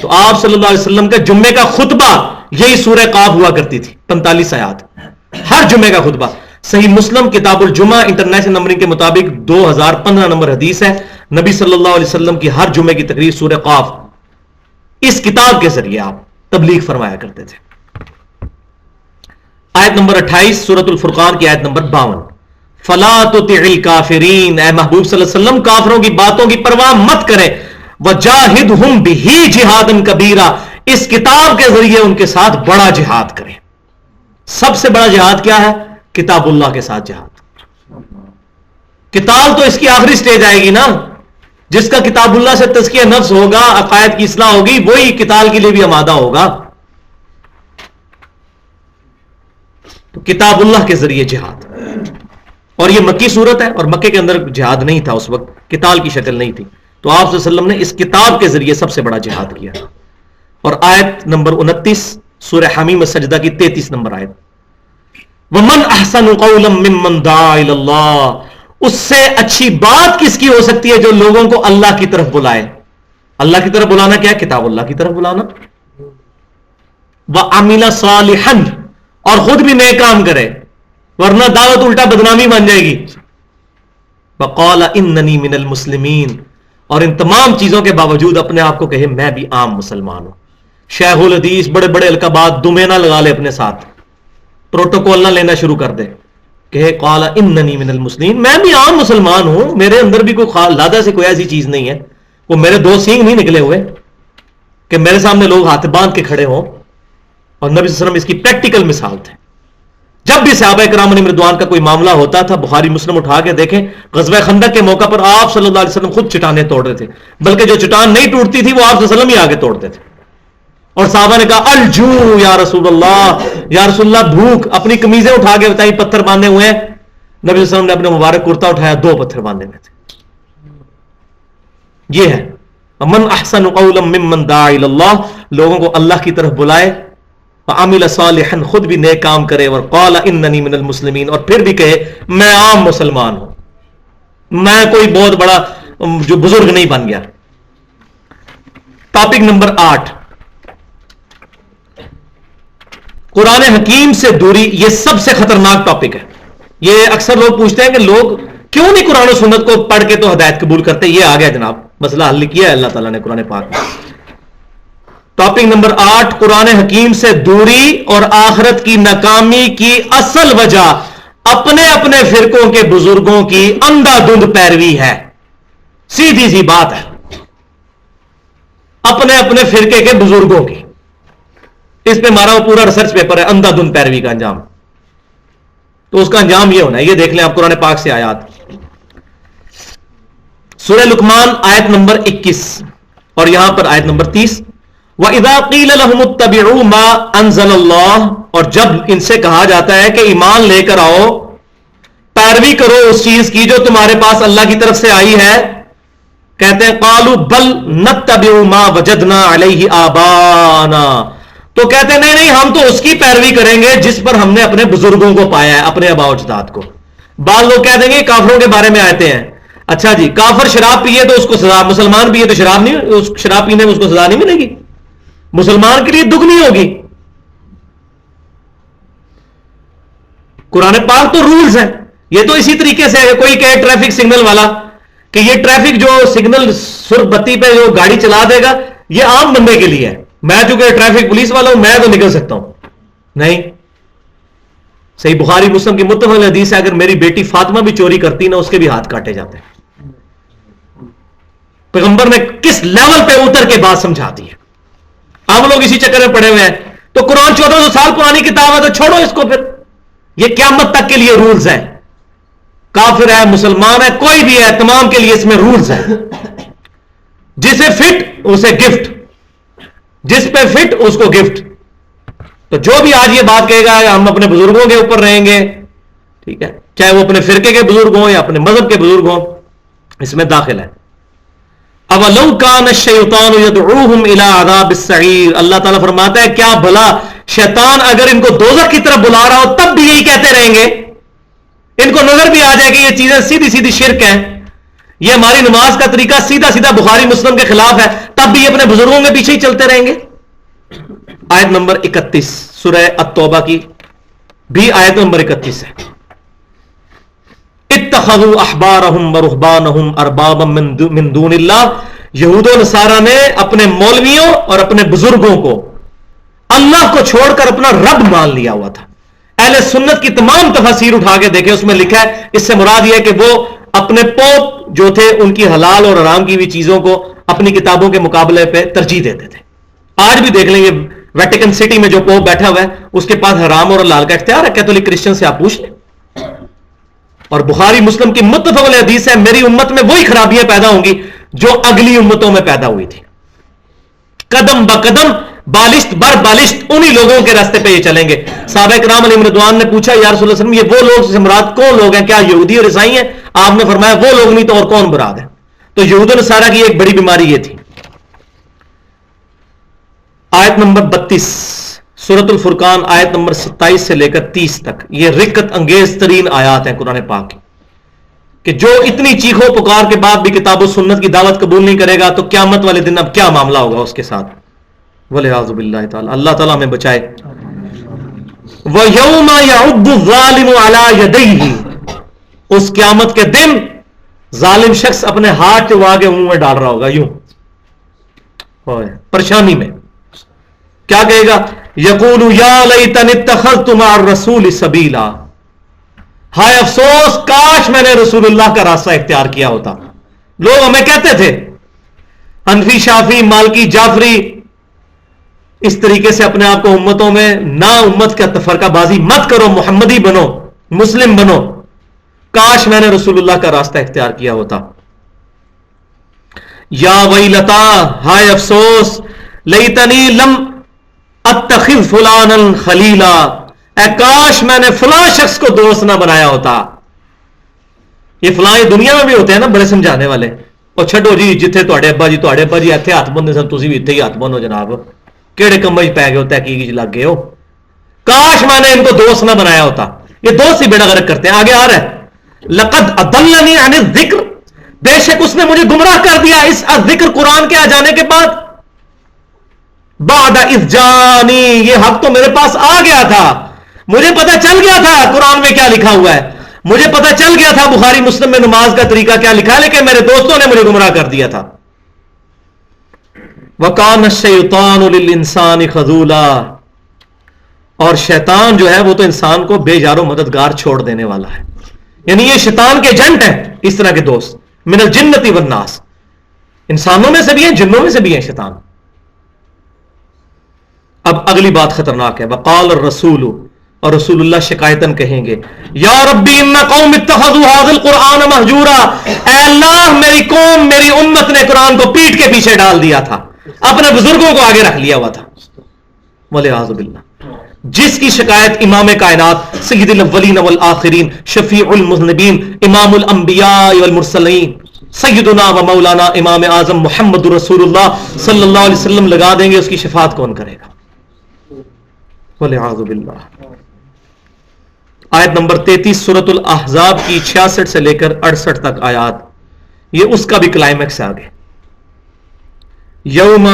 تو آپ صلی اللہ علیہ وسلم کا جمعے کا خطبہ یہی سورہ قاف ہوا کرتی تھی, 45 آیات ہر جمعے کا خطبہ. صحیح مسلم کتاب الجمعہ انٹرنیشنل نمبرنگ کے مطابق 2015 نمبر حدیث ہے, نبی صلی اللہ علیہ وسلم کی ہر جمعے کی تقریر سورہ قاف اس کتاب کے ذریعے آپ تبلیغ فرمایا کرتے تھے. آیت نمبر 28 سورۃ الفرقان کی آیت نمبر 52, فلا تطع الکافرین, اے محبوب صلی اللہ علیہ وسلم کافروں کی باتوں کی پرواہ مت کریں, وجاہدہم بہ جہادا کبیرا, اس کتاب کے ذریعے ان کے ساتھ بڑا جہاد کریں. سب سے بڑا جہاد کیا ہے؟ کتاب اللہ کے ساتھ جہاد. کتاب تو اس کی آخری سٹیج آئے گی نا, جس کا کتاب اللہ سے تزکیہ نفس ہوگا, عقائد کی اصلاح ہوگی, وہی قتال کے لیے بھی آمادہ ہوگا. تو کتاب اللہ کے ذریعے جہاد. اور یہ مکی صورت ہے اور مکے کے اندر جہاد نہیں تھا اس وقت، قتال کی شکل نہیں تھی، تو آپ صلی اللہ علیہ وسلم نے اس کتاب کے ذریعے سب سے بڑا جہاد کیا. اور آیت نمبر 29 سورہ حمیم السجدہ کی 33 نمبر آیت، وَمَنْ أَحْسَنُ قَوْلًا مِّمَّنْ دَعَا إِلَى اللَّهِ، اس سے اچھی بات کس کی ہو سکتی ہے جو لوگوں کو اللہ کی طرف بلائے. اللہ کی طرف بلانا کیا ہے؟ کتاب اللہ کی طرف بلانا. وَعَمِلَ صَالِحًا، اور خود بھی نیک کام کرے، ورنہ دعوت الٹا بدنامی بن جائے گی. وَقَالَ إِنَّنِي مِنَ الْمُسْلِمِينَ، اور ان تمام چیزوں کے باوجود اپنے آپ کو کہے میں بھی عام مسلمان ہوں. شیخ الحدیث بڑے بڑے القابات دمے نہ لگا لے اپنے ساتھ، پروٹوکول نہ لینا شروع کر دے کہ قال اننی من المسلمین، میں بھی عام مسلمان ہوں، میرے اندر بھی کوئی لادہ سے کوئی ایسی چیز نہیں ہے، وہ میرے دو سینگ نہیں نکلے ہوئے کہ میرے سامنے لوگ ہاتھ باندھ کے کھڑے ہوں. اور نبی صلی اللہ علیہ وسلم اس کی پریکٹیکل مثال تھے. جب بھی صحابہ کرام علیہم رضوان کا کوئی معاملہ ہوتا تھا، بخاری مسلم اٹھا کے دیکھیں، غزوہ خندق کے موقع پر آپ صلی اللہ علیہ وسلم خود چٹانیں توڑ رہے تھے، بلکہ جو چٹان نہیں ٹوٹتی تھی وہ آپ صلی اللہ علیہ وسلم ہی آگے توڑتے تھے. اور صحابہ نے کہا الجو یا رسول اللہ، یا رسول اللہ بھوک، اپنی قمیضیں اٹھا کے بتائی پتھر باندھے ہوئے ہیں. نبی صلی اللہ علیہ وسلم نے اپنے مبارک کرتا اٹھایا، 2 پتھر باندھے ہوئے تھے. یہ ہے من احسن قولا ممن دعا الی اللہ، لوگوں کو اللہ کی طرف بلائے، وعمل صالحا، خود بھی نیک کام کرے، وقال اننی من المسلمین، اور پھر بھی کہے میں عام مسلمان ہوں، میں کوئی بہت بڑا جو بزرگ نہیں بن گیا. ٹاپک نمبر 8، قرآن حکیم سے دوری. یہ سب سے خطرناک ٹاپک ہے. یہ اکثر لوگ پوچھتے ہیں کہ لوگ کیوں نہیں قرآن و سنت کو پڑھ کے تو ہدایت قبول کرتے. یہ آ گیا جناب، مسئلہ حل کیا ہے اللہ تعالیٰ نے قرآن پاک میں. ٹاپک نمبر 8، قرآن حکیم سے دوری اور آخرت کی ناکامی کی اصل وجہ اپنے اپنے فرقوں کے بزرگوں کی اندھا دھند پیروی ہے. سیدھی سی بات ہے، اپنے اپنے فرقے کے بزرگوں کی. اس پہ ہمارا وہ پورا ریسرچ پیپر ہے، اندھا دھند پیروی کا انجام. تو اس کا انجام یہ ہونا ہے، یہ دیکھ لیں آپ قرآن پاک سے آیات. سورہ لقمان آیت نمبر 21 اور یہاں پر آیت نمبر 30، وَإِذَا قِيلَ لَهُمُ اتَّبِعُوا مَا أَنزَلَ اللَّهُ، اور جب ان سے کہا جاتا ہے کہ ایمان لے کر آؤ، پیروی کرو اس چیز کی جو تمہارے پاس اللہ کی طرف سے آئی ہے، کہتے ہیں قَالُوا بَلْ نَتَّبِعُ مَا وَجَدْنَا عَلَيْهِ آبَانَا، تو کہتے ہیں نہیں ہم تو اس کی پیروی کریں گے جس پر ہم نے اپنے بزرگوں کو پایا ہے، اپنے آباء و اجداد کو. بعض لوگ کہہ دیں گے کافروں کے بارے میں آتے ہیں، اچھا جی کافر شراب پیے تو اس کو سزا، مسلمان پیے تو شراب نہیں، شراب پینے میں اس کو سزا نہیں ملے گی، مسلمان کے لیے دگنی ہوگی. قرآن پاک تو رولز ہیں. یہ تو اسی طریقے سے ہے، کوئی کہے ٹریفک سگنل والا کہ یہ ٹریفک جو سگنل سرخ بتی پہ جو گاڑی چلا دے گا یہ عام بندے کے لیے ہے، میں چونکہ ٹریفک پولیس والا ہوں میں تو نکل سکتا ہوں. نہیں، صحیح بخاری مسلم کی متفق حدیث ہے، اگر میری بیٹی فاطمہ بھی چوری کرتی نا اس کے بھی ہاتھ کاٹے جاتے ہیں. پیغمبر نے کس لیول پہ اتر کے بات سمجھا دی ہے. ہم لوگ اسی چکر میں پڑے ہوئے ہیں. تو قرآن 1400 سال پرانی کتاب ہے تو چھوڑو اس کو، پھر یہ قیامت تک کے لیے رولز ہیں. کافر ہے مسلمان ہے کوئی بھی ہے، تمام کے لیے اس میں رولز ہیں. جسے فٹ اسے گفٹ، جس پہ فٹ اس کو گفٹ. تو جو بھی آج یہ بات کہے گا ہم اپنے بزرگوں کے اوپر رہیں گے، ٹھیک ہے، چاہے وہ اپنے فرقے کے بزرگ ہوں یا اپنے مذہب کے بزرگ ہوں، اس میں داخل ہے. اَوَلَوْ كَانَ الشَّيْطَانُ يَدْعُوهُمْ إِلَىٰ عَذَابِ السَّعِيرِ، اللہ تعالیٰ فرماتا ہے کیا بھلا شیطان اگر ان کو دوزخ کی طرف بلا رہا ہو تب بھی یہی کہتے رہیں گے؟ ان کو نظر بھی آ جائے کہ یہ چیزیں سیدھی سیدھی شرک ہیں، یہ ہماری نماز کا طریقہ سیدھا سیدھا بخاری مسلم کے خلاف ہے، تب بھی اپنے بزرگوں کے پیچھے ہی چلتے رہیں گے. آیت نمبر 31 سورہ التوبہ کی بھی آیت نمبر 31 ہے. اتخذوا احبارهم ورهبانهم اربابا من دون اللہ، یہود و نصارہ نے اپنے مولویوں اور اپنے بزرگوں کو اللہ کو چھوڑ کر اپنا رب مان لیا ہوا تھا. اہل سنت کی تمام تفاسیر اٹھا کے دیکھیں، اس میں لکھا ہے اس سے مراد یہ ہے کہ وہ اپنے پوپ جو تھے ان کی حلال اور حرام کی ہوئی چیزوں کو اپنی کتابوں کے مقابلے پہ ترجیح دیتے تھے. آج بھی دیکھ لیں گے ویٹیکن سٹی میں جو پوپ بیٹھا ہوا ہے اس کے پاس حرام اور حلال کا اختیار ہے. کیتھولک کرسچن سے آپ پوچھ لیں. اور بخاری مسلم کی متفق حدیث ہے میری امت میں وہی خرابیاں پیدا ہوں گی جو اگلی امتوں میں پیدا ہوئی تھی. قدم بقدم بالشت بر بالشت انہی لوگوں کے راستے پہ یہ چلیں گے. صحابہ کرام علیہ رضوان نے پوچھا یا رسول اللہ صلی اللہ علیہ وسلم یہ وہ لوگ سے مراد کون لوگ ہیں, کیا یہودی اور عیسائی ہیں؟ آپ نے فرمایا وہ لوگ نہیں تو اور کون مراد ہے؟ تو یہود و نصارہ کی ایک بڑی بیماری یہ تھی. آیت نمبر 32 سورۃ الفرقان آیت نمبر 27 سے لے کر 30 تک یہ رکت انگیز ترین آیات ہیں قرآن پاک کی, کہ جو اتنی چیخو پکار کے بعد بھی کتاب و سنت کی دعوت قبول نہیں کرے گا تو قیامت والے دن اب کیا معاملہ ہوگا اس کے ساتھ. وَلِعَاذُ بِاللَّهِ تعالی, اللہ تعالیٰ ہمیں بچائے. وَيَوْمَ يَعُضُّ الظَّالِمُ عَلَى يَدَيْهِ, اس قیامت کے دن ظالم شخص اپنے ہاتھ چبا کے منہ میں ڈال رہا ہوگا یوں پریشانی میں. کیا کہے گا؟ یقول یا لیتنی اتخذت مع الرسول سبیلا, ہائے افسوس کاش میں نے رسول اللہ کا راستہ اختیار کیا ہوتا. لوگ ہمیں کہتے تھے حنفی, شافی, مالکی, جعفری, اس طریقے سے اپنے آپ کو امتوں میں نہ امت کا تفرقہ بازی مت کرو, محمدی بنو, مسلم بنو. کاش میں نے رسول اللہ کا راستہ اختیار کیا ہوتا. یا ویلتا, ہائے افسوس, لیتنی لم اتخذ فلانا خلیلا, اے کاش میں نے فلاں شخص کو دوست نہ بنایا ہوتا. یہ فلاں دنیا میں بھی ہوتے ہیں نا بڑے سمجھانے والے, اور چھڈو جی جتھے تواڈے ابا جی ایتھے ہاتھ بندے سن تسی بھی ایتھے ہی ہاتھ بنو جناب, کیڑے کمبے پی گئے ہو, تحقیق لگ گئے ہو. کاش میں نے ان کو دوست نہ بنایا ہوتا. یہ دوست ہی بیڑا غرق کرتے ہیں. آگے آ رہا ہے لقد اضلنی عن الذکر, بے شک اس نے مجھے گمراہ کر دیا اس ذکر قرآن کے آ جانے کے بعد. بعد اذ جانی, یہ حق تو میرے پاس آ گیا تھا, مجھے پتہ چل گیا تھا قرآن میں کیا لکھا ہوا ہے, مجھے پتہ چل گیا تھا بخاری مسلم میں نماز کا طریقہ کیا لکھا ہے, لیکن میرے دوستوں نے مجھے گمراہ کر دیا تھا. وَقَانَ الشَّيْطَانُ لِلْإِنسَانِ خَذُولًا, اور شیطان جو ہے وہ تو انسان کو بے یار و مددگار چھوڑ دینے والا ہے. یعنی یہ شیطان کے ایجنٹ ہیں اس طرح کے دوست. من الجنۃ والناس, انسانوں میں سے بھی ہیں جنوں میں سے بھی ہیں شیطان. اب اگلی بات خطرناک ہے. وقال الرسول, اور رسول اللہ شکایتاً کہیں گے یا ربی ان قوم اتخذوا هذا القرآن مہجورا, اے اللہ میری قوم میری امت نے قرآن کو پیٹ کے پیچھے ڈال دیا تھا, اپنے بزرگوں کو آگے رکھ لیا ہوا تھا. والعیاذ باللہ. جس کی شکایت امام کائنات سید الاولین والآخرین شفیع المذنبین امام الانبیاء والمرسلین سیدنا و مولانا امام اعظم محمد رسول اللہ صلی اللہ علیہ وسلم لگا دیں گے, اس کی شفاعت کون کرے گا؟ والعیاذ باللہ. آیت نمبر 33 سورۃ الاحزاب کی 66 سے لے کر 68 تک آیات, یہ اس کا بھی کلائمیکس ہے آگے. یوم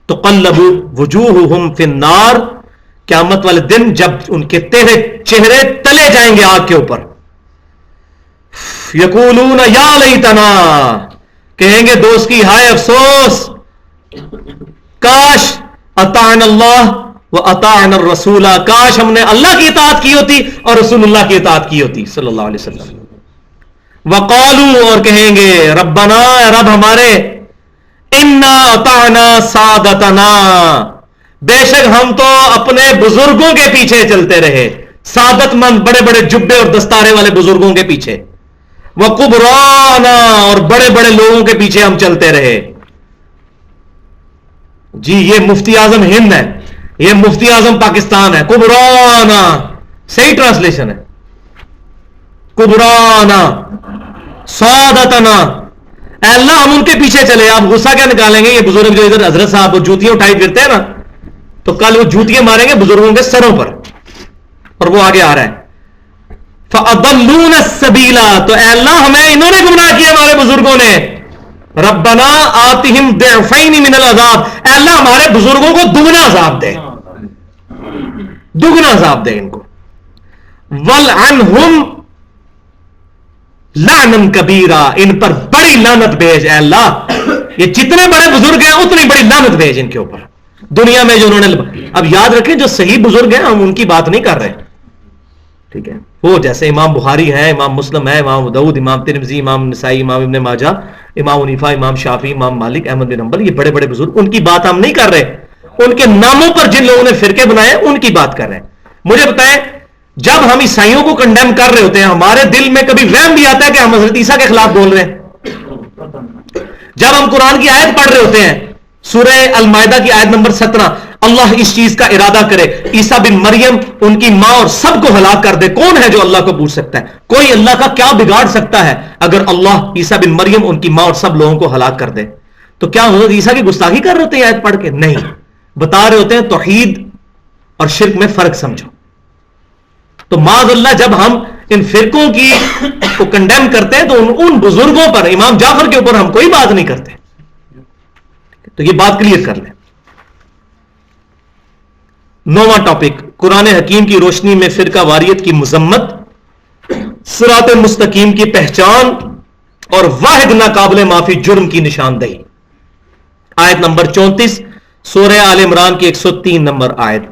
تقلب وجوہہم فی النار, قیامت والے دن جب ان کے تیرے چہرے تلے جائیں گے آگ کے اوپر. یقولون یا لیتنا, کہیں گے دوست کی ہائے افسوس, کاش اطعنا اللہ و اطعنا الرسول, کاش ہم نے اللہ کی اطاعت کی ہوتی اور رسول اللہ کی اطاعت کی ہوتی صلی اللہ علیہ وسلم. وقالو, اور کہیں گے ربنا, رب ہمارے, انا اطعنا سادتنا, بے شک ہم تو اپنے بزرگوں کے پیچھے چلتے رہے, سعادت مند بڑے بڑے جبے اور دستارے والے بزرگوں کے پیچھے. وقبرانا, اور بڑے بڑے لوگوں کے پیچھے ہم چلتے رہے. جی یہ مفتی اعظم ہند ہے, یہ مفتی اعظم پاکستان ہے. کبرانا صحیح ٹرانسلیشن ہے, کبرانا سعادتنا, اے اللہ ہم ان کے پیچھے چلے. آپ غصہ کیا نکالیں گے؟ یہ بزرگ جو ادھر حضرت صاحب وہ جوتیاں اٹھائی پھرتے ہیں نا, تو کل وہ جوتیاں ماریں گے بزرگوں کے سروں پر. اور وہ آگے آ رہا ہے فَأَضَلُّونَ السَّبِيلَ, تو اے اللہ ہمیں انہوں نے گمراہ کیا ہمارے بزرگوں نے. ربنا آتِهِمْ ضِعْفَيْنِ مِنَ الْعَذَابِ, اے اللہ ہمارے بزرگوں کو دگنا عذاب دے, دگنا عذاب دے ان کو. وَلْعَنْهُمْ لعنن کبیرہ, ان پر بڑی لعنت بھیج اے اللہ. یہ جتنے بڑے بزرگ ہیں اتنی بڑی لعنت بھیج ان کے اوپر دنیا میں جو انہوں نے. اب یاد رکھیں جو صحیح بزرگ ہیں ہم ان کی بات نہیں کر رہے, ٹھیک ہے, وہ جیسے امام بخاری ہے, امام مسلم ہے, امام داؤد, امام ترمذی, امام نسائی, امام ابن ماجہ, امام حنیفہ, امام شافعی, امام مالک, احمد بن حنبل, یہ بڑے بڑے بزرگ, ان کی بات ہم نہیں کر رہے. ان کے ناموں پر جن لوگوں نے فرقے بنائے ان کی بات کر رہے ہیں. مجھے بتائیں جب ہم عیسائیوں کو کنڈیم کر رہے ہوتے ہیں ہمارے دل میں کبھی وہم بھی آتا ہے کہ ہم حضرت عیسیٰ کے خلاف بول رہے ہیں؟ جب ہم قرآن کی آیت پڑھ رہے ہوتے ہیں سورہ المائدہ کی آیت نمبر 17، اللہ اس چیز کا ارادہ کرے عیسیٰ بن مریم ان کی ماں اور سب کو ہلاک کر دے، کون ہے جو اللہ کو پوچھ سکتا ہے؟ کوئی اللہ کا کیا بگاڑ سکتا ہے اگر اللہ عیسیٰ بن مریم ان کی ماں اور سب لوگوں کو ہلاک کر دے؟ تو کیا حضرت عیسیٰ کی گستاخی کر رہے ہوتے ہیں آیت پڑھ کے؟ نہیں، بتا رہے ہوتے ہیں توحید اور شرک میں فرق سمجھو۔ تو معاذ اللہ جب ہم ان فرقوں کی کو کنڈیم کرتے ہیں تو ان بزرگوں پر، امام جعفر کے اوپر ہم کوئی بات نہیں کرتے۔ تو یہ بات کلیئر کر لیں۔ 9واں ٹاپک، قرآن حکیم کی روشنی میں فرقہ واریت کی مذمت، صراط مستقیم کی پہچان اور واحد ناقابل معافی جرم کی نشاندہی۔ آیت نمبر 34 سورہ آل عمران کی 103 نمبر آیت،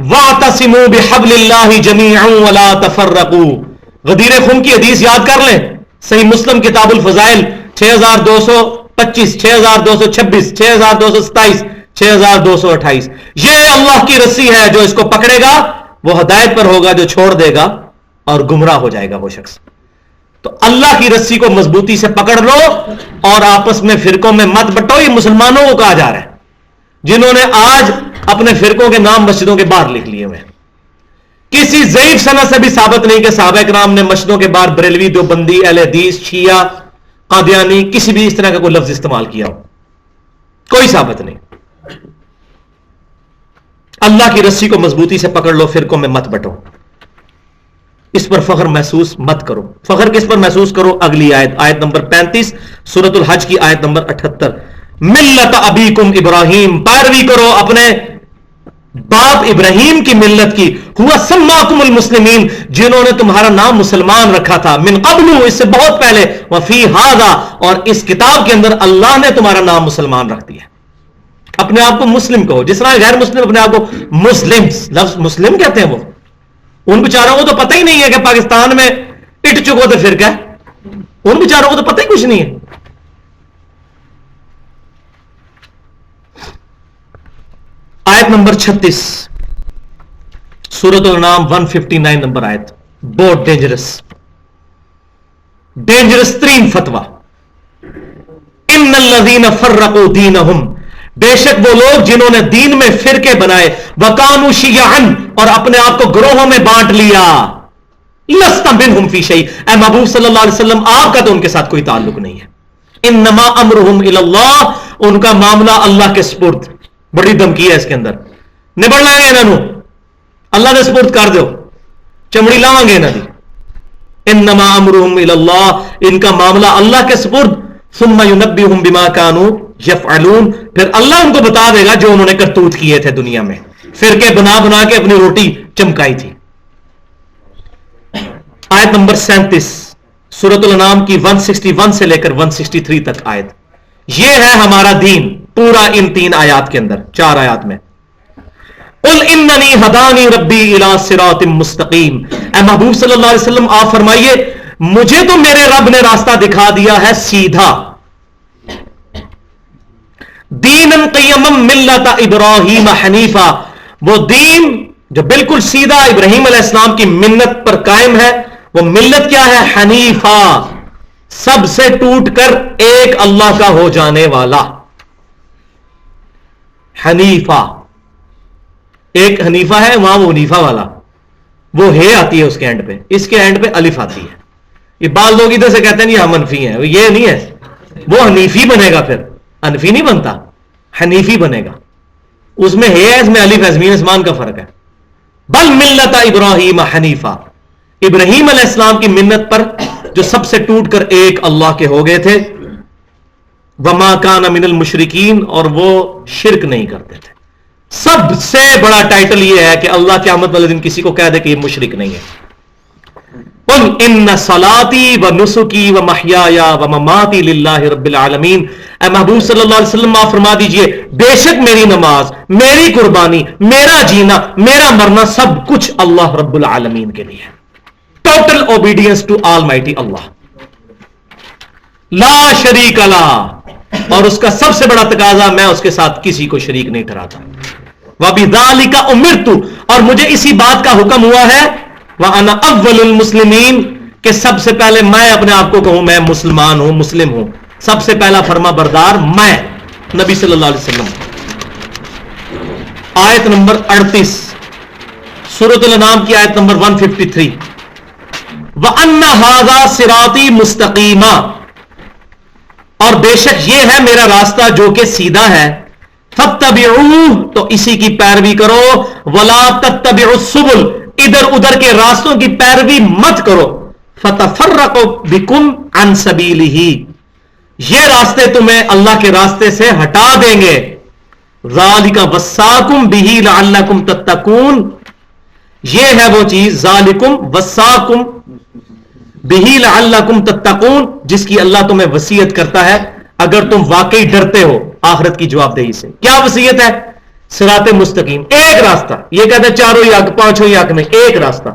وَاعْتَصِمُوا بِحَبْلِ اللَّهِ جَمِيعًا وَلَا تَفَرَّقُوا۔ غدیر خم کی حدیث یاد کر لیں، صحیح مسلم کتاب الفضائل 6225، 6226، 6227، 6228۔ یہ اللہ کی رسی ہے، جو اس کو پکڑے گا وہ ہدایت پر ہوگا، جو چھوڑ دے گا اور گمراہ ہو جائے گا وہ شخص۔ تو اللہ کی رسی کو مضبوطی سے پکڑ لو اور آپس میں فرقوں میں مت بٹو۔ یہ مسلمانوں کو کہا جا رہا ہے جنہوں نے آج اپنے فرقوں کے نام مسجدوں کے باہر لکھ لیے ہوئے ہیں۔ کسی ضعیف سند سے بھی ثابت نہیں کہ صحابہ کرام نے مسجدوں کے باہر بریلوی، دیوبندی، اہل حدیث، شیعہ، قادیانی کسی بھی اس طرح کا کوئی لفظ استعمال کیا ہو، کوئی ثابت نہیں۔ اللہ کی رسی کو مضبوطی سے پکڑ لو، فرقوں میں مت بٹو، اس پر فخر محسوس مت کرو۔ فخر کس پر محسوس کرو؟ اگلی آیت، آیت نمبر 35 سورۃ الحج کی آیت نمبر 78، ملت ابیکم ابراہیم، پیروی کرو اپنے باپ ابراہیم کی ملت کی، ہوا سماکم المسلمین، جنہوں نے تمہارا نام مسلمان رکھا تھا، من قبل، اس سے بہت پہلے، وفی ھذا، اور اس کتاب کے اندر اللہ نے تمہارا نام مسلمان رکھ دیا۔ اپنے آپ کو مسلم کہو، جس طرح غیر مسلم اپنے آپ کو مسلم، لفظ مسلم کہتے ہیں وہ، ان بیچاروں کو تو پتہ ہی نہیں ہے کہ پاکستان میں اٹ چکو تو فرقہ ہے، ان بیچاروں کو تو پتہ ہی کچھ نہیں ہے۔ آیت نمبر 36 سورۃ الانعام 159 نمبر آیت، بہت ڈینجرس ترین فتویٰ، ان الذین فرقوا دینہم، بے شک وہ لوگ جنہوں نے دین میں فرقے بنائے، وکانوا شیعا، اور اپنے آپ کو گروہوں میں بانٹ لیا، لست منہم فی شیء، اے محبوب صلی اللہ علیہ وسلم آپ کا تو ان کے ساتھ کوئی تعلق نہیں ہے۔ انما امرہم الی اللہ، ان کا معاملہ اللہ کے سپرد۔ بڑی دھمکی ہے اس کے اندر، نبڑ لائیں گے انہوں، اللہ دے سپرد کر دو، چمڑی لاؤں گے انہوں دی۔ انما امرہم الی اللہ، ان کا معاملہ اللہ کے سپرد، ثم ینبئہم بما کانوا یفعلون، پھر اللہ ان کو بتا دے گا جو انہوں نے کرتوت کیے تھے دنیا میں، فرقے بنا بنا کے اپنی روٹی چمکائی تھی۔ آیت نمبر 37 سورۃ الانعام کی 161 سے لے کر 163 تک آیت، یہ ہے ہمارا دین پورا ان 3 آیات کے اندر، 4 آیات میں۔ قل اننی ہدانی ربی الی صراط مستقیم، اے محبوب صلی اللہ علیہ وسلم آپ فرمائیے مجھے تو میرے رب نے راستہ دکھا دیا ہے سیدھا، دینا قیما ملت ابراہیم حنیفا، وہ دین جو بالکل سیدھا ابراہیم علیہ السلام کی ملت پر قائم ہے، وہ ملت کیا ہے؟ حنیفا، سب سے ٹوٹ کر ایک اللہ کا ہو جانے والا، حنیفہ، ایک حنیفہ ہے وہاں وہ حنیفہ والا، وہ ہے آتی ہے اس کے اینڈ پہ، اس کے اینڈ پہ الف آتی ہے۔ یہ بعض لوگ ادھر سے کہتے ہیں یہ منفی ہیں، یہ نہیں ہے، وہ حنیفی بنے گا، پھر انفی نہیں بنتا، حنیفی بنے گا، اس میں ہے، اس میں الف ہے، زمین اسمان کا فرق ہے۔ بل ملت ابراہیم حنیفہ، ابراہیم علیہ السلام کی ملت پر جو سب سے ٹوٹ کر ایک اللہ کے ہو گئے تھے، وما کان من المشرکین، اور وہ شرک نہیں کرتے تھے۔ سب سے بڑا ٹائٹل یہ ہے کہ اللہ قیامت والے دن کسی کو کہہ دے کہ یہ مشرک نہیں ہے۔ قل ان صلاتی و نسکی و محیایا و مماتی للہ رب العالمین، اے محبوب صلی اللہ علیہ وسلم آپ فرما دیجئے بے شک میری نماز، میری قربانی، میرا جینا، میرا مرنا سب کچھ اللہ رب العالمین کے لیے، total obedience to almighty Allah, لا شریک لہ، اور اس کا سب سے بڑا تقاضا میں اس کے ساتھ کسی کو شریک نہیں ٹھہراتا۔ وَبِذَالِكَ أُمِرْتُ، اور مجھے اسی بات کا حکم ہوا ہے، وَأَنَا أَوَّلُ الْمُسْلِمِينَ، کہ سب سے پہلے میں اپنے آپ کو کہوں میں مسلمان ہوں، مسلم ہوں، سب سے پہلا فرما بردار میں۔ نبی صلی اللہ علیہ وسلم. آیت نمبر 38 سورۃ الانعام کی آیت نمبر 153. وَأَنَّ هَذَا صِرَاطِي مُسْتَقِيمًا، اور بے شک یہ ہے میرا راستہ جو کہ سیدھا ہے. فَاتَّبِعُوهُ، تو اسی کی پیروی کرو. وَلَا تَتَّبِعُوا السُّبُلَ، ادھر ادھر کے راستوں کی پیروی مت کرو. فَتَفَرَّقُ بِكُمْ عَنْ سَبِيلِهِ، یہ راستے تمہیں اللہ کے راستے سے ہٹا دیں گے. ذَلِكَ وَصَّاكُمْ بِهِ لَعَلَّكُمْ تَتَّقُونَ، یہ ہے وہ چیز ذالکم وصاکم بہ لعلکم تتقون، جس کی اللہ تمہیں وصیت کرتا ہے اگر تم واقعی ڈرتے ہو آخرت کی جواب دہی سے. کیا وصیت ہے؟ صراط مستقیم، ایک راستہ. یہ کہتے ہیں چاروں یا پانچوں یا نہیں، ایک راستہ.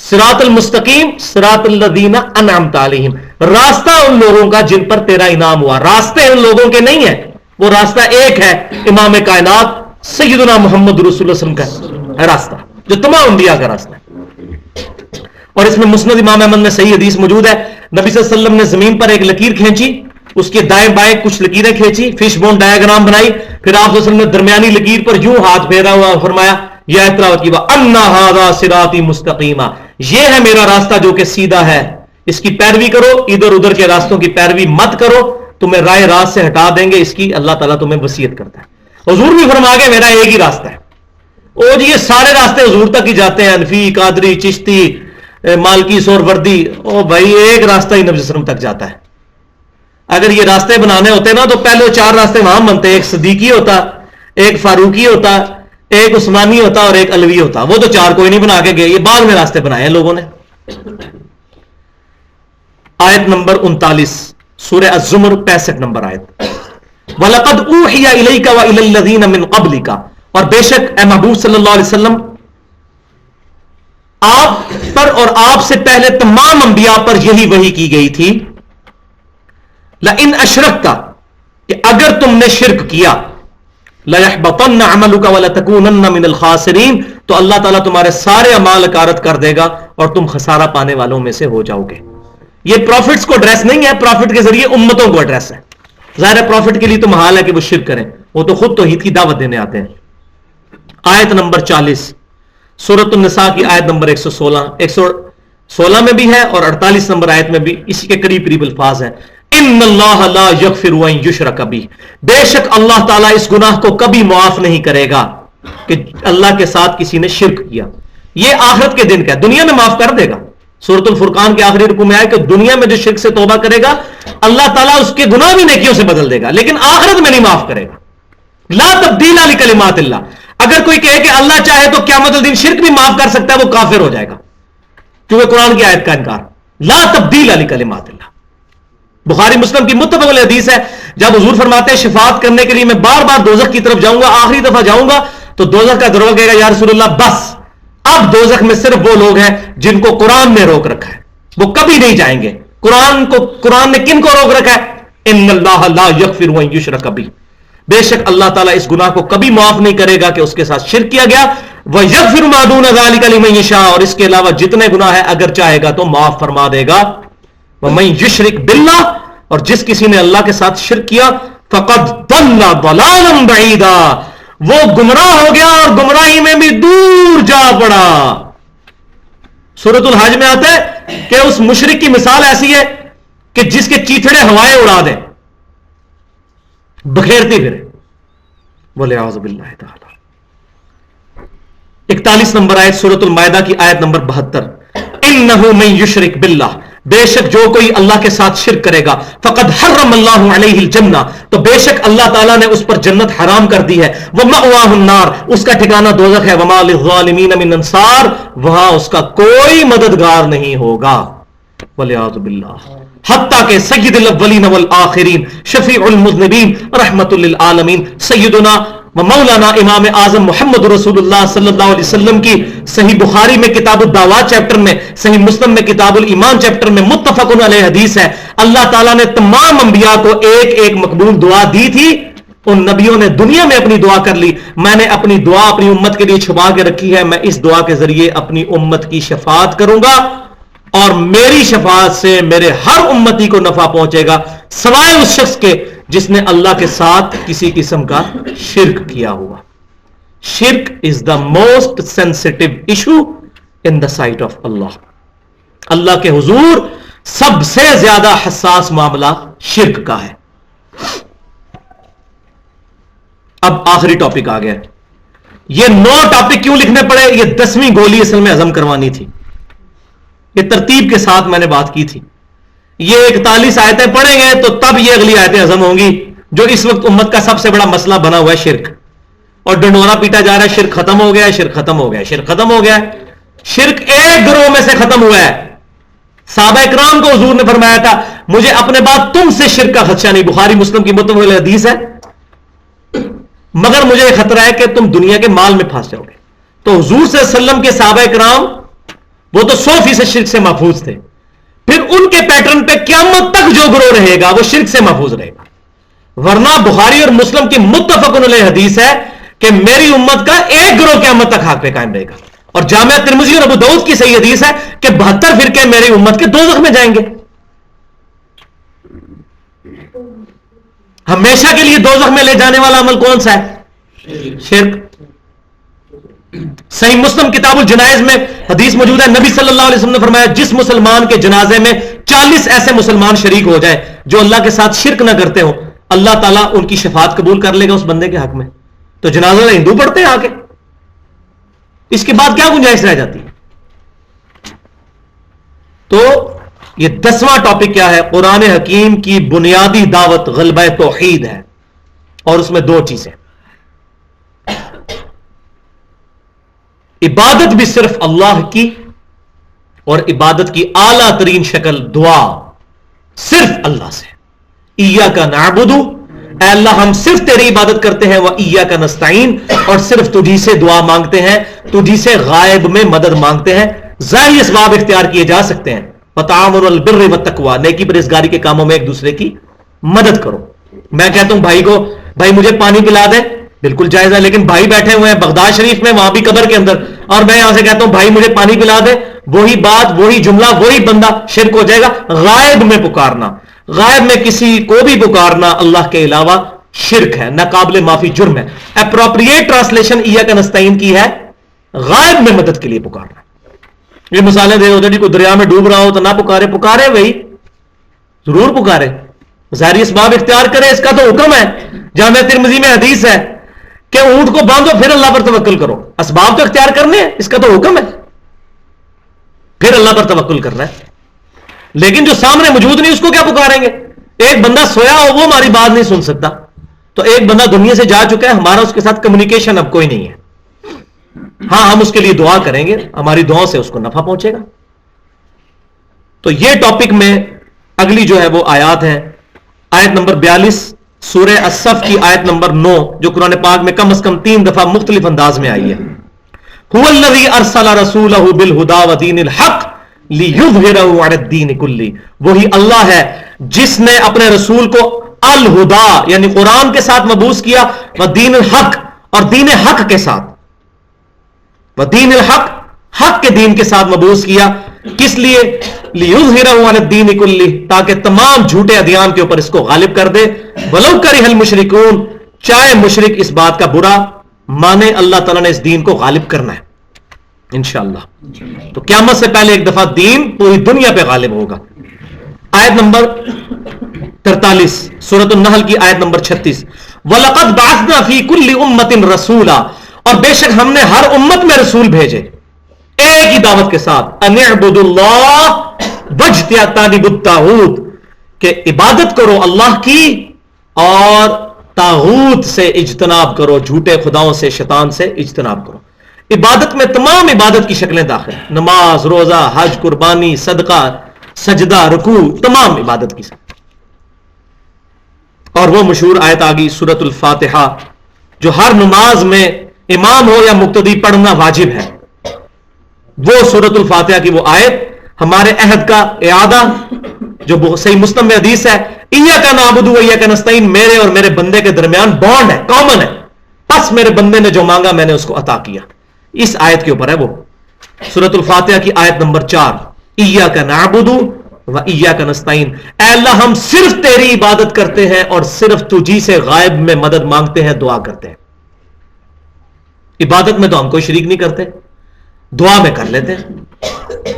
صراط المستقیم صراط الذین انعمت علیہم، راستہ ان لوگوں کا جن پر تیرا انعام ہوا. راستے ان لوگوں کے نہیں ہیں، وہ راستہ ایک ہے، امام کائنات سیدنا محمد رسول اللہ صلی اللہ علیہ وسلم کا راستہ، جو تمام انبیاء کا راستہ ہے. اور اس میں مسند امام احمد میں صحیح حدیث موجود ہے. نبی صلی اللہ علیہ وسلم نے زمین پر ایک لکیر کھینچی، اس کے دائیں بائیں کچھ لکیریں کھینچی، فش بون ڈایاگرام بنائی، پھر آپ صلی اللہ علیہ وسلم نے درمیانی لکیر پر یوں ہاتھ پھیرا ہوا فرمایا یا تلاوت کی وَأَنَّ هَذَا صِرَاطِي مُسْتَقِيمًا، یہ ہے میرا راستہ جو کہ سیدھا ہے، اس کی پیروی کرو، ادھر ادھر کے راستوں کی پیروی مت کرو، تمہیں رائے راست سے ہٹا دیں گے. اس کی اللہ تعالیٰ تمہیں وصیت کرتا ہے. حضور بھی فرما گئے میرا ایک ہی راستہ ہے. او جی یہ سارے راستے حضور تک ہی جاتے ہیں، انفی، قادری، چشتی، مالکی، سہروردی. او بھائی ایک راستہ ہی نبی صلی اللہ علیہ وسلم تک جاتا ہے. اگر یہ راستے بنانے ہوتے نا تو پہلے 4 راستے وہاں بنتے، ایک صدیقی ہوتا، ایک فاروقی ہوتا، ایک عثمانی ہوتا اور ایک علوی ہوتا. وہ تو 4 کوئی نہیں بنا کے گئے، یہ بعد میں راستے بنائے ہیں لوگوں نے. آیت نمبر 39 سورہ الزمر 65 نمبر آیت. وَلَقَدْ أُوحِيَ إِلَيْكَ وَإِلَى الَّذِينَ مِنْ قَبْلِكَ، اور بے شک اے محبوب صلی اللہ علیہ وسلم آپ پر اور آپ سے پہلے تمام انبیاء پر یہی وحی کی گئی تھی. لَإِنْ أَشْرَكْتَ، کہ اگر تم نے شرک کیا، لَيَحْبَطَنَّ عَمَلُكَ وَلَتَكُونَنَّ مِنَ الْخَاسِرِينَ، تو اللہ تعالیٰ تمہارے سارے اعمال اکارت کر دے گا اور تم خسارہ پانے والوں میں سے ہو جاؤ گے. یہ پروفٹس کو ایڈریس نہیں ہے، پروفٹ کے ذریعے امتوں کو ایڈریس ہے. ظاہر پروفٹ کے لیے تو محال ہے کہ وہ شرک کریں، وہ تو خود توحید کی دعوت دینے آتے ہیں. آیت نمبر 40 سورۃ النساء کی آیت نمبر 116 میں بھی ہے اور 48 نمبر آیت میں بھی اسی کے قریب قریب الفاظ ہیں. ان اللہ لا یغفر ان یشرک بہ، بے شک اللہ تعالیٰ اس گناہ کو کبھی معاف نہیں کرے گا کہ اللہ کے ساتھ کسی نے شرک کیا. یہ آخرت کے دن کا ہے، دنیا میں معاف کر دے گا. سورۃ الفرقان کے آخری رکوع میں آیا کہ دنیا میں جو شرک سے توبہ کرے گا اللہ تعالیٰ اس کے گناہ بھی نیکیوں سے بدل دے گا، لیکن آخرت میں نہیں معاف کرے گا. لا تبدیل لکلمات اللہ، اگر کوئی کہے کہ اللہ چاہے تو قیامت الدین شرک بھی معاف کر سکتا ہے، وہ کافر ہو جائے گا، کیونکہ قرآن کی آیت کا انکار. لا تبدیل لکلمات اللہ. بخاری مسلم کی متفق علیہ حدیث ہے، جب حضور فرماتے ہیں شفاعت کرنے کے لیے میں بار بار دوزخ کی طرف جاؤں گا، آخری دفعہ جاؤں گا تو دوزخ کا دروازہ کہے گا یا رسول اللہ بس اب دوزخ میں صرف وہ لوگ ہیں جن کو قرآن نے روک رکھا ہے، وہ کبھی نہیں جائیں گے. قرآن نے کن کو روک رکھا ہے؟ ان اللہ لا یغفر ان یشرک بہ، بے شک اللہ تعالیٰ اس گناہ کو کبھی معاف نہیں کرے گا کہ اس کے ساتھ شرک کیا گیا. وَيَغْفِرُ مَا دُونَ ذَلِكَ لِمَن يَشَاءُ، اور اس کے علاوہ جتنے گناہ ہیں اگر چاہے گا تو معاف فرما دے گا. وَمَن يُشْرِكْ بِاللَّهِ، اور جس کسی نے اللہ کے ساتھ شرک کیا، فَقَدْ ضَلَّ ضَلَالًا بَعِيدًا، وہ گمراہ ہو گیا اور گمراہی میں بھی دور جا پڑا. سورۃ الحج میں آتا ہے کہ اس مشرک کی مثال ایسی ہے کہ جس کے چیتڑے ہوائیں اڑا دیں، بکھیرتی پھرے. بولے اعوذ باللہ تعالی. 41 نمبر آیت سورۃ المائدہ کی آیت نمبر 72. انہ من یشرک باللہ، بے شک جو کوئی اللہ کے ساتھ شرک کرے گا، فقد حرم اللہ علیہ الجنہ، تو بے شک اللہ تعالیٰ نے اس پر جنت حرام کر دی ہے. ومأواہ النار، اس کا ٹھکانہ دوزخ ہے. وما للظالمین من انصار، وہاں اس کا کوئی مددگار نہیں ہوگا. والعیاذ باللہ. حتیٰ کہ سید الاولین والآخرین شفیع المذنبین رحمت للعالمین سیدنا و مولانا امام اعظم محمد رسول اللہ صلی اللہ علیہ وسلم کی صحیح بخاری میں کتاب الدعوات چیپٹر میں، صحیح مسلم میں کتاب الایمان چیپٹر میں متفق علیہ حدیث ہے، اللہ تعالیٰ نے تمام انبیاء کو ایک ایک مقبول دعا دی تھی. ان نبیوں نے دنیا میں اپنی دعا کر لی، میں نے اپنی دعا اپنی امت کے لیے چھپا کے رکھی ہے. میں اس دعا کے ذریعے اپنی امت کی شفاعت کروں گا اور میری شفاعت سے میرے ہر امتی کو نفع پہنچے گا، سوائے اس شخص کے جس نے اللہ کے ساتھ کسی قسم کا شرک کیا ہوا. شرک is the most sensitive issue in the sight of Allah. اللہ کے حضور سب سے زیادہ حساس معاملہ شرک کا ہے. اب آخری ٹاپک آ گیا. یہ 9 ٹاپک کیوں لکھنے پڑے؟ یہ 10ویں گولی اصل میں ہضم کروانی تھی. یہ ترتیب کے ساتھ میں نے بات کی تھی. یہ 41 آیتیں پڑھیں گے تو تب یہ اگلی آیتیں ہضم ہوں گی. جو اس وقت امت کا سب سے بڑا مسئلہ بنا ہوا ہے شرک, اور ڈنڈورا پیٹا جا رہا ہے شرک ختم ہو گیا ہے, شرک ختم ہو گیا ہے, شرک ختم ہو گیا ہے. شرک ایک گروہ میں سے ختم ہوا ہے. صحابہ اکرام کو حضور نے فرمایا تھا مجھے اپنے بعد تم سے شرک کا خدشہ نہیں. بخاری مسلم کی متفق حدیث ہے. مگر مجھے یہ خطرہ ہے کہ تم دنیا کے مال میں پھنس جاؤ گے. تو حضور صلی اللہ علیہ وسلم کے صحابہ اکرام وہ تو 100% شرک سے محفوظ تھے. پھر ان کے پیٹرن پہ قیامت تک جو گروہ رہے گا وہ شرک سے محفوظ رہے گا. ورنہ بخاری اور مسلم کی متفق علیہ حدیث ہے کہ میری امت کا ایک گروہ قیامت تک حق پہ قائم رہے گا. اور جامعہ ترمذی اور ابو داؤد کی صحیح حدیث ہے کہ 72 فرقے میری امت کے دوزخ میں جائیں گے. ہمیشہ کے لیے دوزخ میں لے جانے والا عمل کون سا ہے؟ شرک. صحیح مسلم کتاب الجنائز میں حدیث موجود ہے, نبی صلی اللہ علیہ وسلم نے فرمایا جس مسلمان کے جنازے میں 40 ایسے مسلمان شریک ہو جائیں جو اللہ کے ساتھ شرک نہ کرتے ہوں, اللہ تعالیٰ ان کی شفاعت قبول کر لے گا اس بندے کے حق میں. تو جنازہ ہندو پڑھتے ہیں آ کے, اس کے بعد کیا گنجائش رہ جاتی ہے؟ تو یہ 10واں ٹاپک کیا ہے؟ قرآن حکیم کی بنیادی دعوت غلبہ توحید ہے. اور اس میں 2 چیزیں, عبادت بھی صرف اللہ کی, اور عبادت کی اعلیٰ ترین شکل دعا صرف اللہ سے. ایاک نعبد, اے اللہ ہم صرف تیری عبادت کرتے ہیں, وہ ایاک نستعین, اور صرف تجھی سے دعا مانگتے ہیں, تجھی سے غائب میں مدد مانگتے ہیں. ظاہری اسباب اختیار کیے جا سکتے ہیں, وتعاونوا علی البر والتقوی, نیکی پرہیزگاری کے کاموں میں ایک دوسرے کی مدد کرو. میں کہتا ہوں بھائی کو بھائی مجھے پانی پلا دے, بالکل جائز ہے, لیکن بھائی بیٹھے ہوئے ہیں بغداد شریف میں وہاں بھی قبر کے اندر, اور میں یہاں سے کہتا ہوں بھائی مجھے پانی پلا دے, وہی بات وہی جملہ وہی بندہ, شرک ہو جائے گا. غائب میں پکارنا, غائب میں کسی کو بھی پکارنا اللہ کے علاوہ شرک ہے, ناقابل معافی جرم ہے. اپروپریٹ ٹرانسلیشن ایاک نستعین کی ہے غائب میں مدد کے لیے پکارنا. یہ مثالیں دے ہوتے جی کوئی دریا میں ڈوب رہا ہو تو نہ پکارے, پکارے بھائی ضرور پکارے, ظاہری اسباب اختیار کرے, اس کا تو حکم ہے. جامعہ ترمذی میں حدیث ہے کہ اونٹ کو باندھو پھر اللہ پر توکل کرو. اسباب تو اختیار کرنے ہیں, اس کا تو حکم ہے, پھر اللہ پر توکل کرنا ہے. لیکن جو سامنے موجود نہیں اس کو کیا پکاریں گے؟ ایک بندہ سویا ہو وہ ہماری بات نہیں سن سکتا, تو ایک بندہ دنیا سے جا چکا ہے, ہمارا اس کے ساتھ کمیونیکیشن اب کوئی نہیں ہے. ہاں ہم اس کے لیے دعا کریں گے, ہماری دعاؤں سے اس کو نفع پہنچے گا. تو یہ ٹاپک میں اگلی جو ہے وہ آیات ہے. آیت نمبر 42 سورہ الصف کی آیت نمبر 9 جو قرآن پاک میں کم از کم 3 دفعہ مختلف انداز میں آئی ہے. هو الذی ارسل رسولہ بالہدی ودین الحق لیظہرہ علی الدین کلہ, وہی اللہ ہے جس نے اپنے رسول کو الہدا یعنی قرآن کے ساتھ مبعوث کیا, ودین الحق اور دین حق کے ساتھ, ودین الحق حق کے دین کے ساتھ مبعوث کیا. کس لیے؟ لیظہرہ علی الدین کلہ, تاکہ تمام جھوٹے ادیان کے اوپر اس کو غالب کر دے. ولو کرہ المشرکون, چاہے مشرک اس بات کا برا مانے, اللہ تعالیٰ نے اس دین کو غالب کرنا ہے انشاءاللہ. تو قیامت سے پہلے ایک دفعہ دین پوری دنیا پہ غالب ہوگا. آیت نمبر 43 سورۃ النحل کی آیت نمبر 36 وَلَقَدْ بَعَثْنَا فِي كُلِّ أُمَّةٍ رَسُولًا, اور بے شک ہم نے ہر امت میں رسول بھیجے ایک ہی دعوت کے ساتھ, أَنِ اعْبُدُوا اللَّهَ وَاجْتَنِبُوا الطَّاغُوتَ, کہ عبادت کرو اللہ کی اور طاغوت سے اجتناب کرو, جھوٹے خداؤں سے شیطان سے اجتناب کرو. عبادت میں تمام عبادت کی شکلیں داخل ہیں, نماز, روزہ, حج, قربانی, صدقہ, سجدہ, رکوع, تمام عبادت کی شکل. اور وہ مشہور آیت آگئی سورۃ الفاتحہ جو ہر نماز میں امام ہو یا مقتدی پڑھنا واجب ہے. وہ سورۃ الفاتحہ کی وہ آیت ہمارے عہد کا اعادہ جو صحیح مسلم میں حدیث ہے, ایاک نعبد و ایاک نستعین, میرے اور میرے بندے کے درمیان بانڈ ہے, کامن ہے, بس میرے بندے نے جو مانگا میں نے اس کو عطا کیا. اس آیت کے اوپر ہے وہ سورۃ الفاتحہ کی آیت نمبر 4, ایاک نعبد وَإِيَّاكَ نَسْتَعِينُ، اے اللہ ہم صرف تیری عبادت کرتے ہیں اور صرف تجھی سے غائب میں مدد مانگتے ہیں، دعا کرتے ہیں. عبادت میں تو ہم کوئی شریک نہیں کرتے، دعا میں کر لیتے ہیں.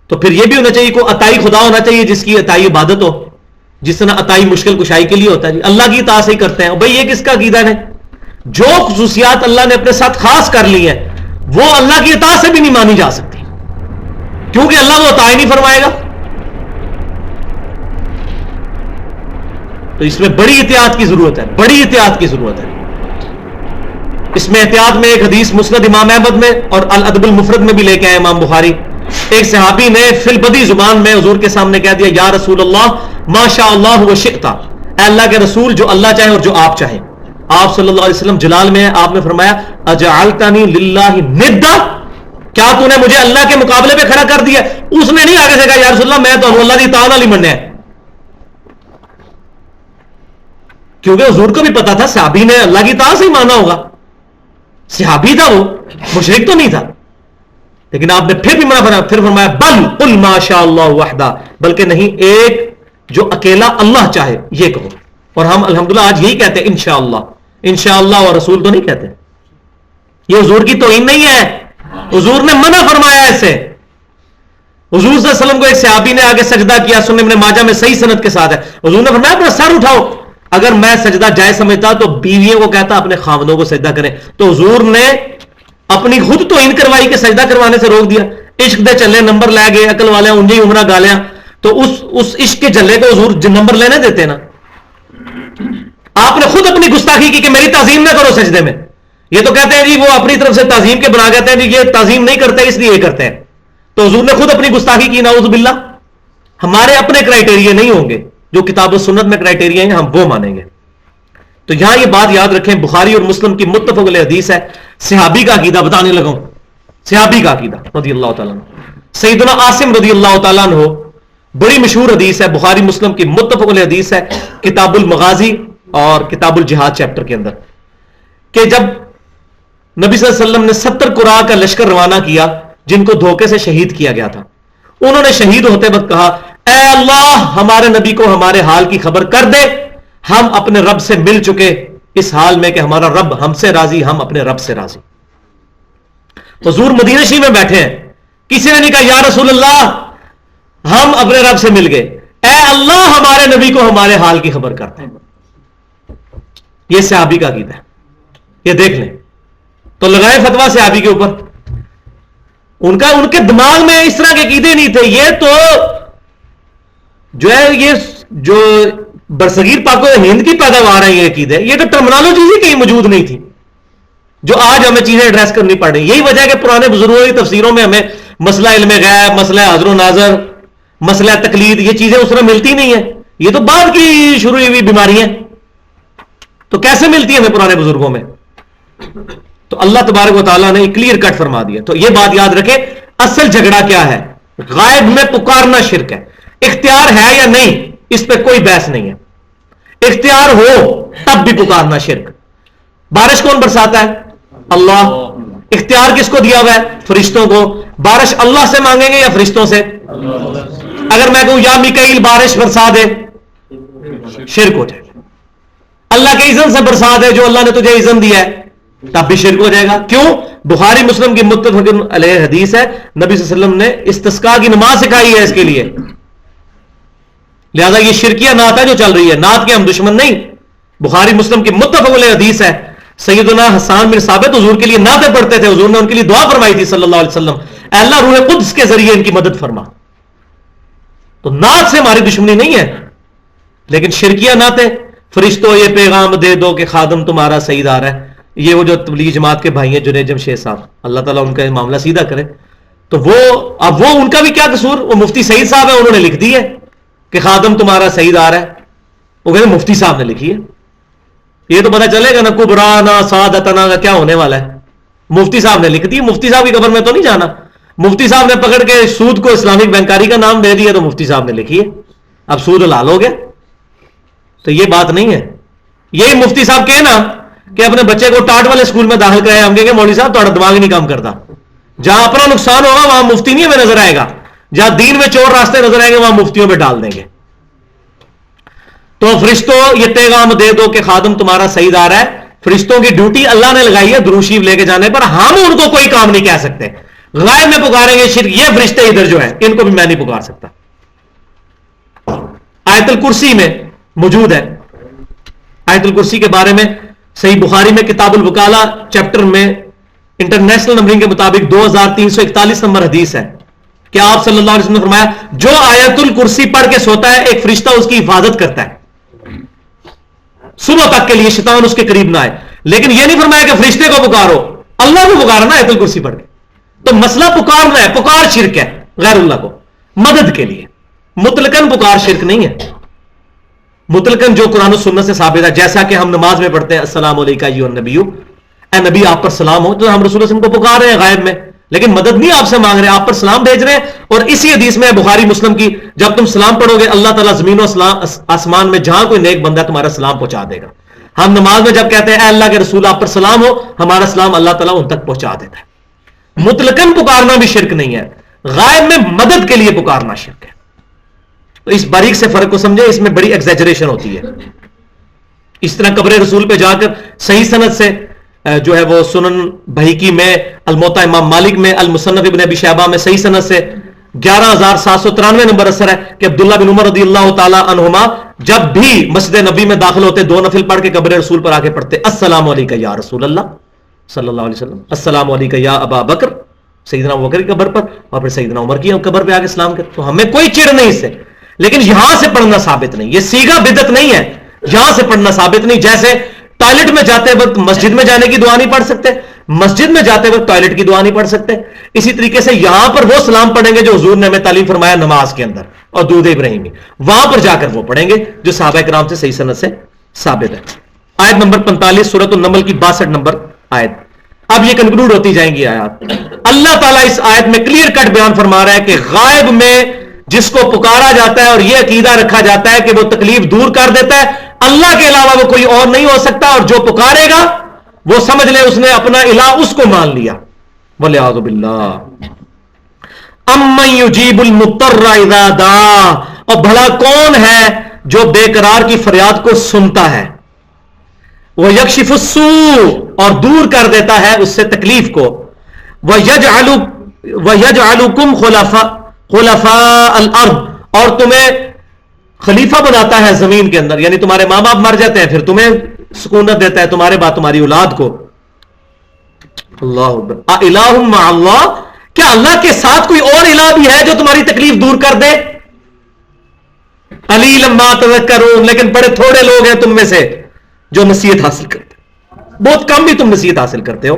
تو پھر یہ بھی ہونا چاہیے کوئی عطائی خدا ہونا چاہیے جس کی عطائی عبادت ہو، جس طرح عطائی مشکل کشائی کے لیے ہوتا ہے. جی اللہ کی اطاعت سے ہی کرتے ہیں. اور بھائی یہ کس کا عقیدہ ہے؟ جو خصوصیات اللہ نے اپنے ساتھ خاص کر لی ہیں وہ اللہ کی اطاعت سے بھی نہیں مانی جا سکتی، کیونکہ اللہ وہ عطا ہی نہیں فرمائے گا. تو اس میں بڑی احتیاط کی ضرورت ہے، بڑی احتیاط کی ضرورت ہے. اس میں احتیاط میں ایک حدیث مسند امام احمد میں اور الادب المفرد میں بھی لے کے آئے امام بخاری. ایک صحابی نے فی البدی زبان میں حضور کے سامنے کہہ دیا، یا رسول اللہ ما شاء اللہ وشئت، اے اللہ کے رسول جو اللہ چاہے اور جو آپ چاہیں. آپ صلی اللہ علیہ وسلم جلال میں آپ نے فرمایا اجعلتنی للہ ندا، کیا تو نے مجھے اللہ کے مقابلے پہ کھڑا کر دیا؟ اس نے نہیں آگے سے کہا یا رسول اللہ میں تو اللہ کی اطاعت والی مننے ہے، کیونکہ حضور کو بھی پتا تھا صحابی نے اللہ کی اطاعت سے ہی مانا ہوگا، صحابی تھا وہ، مشرک تو نہیں تھا. لیکن آپ نے پھر بھی منع فرمایا، پھر فرمایا بل قل ما شاء اللہ وحدہ، بلکہ نہیں ایک جو اکیلا اللہ چاہے یہ کہو. اور ہم الحمدللہ آج یہی کہتے ہیں انشاءاللہ، انشاءاللہ اور رسول تو نہیں کہتے. یہ حضور کی توہین نہیں ہے، حضور نے منع فرمایا ایسے. حضور صلی اللہ علیہ وسلم کو ایک صحابی نے آگے سجدہ کیا، سنن ابن ماجہ میں صحیح سند کے ساتھ ہے. حضور نے فرمایا اپنا سر اٹھاؤ. اگر میں سجدہ جائز سمجھتا تو بیویوں کو کہتا اپنے خاوندوں کو سجدہ کریں. تو حضور نے اپنی خود توہین کروائی کہ سجدہ کروانے سے روک دیا. عشق دے چلے نمبر لے گئے عقل والے انجی عمرہ گالیاں، تو اس عشق کے جلے کو حضور نمبر لینے دیتے نا. آپ نے خود اپنی گستاخی کی کہ میری تعظیم نہ کرو سجدے میں. یہ تو کہتے ہیں جی وہ اپنی طرف سے تعظیم کے بنا کہتے ہیں جی یہ تعظیم نہیں کرتے اس لیے یہ کرتے ہیں. تو حضور نے خود اپنی گستاخی کی، نعوذ باللہ. ہمارے اپنے کرائٹیریا نہیں ہوں گے، جو کتاب و سنت میں کرائٹیریا ہیں ہم وہ مانیں گے. تو یہاں یہ بات یاد رکھیں، بخاری اور مسلم کی متفق علیہ حدیث ہے. صحابی کا عقیدہ بتانے لگا ہوں، صحابی کا عقیدہ رضی اللہ تعالیٰ عنہ. سیدنا عاصم رضی اللہ تعالیٰ عنہ، بڑی مشہور حدیث ہے، بخاری مسلم کی متفق علیہ حدیث ہے، کتاب المغازی اور کتاب الجہاد چیپٹر کے اندر، کہ جب نبی صلی اللہ علیہ وسلم نے 70 قراء کا لشکر روانہ کیا جن کو دھوکے سے شہید کیا گیا تھا، انہوں نے شہید ہوتے وقت کہا اے اللہ ہمارے نبی کو ہمارے حال کی خبر کر دے، ہم اپنے رب سے مل چکے اس حال میں کہ ہمارا رب ہم سے راضی، ہم اپنے رب سے راضی. حضور مدینہ شریف میں بیٹھے ہیں، کسی نے نہیں کہا یا رسول اللہ ہم اپنے رب سے مل گئے، اے اللہ ہمارے نبی کو ہمارے حال کی خبر کرتے ہیں. یہ صحابی کا عقیدہ ہے، یہ دیکھ لیں. تو لگائے فتویٰ صحابی کے اوپر، ان کے دماغ میں اس طرح کے عقیدے نہیں تھے. یہ تو جو ہے یہ جو برصغیر پاک و ہند کی پیداوار ہے یہ عقیدے، یہ تو ٹرمنالوجی ہی کہیں موجود نہیں تھی جو آج ہمیں چیزیں ایڈریس کرنی پڑ رہی. یہی وجہ ہے کہ پرانے بزرگوں کی تفسیروں میں ہمیں مسئلہ علم غیب، مسئلہ حضر و ناظر، مسئلہ تقلید، یہ چیزیں اس طرح ملتی نہیں ہیں. یہ تو بعد کی شروع ہوئی بیماری ہیں، تو کیسے ملتی ہیں ہمیں پرانے بزرگوں میں؟ تو اللہ تبارک و تعالیٰ نے کلیئر کٹ فرما دیا. تو یہ بات یاد رکھے، اصل جھگڑا کیا ہے؟ غائب میں پکارنا شرک ہے. اختیار ہے یا نہیں اس پہ کوئی بحث نہیں ہے، اختیار ہو تب بھی پکارنا شرک. بارش کون برساتا ہے؟ اللہ. اختیار کس کو دیا ہوا ہے؟ فرشتوں کو. بارش اللہ سے مانگیں گے یا فرشتوں سے؟ اگر میں کہوں یا میکائیل بارش برسا دے، شرک ہو جائے گا. اللہ کے اذن سے برسا دے جو اللہ نے تجھے اذن دیا ہے، تب بھی شرک ہو جائے گا. کیوں؟ بخاری مسلم کی متفق علیہ حدیث ہے، نبی صلی اللہ علیہ وسلم نے استسقاء کی نماز سکھائی ہے اس کے لیے. لہذا یہ شرکیہ نعت ہے جو چل رہی ہے، نعت کے ہم دشمن نہیں. بخاری مسلم کی متفق علیہ حدیث ہے، سیدنا حسان بن ثابت حضور کے لیے نعتیں پڑھتے تھے، حضور نے ان کے لیے دعا فرمائی تھی صلی اللہ علیہ وسلم، اے اللہ روح قدس کے ذریعے ان کی مدد فرما. تو نعت سے ہماری دشمنی نہیں ہے، لیکن شرکیہ نعتیں، فرشتوں یہ پیغام دے دو کہ خادم تمہارا سعید آ رہا ہے، یہ وہ جو تبلیغ جماعت کے بھائی ہیں جنید جمشید صاحب، اللہ تعالیٰ ان کا معاملہ سیدھا کرے. تو وہ اب وہ ان کا بھی کیا قصور؟ وہ مفتی سعید صاحب ہے، انہوں نے لکھ دی ہے کہ خادم تمہارا سعید آ رہا ہے. وہ کہتے ہیں مفتی صاحب نے لکھی ہے. یہ تو پتہ چلے گا نا کبرا نا سعادتنا کا کیا ہونے والا ہے. مفتی صاحب نے لکھ دی، مفتی صاحب کی قبر میں تو نہیں جانا. مفتی صاحب نے پکڑ کے سود کو اسلامک بینکاری کا نام دے دیا تو مفتی صاحب نے لکھی ہے، اب سود حلال ہو گیا. تو یہ بات نہیں ہے. یہی مفتی صاحب کہے نا کہ اپنے بچے کو ٹاٹ والے اسکول میں داخل کرائے، ہم کہیں گے مولوی صاحب تھوڑا دماغ نہیں کام کرتا. جہاں اپنا نقصان ہوگا وہاں مفتی نہیں ہمیں نظر آئے گا، جہاں دین میں چور راستے نظر آئیں گے وہاں مفتیوں پہ ڈال دیں گے. تو فرشتوں یہ پیغام دے دو کہ خادم تمہارا صحیح جا رہا ہے. فرشتوں کی ڈیوٹی اللہ نے لگائی ہے درود شریف لے کے جانے پر. ہم ان کو کوئی کام نہیں کہہ سکتے. غائب میں پکاریں گے شرک. یہ فرشتے ادھر جو ہیں ان کو بھی میں نہیں پکار سکتا. آیت الکرسی میں موجود ہے. آیت الکرسی کے بارے میں صحیح بخاری میں کتاب الوکالہ چیپٹر میں انٹرنیشنل نمبرنگ کے مطابق 2341 نمبر حدیث ہے کہ آپ صلی اللہ علیہ وسلم نے فرمایا جو آیت الکرسی پڑھ کے سوتا ہے ایک فرشتہ اس کی حفاظت کرتا ہے صبح تک کے لیے شیطان اس کے قریب نہ آئے. لیکن یہ نہیں فرمایا کہ فرشتے کو پکارو, اللہ کو پکارو نا آیت الکرسی پڑھ کے. تو مسئلہ پکارنا ہے, پکار شرک ہے غیر اللہ کو مدد کے لیے. مطلقاً پکار شرک نہیں ہے. مطلقاً جو قرآن و سنت سے ثابت ہے, جیسا کہ ہم نماز میں پڑھتے ہیں السلام علیکم ایھا النبی, اے نبی آپ پر سلام ہو, تو ہم رسول اللہ صلی اللہ علیہ وسلم کو پکار رہے ہیں غائب میں, لیکن مدد نہیں آپ سے مانگ رہے, آپ پر سلام بھیج رہے ہیں. اور اسی حدیث میں بخاری مسلم کی, جب تم سلام پڑھو گے اللہ تعالیٰ زمین و آسمان میں جہاں کوئی نیک بندہ تمہارا سلام پہنچا دے گا. ہم نماز میں جب کہتے ہیں اے اللہ کے رسول آپ پر سلام ہو, ہمارا سلام اللہ تعالیٰ ان تک پہنچا دیتا ہے. مطلقاً پکارنا بھی شرک نہیں ہے, غائب میں مدد کے لیے پکارنا شرک ہے. تو اس باریک سے فرق کو سمجھے, اس میں بڑی ایگزیجریشن ہوتی ہے. اس طرح قبر رسول پہ جا کر صحیح سند سے جو ہے وہ سنن بہیقی میں, الموطا امام مالک میں, المصنف ابن ابی شیبہ میں صحیح سند سے 11793 نمبر اثر ہے کہ عبداللہ بن عمر رضی اللہ تعالی عنہما جب بھی مسجد نبی میں داخل ہوتے 2 نفل پڑھ کے قبر رسول پر آ کے پڑھتے السلام علیکم یا رسول اللہ صلی اللہ علیہ وسلم, السلام علیکم یا ابا بکر, سیدنا ابو بکر کی قبر پر, اور پھر سیدنا عمر کی قبر پہ آ کے سلام کرتے. تو ہمیں کوئی چڑ نہیں اس سے, لیکن یہاں سے پڑھنا ثابت نہیں. یہ سیگا بدعت نہیں ہے, یہاں سے پڑھنا ثابت نہیں. جیسے ٹوائلٹ میں جاتے وقت مسجد میں جانے کی دعا نہیں پڑھ سکتے, مسجد میں جاتے وقت ٹوائلٹ کی دعا نہیں پڑھ سکتے, اسی طریقے سے یہاں پر وہ سلام پڑھیں گے جو حضور نے ہمیں تعلیم فرمایا نماز کے اندر اور درود ابراہیمی, وہاں پر جا کر وہ پڑھیں گے جو صحابہ کرام سے صحیح سند سے ثابت ہے. آیت نمبر 45 سورۃ النمل کی 62 نمبر آیت. اب یہ کنکلوڈ ہوتی جائیں گی آیات. اللہ تعالیٰ اس آیت میں کلیئر کٹ بیان فرما رہا ہے کہ غائب میں جس کو پکارا جاتا ہے اور یہ عقیدہ رکھا جاتا ہے کہ وہ تکلیف دور کر دیتا ہے, اللہ کے علاوہ وہ کوئی اور نہیں ہو سکتا, اور جو پکارے گا وہ سمجھ لے اس نے اپنا الہ اس کو مان لیا. وَلِعَاذُ بِاللَّهِ. أَمَّن يُجِيبُ الْمُضْطَرَّ إِذَا دَعَاهُ, اور بھلا کون ہے جو بے قرار کی فریاد کو سنتا ہے, وَيَكْشِفُ السُّوءَ, اور دور کر دیتا ہے اس سے تکلیف کو, وَيَجْعَلُكُمْ خُلَفَاءَ الْأَرْضِ, اور تمہیں خلیفہ بناتا ہے زمین کے اندر, یعنی تمہارے ماں باپ مر جاتے ہیں پھر تمہیں سکونت دیتا ہے تمہارے بعد تمہاری اولاد کو. اللہ اکبر. الہ مع اللہ, کیا اللہ کے ساتھ کوئی اور الہ بھی ہے جو تمہاری تکلیف دور کر دے؟ قلیلا ما تذکرون, لیکن بڑے تھوڑے لوگ ہیں تم میں سے جو نصیحت حاصل کرتے, بہت کم بھی تم نصیحت حاصل کرتے ہو.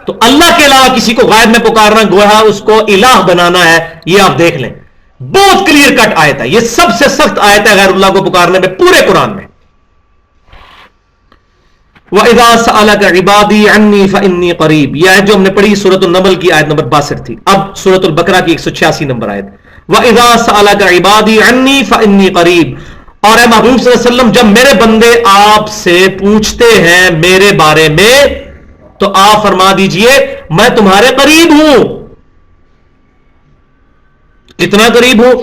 تو اللہ کے علاوہ کسی کو غائب میں پکارنا گویا اس کو الہ بنانا ہے. یہ آپ دیکھ لیں, بہت کلیئر کٹ آیت ہے, یہ سب سے سخت آیت ہے غیر اللہ کو پکارنے میں پورے قرآن میں. وَإِذَا سَأَلَكَ عِبَادِي عَنِّي فَإِنِّي قَرِيبٌ, یہ آیت جو ہم نے پڑھی سورۃ النمل کی آیت نمبر 62 تھی. اب سورۃ البقرہ کی 186 نمبر آیت. وَإِذَا سَأَلَكَ عِبَادِي عَنِّي فَإِنِّي قَرِيبٌ, اور اے محبوب صلی اللہ علیہ وسلم جب میرے بندے آپ سے پوچھتے ہیں میرے بارے میں تو آپ فرما دیجئے میں تمہارے قریب ہوں. کتنا قریب ہوں؟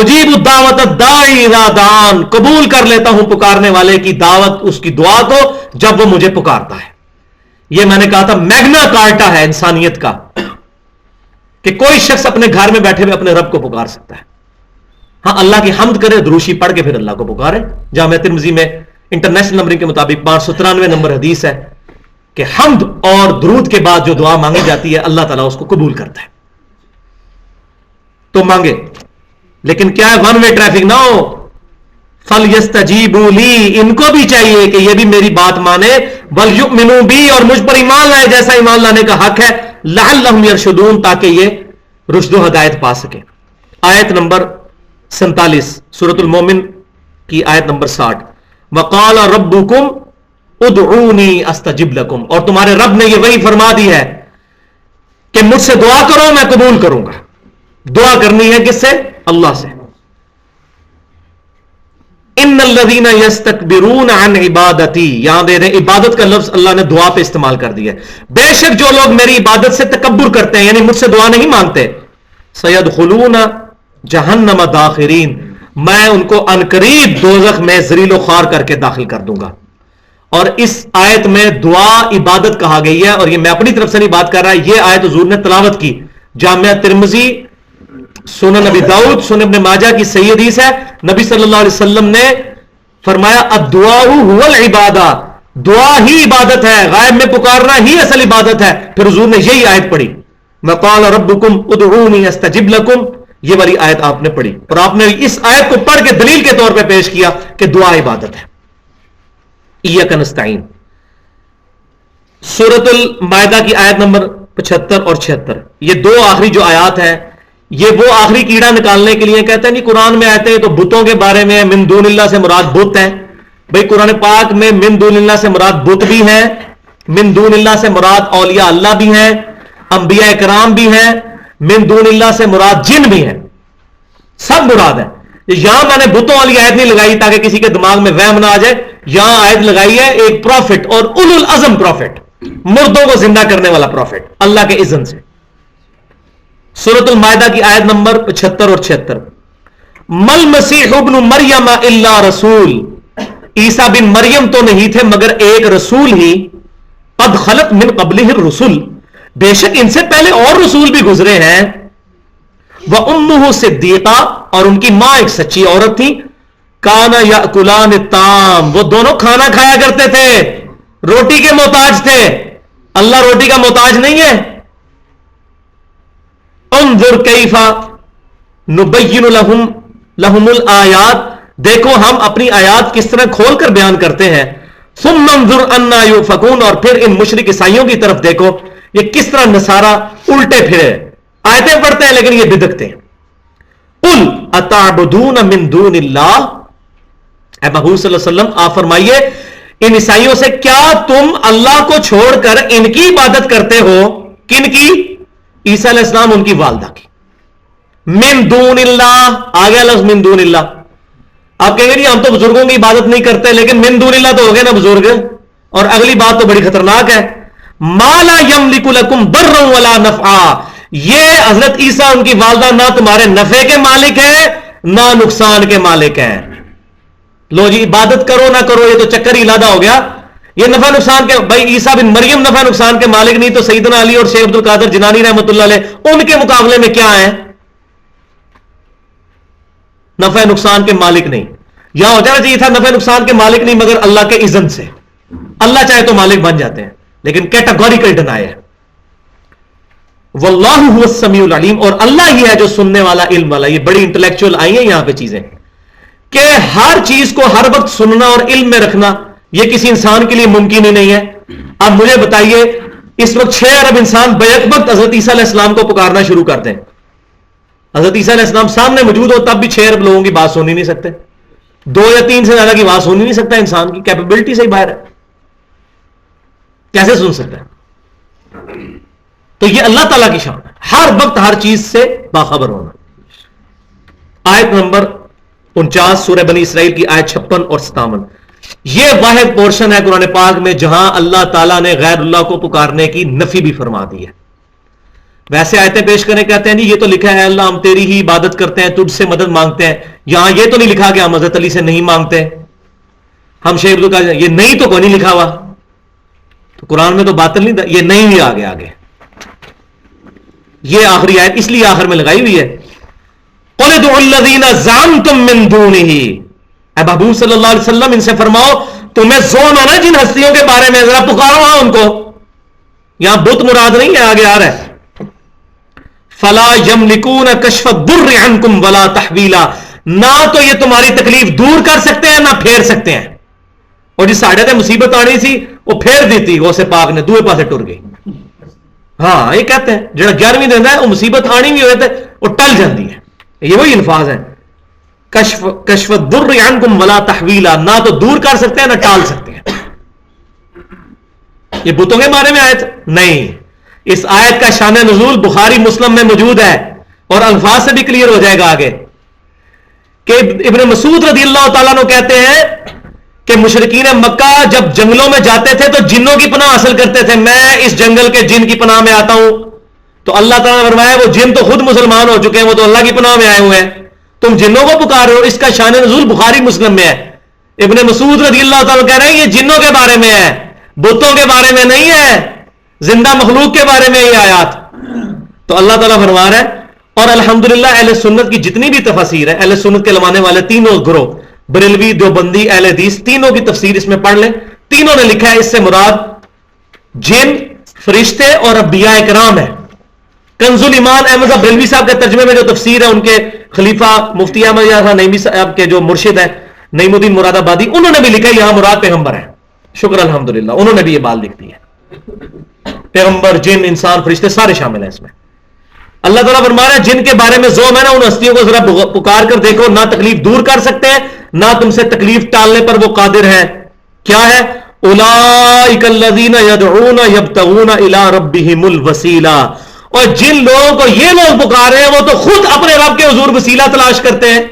اجیب الدعوت الداعی اذا دعان, قبول کر لیتا ہوں پکارنے والے کی دعوت, اس کی دعا کو جب وہ مجھے پکارتا ہے. یہ میں نے کہا تھا میگنا کارٹا ہے انسانیت کا کہ کوئی شخص اپنے گھر میں بیٹھے ہوئے اپنے رب کو پکار سکتا ہے. ہاں اللہ کی حمد کرے, دروشی پڑھ کے پھر اللہ کو پکارے. جامعہ ترمذی میں انٹرنیشنل نمبرنگ کے مطابق 593 نمبر حدیث ہے کہ حمد اور درود کے بعد جو دعا مانگی جاتی ہے اللہ تعالیٰ اس کو قبول کرتا ہے. تو مانگے, لیکن کیا ہے ون وے ٹریفک نہ ہو. فَلْيَسْتَجِيبُوا لِي, ان کو بھی چاہیے کہ یہ بھی میری بات مانے, وَلْيُؤْمِنُوا بِي, اور مجھ پر ایمان لائے جیسا ایمان لانے کا حق ہے, لَعَلَّهُمْ يَرْشُدُونَ, تاکہ یہ رشد و ہدایت پا سکے. آیت نمبر 47 سورۃ المومن کی آیت نمبر 60. وَقَالَ رَبُّكُمْ ادعونی استجب لکم, اور تمہارے رب نے یہ وہی فرما دی ہے کہ مجھ سے دعا کرو میں قبول کروں گا. دعا کرنی ہے کس سے؟ اللہ سے. ان الذین یستکبرون عن عبادتی, یہاں دے دیں عبادت کا لفظ اللہ نے دعا پہ استعمال کر دیا ہے. بے شک جو لوگ میری عبادت سے تکبر کرتے ہیں, یعنی مجھ سے دعا نہیں مانگتے, سیدخلون جہنم داخرین، میں ان کو عنقریب دوزخ میں ذلیل و خوار کر کے داخل کر دوں گا. اور اس آیت میں دعا عبادت کہا گئی ہے، اور یہ میں اپنی طرف سے نہیں بات کر رہا، یہ آیت حضور نے تلاوت کی. جامعہ ترمذی، سنن نبی داؤد، سنن ابن ماجہ کی صحیح حدیث ہے. نبی صلی اللہ علیہ وسلم نے فرمایا الدعاء هو العبادہ، دعا ہی عبادت ہے، غائب میں پکارنا ہی اصل عبادت ہے. پھر حضور نے یہی آیت پڑھی، وقال ربکم ادعونی استجب لکم، یہ والی آیت آپ نے پڑھی، اور آپ نے اس آیت کو پڑھ کے دلیل کے طور پہ پیش کیا کہ دعا عبادت ہے. ایاک نستعین. سورۃ المائدہ کی آیت نمبر 75 اور 76، یہ دو آخری جو آیات ہیں، یہ وہ آخری کیڑا نکالنے کے لیے کہتے ہیں نہیں قرآن میں آتے تو بتوں کے بارے میں، من دون اللہ سے مراد بت ہیں. بھئی قرآن پاک میں من دون اللہ سے مراد بت بھی ہیں، من دون اللہ سے مراد اولیاء اللہ بھی ہیں، انبیاء کرام بھی ہیں، من دون اللہ سے مراد جن بھی ہیں، سب مراد ہیں. یہاں میں نے بتوں والی آیت نہیں لگائی تاکہ کسی کے دماغ میں وہم نہ آ جائے، یہاں آیت لگائی ہے ایک پروفٹ، اور اولو العزم پروفٹ، مردوں کو زندہ کرنے والا پروفٹ اللہ کے اذن سے. سورۃ المائدہ کی آیت نمبر 75 اور 76، مل مسیح ابن مریم الا رسول، عیسیٰ بن مریم تو نہیں تھے مگر ایک رسول ہی، قد خلت من قبلہ الرسل، بے شک ان سے پہلے اور رسول بھی گزرے ہیں، وامہ صدیقہ، اور ان کی ماں ایک سچی عورت تھی، کانا یاکلان الطعام، وہ دونوں کھانا کھایا کرتے تھے، روٹی کے محتاج تھے. اللہ روٹی کا محتاج نہیں ہے. انظر کیف نبین لہم الآیات، دیکھو ہم اپنی آیات کس طرح کھول کر بیان کرتے ہیں. ثم انظر انا یؤفکون، اور پھر ان مشرک عیسائیوں کی طرف دیکھو یہ کس طرح نصارہ الٹے پھرے، آیتیں پڑھتے ہیں لیکن یہ بدعتیں. قل اتعبدون من دون اللہ، اے محبوب صلی اللہ علیہ وسلم آپ فرمائیے ان عیسائیوں سے، کیا تم اللہ کو چھوڑ کر ان کی عبادت کرتے ہو؟ کن کی؟ عیسیٰ علیہ السلام ان کی والدہ کی. من دون اللہ، آگے لفظ من دون اللہ. آپ کہیں گے جی ہم تو بزرگوں کی عبادت نہیں کرتے، لیکن من دون اللہ تو ہو گئے نا بزرگ. اور اگلی بات تو بڑی خطرناک ہے، ما لا یملک لکم ضرا ولا نفعا، یہ حضرت عیسیٰ ان کی والدہ نہ تمہارے نفع کے مالک ہیں نہ نقصان کے مالک ہیں. لو جی عبادت کرو نہ کرو یہ تو چکر ہی لادا ہو گیا. یہ نفع نقصان کے، بھائی عیسیٰ بن مریم نفع نقصان کے مالک نہیں تو سیدنا علی اور شیخ عبد القادر جنانی رحمۃ اللہ علیہ ان کے مقابلے میں کیا ہیں؟ نفع نقصان کے مالک نہیں. یہاں ہو جانا چاہیے تھا نفع نقصان کے مالک نہیں مگر اللہ کے اذن سے، اللہ چاہے تو مالک بن جاتے ہیں، لیکن کیٹاگوریکل ڈینائی ہے. واللہ هو السمیع العلیم، اور اللہ ہی ہے جو سننے والا علم والا. یہ بڑی انٹلیکچوئل آئی ہیں یہاں پہ چیزیں کہ ہر چیز کو ہر وقت سننا اور علم میں رکھنا یہ کسی انسان کے لیے ممکن ہی نہیں ہے. اب مجھے بتائیے اس وقت 6 ارب انسان بیک وقت حضرت عیسیٰ علیہ السلام کو پکارنا شروع کر دیں، حضرت عیسیٰ علیہ السلام سامنے موجود ہو تب بھی 6 ارب لوگوں کی بات سن ہی نہیں سکتے. 2 یا 3 سے زیادہ کی بات سن ہی نہیں سکتا، انسان کی کیپیبلٹی سے ہی باہر ہے، کیسے سن سکتا ہے؟ تو یہ اللہ تعالیٰ کی شان ہے، ہر وقت ہر چیز سے باخبر ہونا. آیت نمبر 49 سورہ بنی اسرائیل کی آیت 56 اور 57، یہ واحد پورشن ہے قرآن پاک میں جہاں اللہ تعالیٰ نے غیر اللہ کو پکارنے کی نفی بھی فرما دی ہے. ویسے آیتیں پیش کرنے کہتے ہیں جی یہ تو لکھا ہے اللہ ہم تیری ہی عبادت کرتے ہیں، تجھ سے مدد مانگتے ہیں. یہاں یہ تو نہیں لکھا کہ ہم حضرت علی سے نہیں مانگتے، ہم شیخ عبد القادر، یہ نہیں تو کوئی نہیں لکھا ہوا. تو قرآن میں تو باطل نہیں تھا، یہ نہیں بھی آگے یہ آخری آیت اس لیے آخر میں لگائی ہوئی ہے. قُلِ ادْعُوا الَّذِينَ زَعَمْتُم مِّن دُونِهِ، اے محبوب صلی اللہ علیہ وسلم ان سے فرماؤ تمہیں زون ہے نا جن ہستیوں کے بارے میں، ذرا پکارو ہاں ان کو. یہاں بت مراد نہیں ہے، آگے آ رہا ہے فَلَا يَمْلِكُونَ كَشْفَ الضُّرِّ عَنْكُمْ وَلَا تَحْوِيلًا، نہ تو یہ تمہاری تکلیف دور کر سکتے ہیں نہ پھیر سکتے ہیں. اور جس ساڑھے تے مصیبت آنی سی وہ پھیر دیتی غوث پاک نے، دوئے پاسے ٹر گئی. ہاں یہ کہتے ہیں جڑا 11ویں دن ہے وہ مصیبت آنی بھی ہوئے تھے وہ ٹل جاتی ہے. یہ وہی الفاظ ہیں کشف الضر عنکم ولا تحویلا، نہ تو دور کر سکتے ہیں نہ ٹال سکتے ہیں. یہ بتوں کے بارے میں آیت نہیں، اس آیت کا شان نزول بخاری مسلم میں موجود ہے اور الفاظ سے بھی کلیئر ہو جائے گا آگے کہ ابن مسعود رضی اللہ تعالیٰ عنہ کہتے ہیں کہ مشرکین مکہ جب جنگلوں میں جاتے تھے تو جنوں کی پناہ حاصل کرتے تھے. میں اس جنگل کے جن کی پناہ میں آتا ہوں، تو اللہ تعالیٰ نے فرمایا وہ جن تو خود مسلمان ہو چکے ہیں, وہ تو اللہ کی پناہ میں آئے ہوئے ہیں, تم جنوں کو پکار رہے ہو. اس کا شان نزول بخاری مسلم میں ہے. ابن مسعود رضی اللہ تعالیٰ کہہ رہے ہیں یہ جنوں کے بارے میں ہے, بتوں کے بارے میں نہیں ہے, زندہ مخلوق کے بارے میں یہ آیات. تو اللہ تعالیٰ فرما رہا ہے. اور الحمدللہ اہل سنت کی جتنی بھی تفاسیر ہے, اہل سنت کے لمانے والے تینوں گروہ, بریلوی, دیوبندی, اہل حدیث, تینوں کی تفسیر اس میں پڑھ لیں. تینوں نے لکھا ہے اس سے مراد جن, فرشتے اور انبیاء کرام ہے. کنز الایمان احمد صاحب بریلوی صاحب کے ترجمے میں جو تفسیر ہے, ان کے خلیفہ مفتی احمد یحییٰ نعیمی صاحب کے جو مرشد ہیں نعیم الدین مراد آبادی, انہوں نے بھی لکھا ہے یہاں مراد پیغمبر ہے. شکر الحمدللہ, انہوں نے بھی یہ بات لکھ دی ہے. پیغمبر, جن, انسان, فرشتے سارے شامل ہیں اس میں. اللہ تعالیٰ فرما رہا ہے جن کے بارے میں زوم ہے نا, ان ہستیوں کو ذرا پکار کر دیکھو, نہ تکلیف دور کر سکتے ہیں نہ تم سے تکلیف ٹالنے پر وہ قادر ہے. کیا ہے؟ اولئک الذین یدعون یبتغون الی ربہم الوسیلہ. اور جن لوگوں کو یہ لوگ پکار رہے ہیں وہ تو خود اپنے رب کے حضور وسیلہ تلاش کرتے ہیں.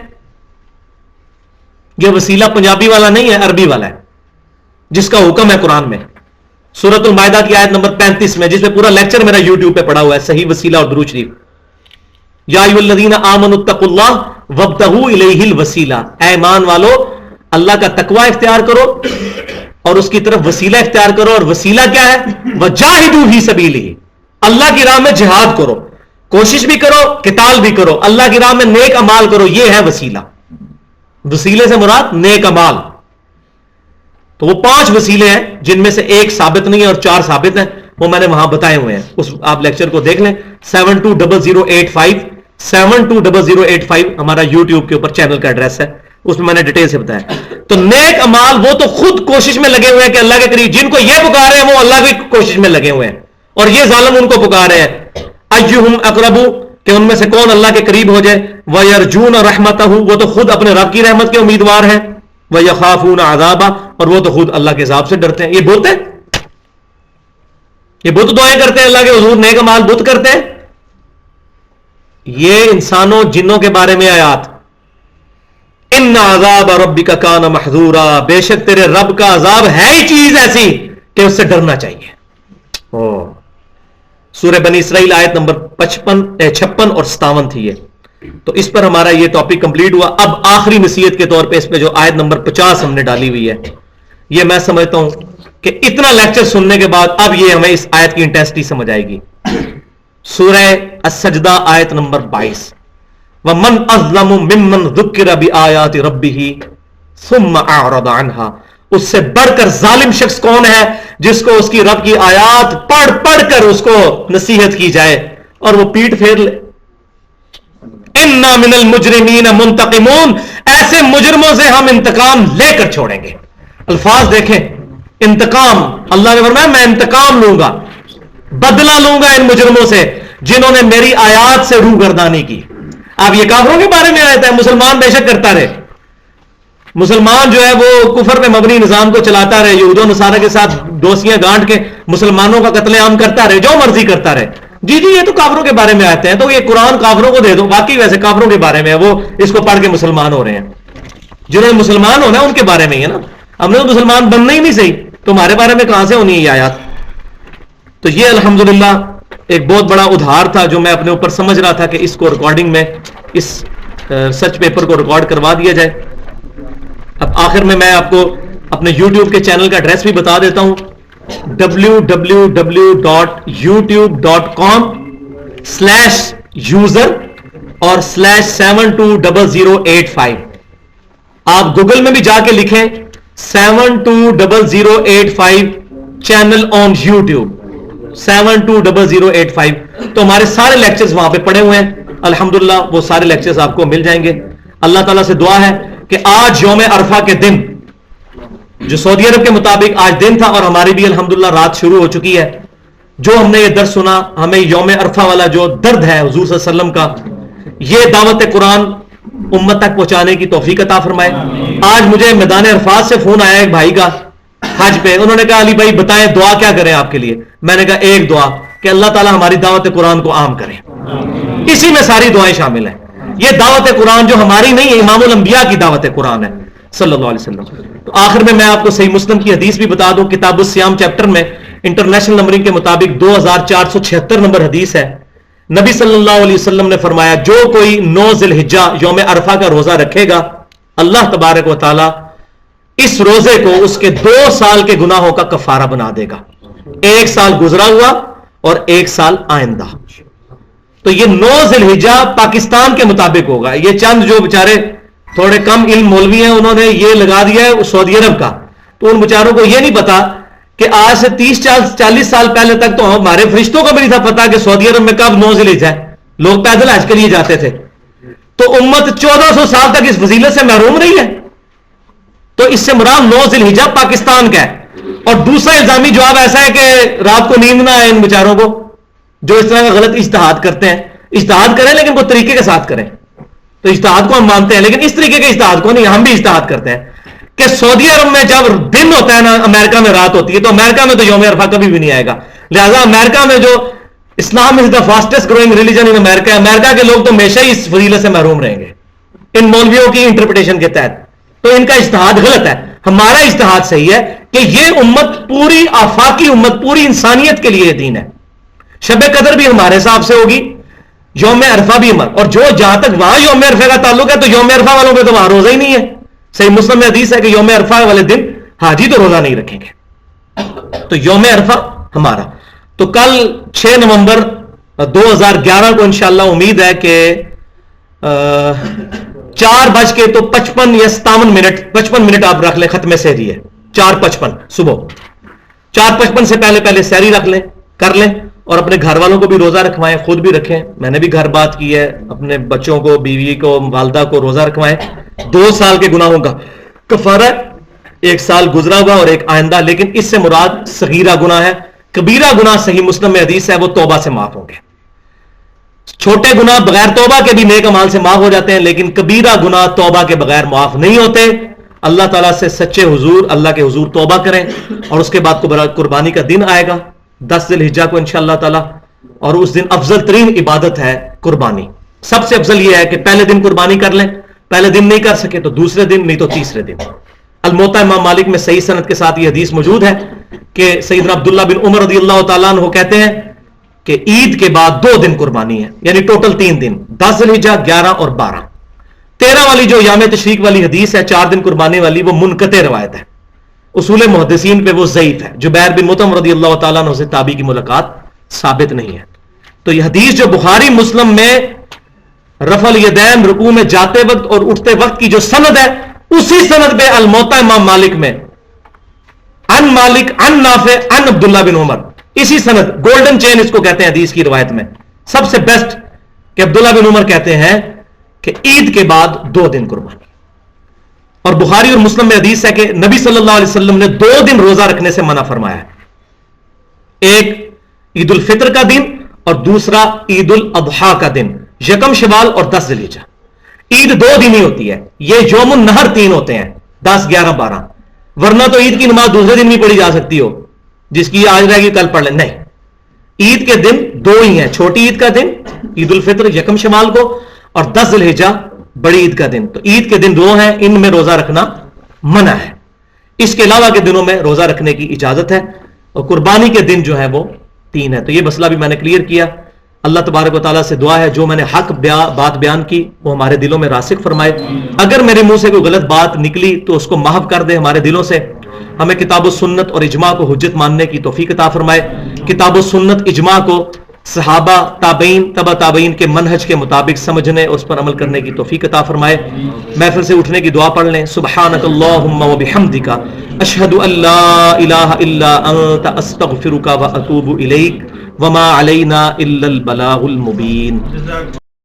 یہ وسیلہ پنجابی والا نہیں ہے, عربی والا ہے, جس کا حکم ہے قرآن میں سورۃ المائدہ کی آیت نمبر 35 میں, جس میں پورا لیکچر میرا یوٹیوب پہ پڑا ہوا ہے, صحیح وسیلہ اور درود شریف. یا ایھا الذین آمنوا اتقوا اللہ وابتغوا الیہ الوسیلہ. اے ایمان والو, اللہ کا تقوی اختیار کرو اور اس کی طرف وسیلہ اختیار کرو. اور وسیلہ کیا ہے؟ وجاہدوا فی سبیلہ, اللہ کی راہ میں جہاد کرو, کوشش بھی کرو, قتال بھی کرو, اللہ کی راہ میں نیک اعمال کرو. یہ ہے وسیلہ. وسیلے سے مراد نیک اعمال. تو وہ 5 وسیلے ہیں جن میں سے ایک ثابت نہیں ہے اور 4 ثابت ہیں, وہ میں نے وہاں بتائے ہوئے ہیں. اس آپ لیکچر کو دیکھ لیں. 720085 720085 ہمارا یوٹیوب کے اوپر چینل کا ایڈریس ہے, اس میں نے ڈیٹیل سے بتایا. تو نیک اعمال وہ تو خود کوشش میں لگے ہوئے ہیں کہ اللہ کے قریب, جن کو یہ پکارے ہیں وہ اللہ کی کوشش میں لگے ہوئے ہیں, اور یہ ظالم ان کو پکار رہے ہیں. ایہم اقرب, کہ ان میں سے کون اللہ کے قریب ہو جائے. وَيَرْجُونَ رَحْمَتَهُ, وہ تو خود اپنے رب کی رحمت کے امیدوار ہیں. وَيَخَافُونَ عَذَابَهُ, اور وہ تو خود اللہ کے عذاب سے ڈرتے ہیں. یہ بت ہے, یہ بت دعائیں کرتے ہیں اللہ کے حضور, نیک اعمال بت کرتے ہیں. یہ انسانوں جنوں کے بارے میں آیات. ان عذاب ربک کان محذورا, بے شک تیرے رب کا عذاب ہے ہی چیز ایسی کہ اس سے ڈرنا چاہیے. سورہ بنی اسرائیل آیت نمبر 56 اور 57 تھی یہ. تو اس پر ہمارا یہ ٹاپک کمپلیٹ ہوا. اب آخری نصیحت کے طور پہ اس پہ جو آیت نمبر 50 ہم نے ڈالی ہوئی ہے, یہ میں سمجھتا ہوں کہ اتنا لیکچر سننے کے بعد اب یہ ہمیں اس آیت کی انٹینسٹی سمجھ آئے گی. سورہ السجدہ آیت نمبر 22, وَمَنْ أَظْلَمُ مِمَّنْ ذُكِّرَ بِآيَاتِ رَبِّهِ ثُمَّ أَعْرَضَ عَنْهَا. اس سے بڑھ کر ظالم شخص کون ہے جس کو اس کی رب کی آیات پڑھ پڑھ کر اس کو نصیحت کی جائے اور وہ پیٹ پھیر لے. اِنَّا مِنَ الْمُجْرِمِينَ مُنْتَقِمُونَ, ایسے مجرموں سے ہم انتقام لے کر چھوڑیں گے. الفاظ دیکھیں, انتقام. اللہ نے فرمایا میں انتقام لوں گا, بدلہ لوں گا ان مجرموں سے جنہوں نے میری آیات سے روگردانی کی. آپ یہ کافروں کے بارے میں آیت ہے, مسلمان بے شک کرتا رہے, مسلمان جو ہے وہ کفر پہ مبنی نظام کو چلاتا رہے, یہود و نصارہ کے ساتھ دوستیاں گانٹ کے مسلمانوں کا قتل عام کرتا رہے, جو مرضی کرتا رہے. جی یہ تو کافروں کے بارے میں آتے ہیں, تو یہ قرآن کافروں کو دے دو. باقی ویسے کافروں کے بارے میں ہے, وہ اس کو پڑھ کے مسلمان ہو رہے ہیں. جنہوں نے مسلمان ہونا ہے ان کے بارے میں ہی ہے نا, ہم نے تو مسلمان بننا ہی نہیں صحیح, تمہارے بارے میں کہاں سے ہونی ہے یہ آیات. تو یہ الحمدللہ ایک بہت بڑا ادھار تھا جو میں اپنے اوپر سمجھ رہا تھا کہ اس کو ریکارڈنگ میں, اس سچ پیپر کو ریکارڈ کروا دیا جائے. اب آخر میں آپ کو اپنے یوٹیوب کے چینل کا ایڈریس بھی بتا دیتا ہوں, www.youtube.com/user اور /720085. آپ گوگل میں بھی جا کے لکھیں 72085 چینل آن یوٹیوب 72085, تو ہمارے سارے لیکچرز وہاں پہ پڑے ہوئے ہیں. الحمدللہ وہ سارے لیکچرز آپ کو مل جائیں گے. اللہ تعالیٰ سے دعا ہے کہ آج یوم عرفہ کے دن, جو سعودی عرب کے مطابق آج دن تھا اور ہماری بھی الحمدللہ رات شروع ہو چکی ہے, جو ہم نے یہ درس سنا, ہمیں یوم عرفہ والا جو درد ہے حضور صلی اللہ علیہ وسلم کا, یہ دعوت قرآن امت تک پہنچانے کی توفیق عطا فرمائے. آج مجھے میدان عرفات سے فون آیا ایک بھائی کا حج پہ, انہوں نے کہا علی بھائی بتائیں دعا کیا کریں آپ کے لیے. میں نے کہا ایک دعا کہ اللہ تعالیٰ ہماری دعوت قرآن کو عام کرے. اسی میں ساری دعائیں شامل ہیں. یہ دعوت قرآن جو ہماری نہیں ہے, امام الانبیاء کی دعوت قرآن ہے صلی اللہ علیہ وسلم. تو آخر میں آپ کو صحیح مسلم کی حدیث بھی بتا دوں. کتاب الصیام چیپٹر میں انٹرنیشنل نمبرنگ کے مطابق 2476 نمبر حدیث ہے نبی صلی اللہ علیہ وسلم نے فرمایا جو کوئی 9 ذی الحجہ یوم عرفہ کا روزہ رکھے گا اللہ تبارک و تعالی اس روزے کو اس کے 2 سال کے گناہوں کا کفارہ بنا دے گا، 1 سال گزرا ہوا اور 1 سال آئندہ۔ تو یہ 9 ذی الحجہ پاکستان کے مطابق ہوگا۔ یہ چند جو بیچارے تھوڑے کم علم مولوی ہیں انہوں نے یہ لگا دیا ہے سعودی عرب کا، تو ان بیچاروں کو یہ نہیں پتا کہ آج سے 30-40 سال پہلے تک تو ہمارے فرشتوں کو بھی نہیں تھا پتا کہ سعودی عرب میں کب 9 ذی الحجہ ہے، لوگ پیدل حج کے لیے جاتے تھے۔ تو امت 1400 سال تک اس فضیلت سے محروم رہی ہے۔ تو اس سے مراد 9 ذی الحجہ پاکستان کا ہے۔ اور دوسرا الزامی جواب ایسا ہے کہ رات کو نیند نہ آئے ان بیچاروں کو جو اس طرح کا غلط اجتہاد کرتے ہیں۔ اجتہاد کریں لیکن وہ طریقے کے ساتھ کریں۔ تو اجتہاد کو ہم مانتے ہیں لیکن اس طریقے کے اجتہاد کو نہیں، ہم بھی اجتہاد کرتے ہیں کہ سعودی عرب میں جب دن ہوتا ہے نا امریکہ میں رات ہوتی ہے، تو امریکہ میں تو یوم عرفہ کبھی بھی نہیں آئے گا۔ لہذا امریکہ میں جو اسلام is the fastest growing religion ان امریکہ، امریکہ کے لوگ تو ہمیشہ ہی اس فضیلت سے محروم رہیں گے ان مولویوں کی انٹرپریٹیشن کے تحت۔ تو ان کا اجتہاد غلط ہے، ہمارا اجتہاد صحیح ہے کہ یہ امت پوری آفاقی امت، پوری انسانیت کے لیے دین ہے۔ شب قدر بھی ہمارے حساب سے ہوگی، یوم عرفہ بھی اور جو جہاں تک وہاں یوم عرفہ کا تعلق ہے تو یوم عرفہ والوں پہ تو وہاں روزہ ہی نہیں ہے۔ صحیح مسلم میں حدیث ہے کہ یوم عرفہ والے دن حاجی تو روزہ نہیں رکھیں گے۔ تو یوم عرفہ ہمارا تو کل 6 نومبر 2011 کو انشاءاللہ امید ہے کہ 4:55 یا 57 منٹ آپ رکھ لیں، ختم سحری ہے 4:55 صبح، 4:55 سے پہلے سحری رکھ لیں، کر لیں، اور اپنے گھر والوں کو بھی روزہ رکھوائیں، خود بھی رکھیں۔ میں نے بھی گھر بات کی ہے، اپنے بچوں کو، بیوی کو، والدہ کو روزہ رکھوائیں۔ 2 سال کے گناہوں کا کفارہ ہے، 1 سال گزرا ہوا اور 1 آئندہ، لیکن اس سے مراد صغیرہ گناہ ہے۔ کبیرہ گناہ صحیح مسلم میں حدیث ہے وہ توبہ سے معاف ہوں گے۔ چھوٹے گناہ بغیر توبہ کے بھی نیک اعمال سے معاف ہو جاتے ہیں، لیکن کبیرہ گناہ توبہ کے بغیر معاف نہیں ہوتے۔ اللہ تعالیٰ سے سچے حضور، اللہ کے حضور توبہ کریں، اور اس کے بعد قربانی کا دن آئے گا 10 ذی الحجہ کو انشاءاللہ تعالیٰ، اور اس دن افضل ترین عبادت ہے قربانی۔ سب سے افضل یہ ہے کہ پہلے دن قربانی کر لیں، پہلے دن نہیں کر سکے تو دوسرے دن، نہیں تو تیسرے دن۔ الموطا امام مالک میں صحیح سند کے ساتھ یہ حدیث موجود ہے کہ سیدنا عبداللہ بن عمر رضی اللہ تعالیٰ عنہ کہتے ہیں کہ عید کے بعد 2 دن قربانی ہے، یعنی ٹوٹل 3 دن، 10 ذی الحجہ، 11 اور 12۔ 13 والی جو یوم تشریق والی حدیث ہے 4 دن قربانی والی، وہ منقطع روایت ہے، اصول محدثین پہ وہ ضعیف ہے۔ جبیر بن مطعم رضی اللہ تعالیٰ عنہ سے تابعی کی ملاقات ثابت نہیں ہے۔ تو یہ حدیث جو بخاری مسلم میں رفع الیدین رکوع میں جاتے وقت اور اٹھتے وقت کی جو سند ہے، اسی سند پہ الموطا امام مالک میں عن مالک عن نافع عن عبداللہ بن عمر، اسی سند، گولڈن چین اس کو کہتے ہیں حدیث کی روایت میں، سب سے بیسٹ، کہ عبداللہ بن عمر کہتے ہیں کہ عید کے بعد 2 دن قربانی۔ اور بخاری اور مسلم میں حدیث ہے کہ نبی صلی اللہ علیہ وسلم نے 2 دن روزہ رکھنے سے منع فرمایا ہے، ایک عید الفطر کا دن اور دوسرا عید الاضحیٰ کا دن، یکم شوال اور 10 ذی الحجہ۔ عید 2 دن ہی ہوتی ہے، یہ یوم النہر 3 ہوتے ہیں، 10، 11، 12، ورنہ تو عید کی نماز دوسرے دن بھی پڑھی جا سکتی ہو، جس کی آج رہے گی کل پڑھ لیں، نہیں، عید کے دن 2 ہی ہیں، چھوٹی عید کا دن عید الفطر یکم شوال کو، اور 10 ذی الحجہ بڑی عید کا دن۔ تو عید کے دن 2 ہیں، ان میں روزہ رکھنا منع ہے، اس کے علاوہ کے دنوں میں روزہ رکھنے کی اجازت ہے، اور قربانی کے دن جو ہے وہ 3 ہے۔ تو یہ مسئلہ بھی میں نے کلیئر کیا۔ اللہ تبارک و تعالیٰ سے دعا ہے جو میں نے حق بات بیان کی وہ ہمارے دلوں میں راسخ فرمائے، اگر میرے منہ سے کوئی غلط بات نکلی تو اس کو محو کر دے ہمارے دلوں سے، ہمیں کتاب و سنت اور اجماع کو حجت ماننے کی توفیق عطا فرمائے، کتاب و سنت اجماع کو صحابہ، تابعین، تبع تابعین کے منہج کے مطابق سمجھنے اور اس پر عمل کرنے کی توفیق عطا فرمائے۔ محفل سے اٹھنے کی دعا پڑھ لیں، سبحانک اللہم و بحمدک، اشہد ان لا الہ الا انت، استغفرک و اتوب الیک، وما علینا الا البلاغ المبین۔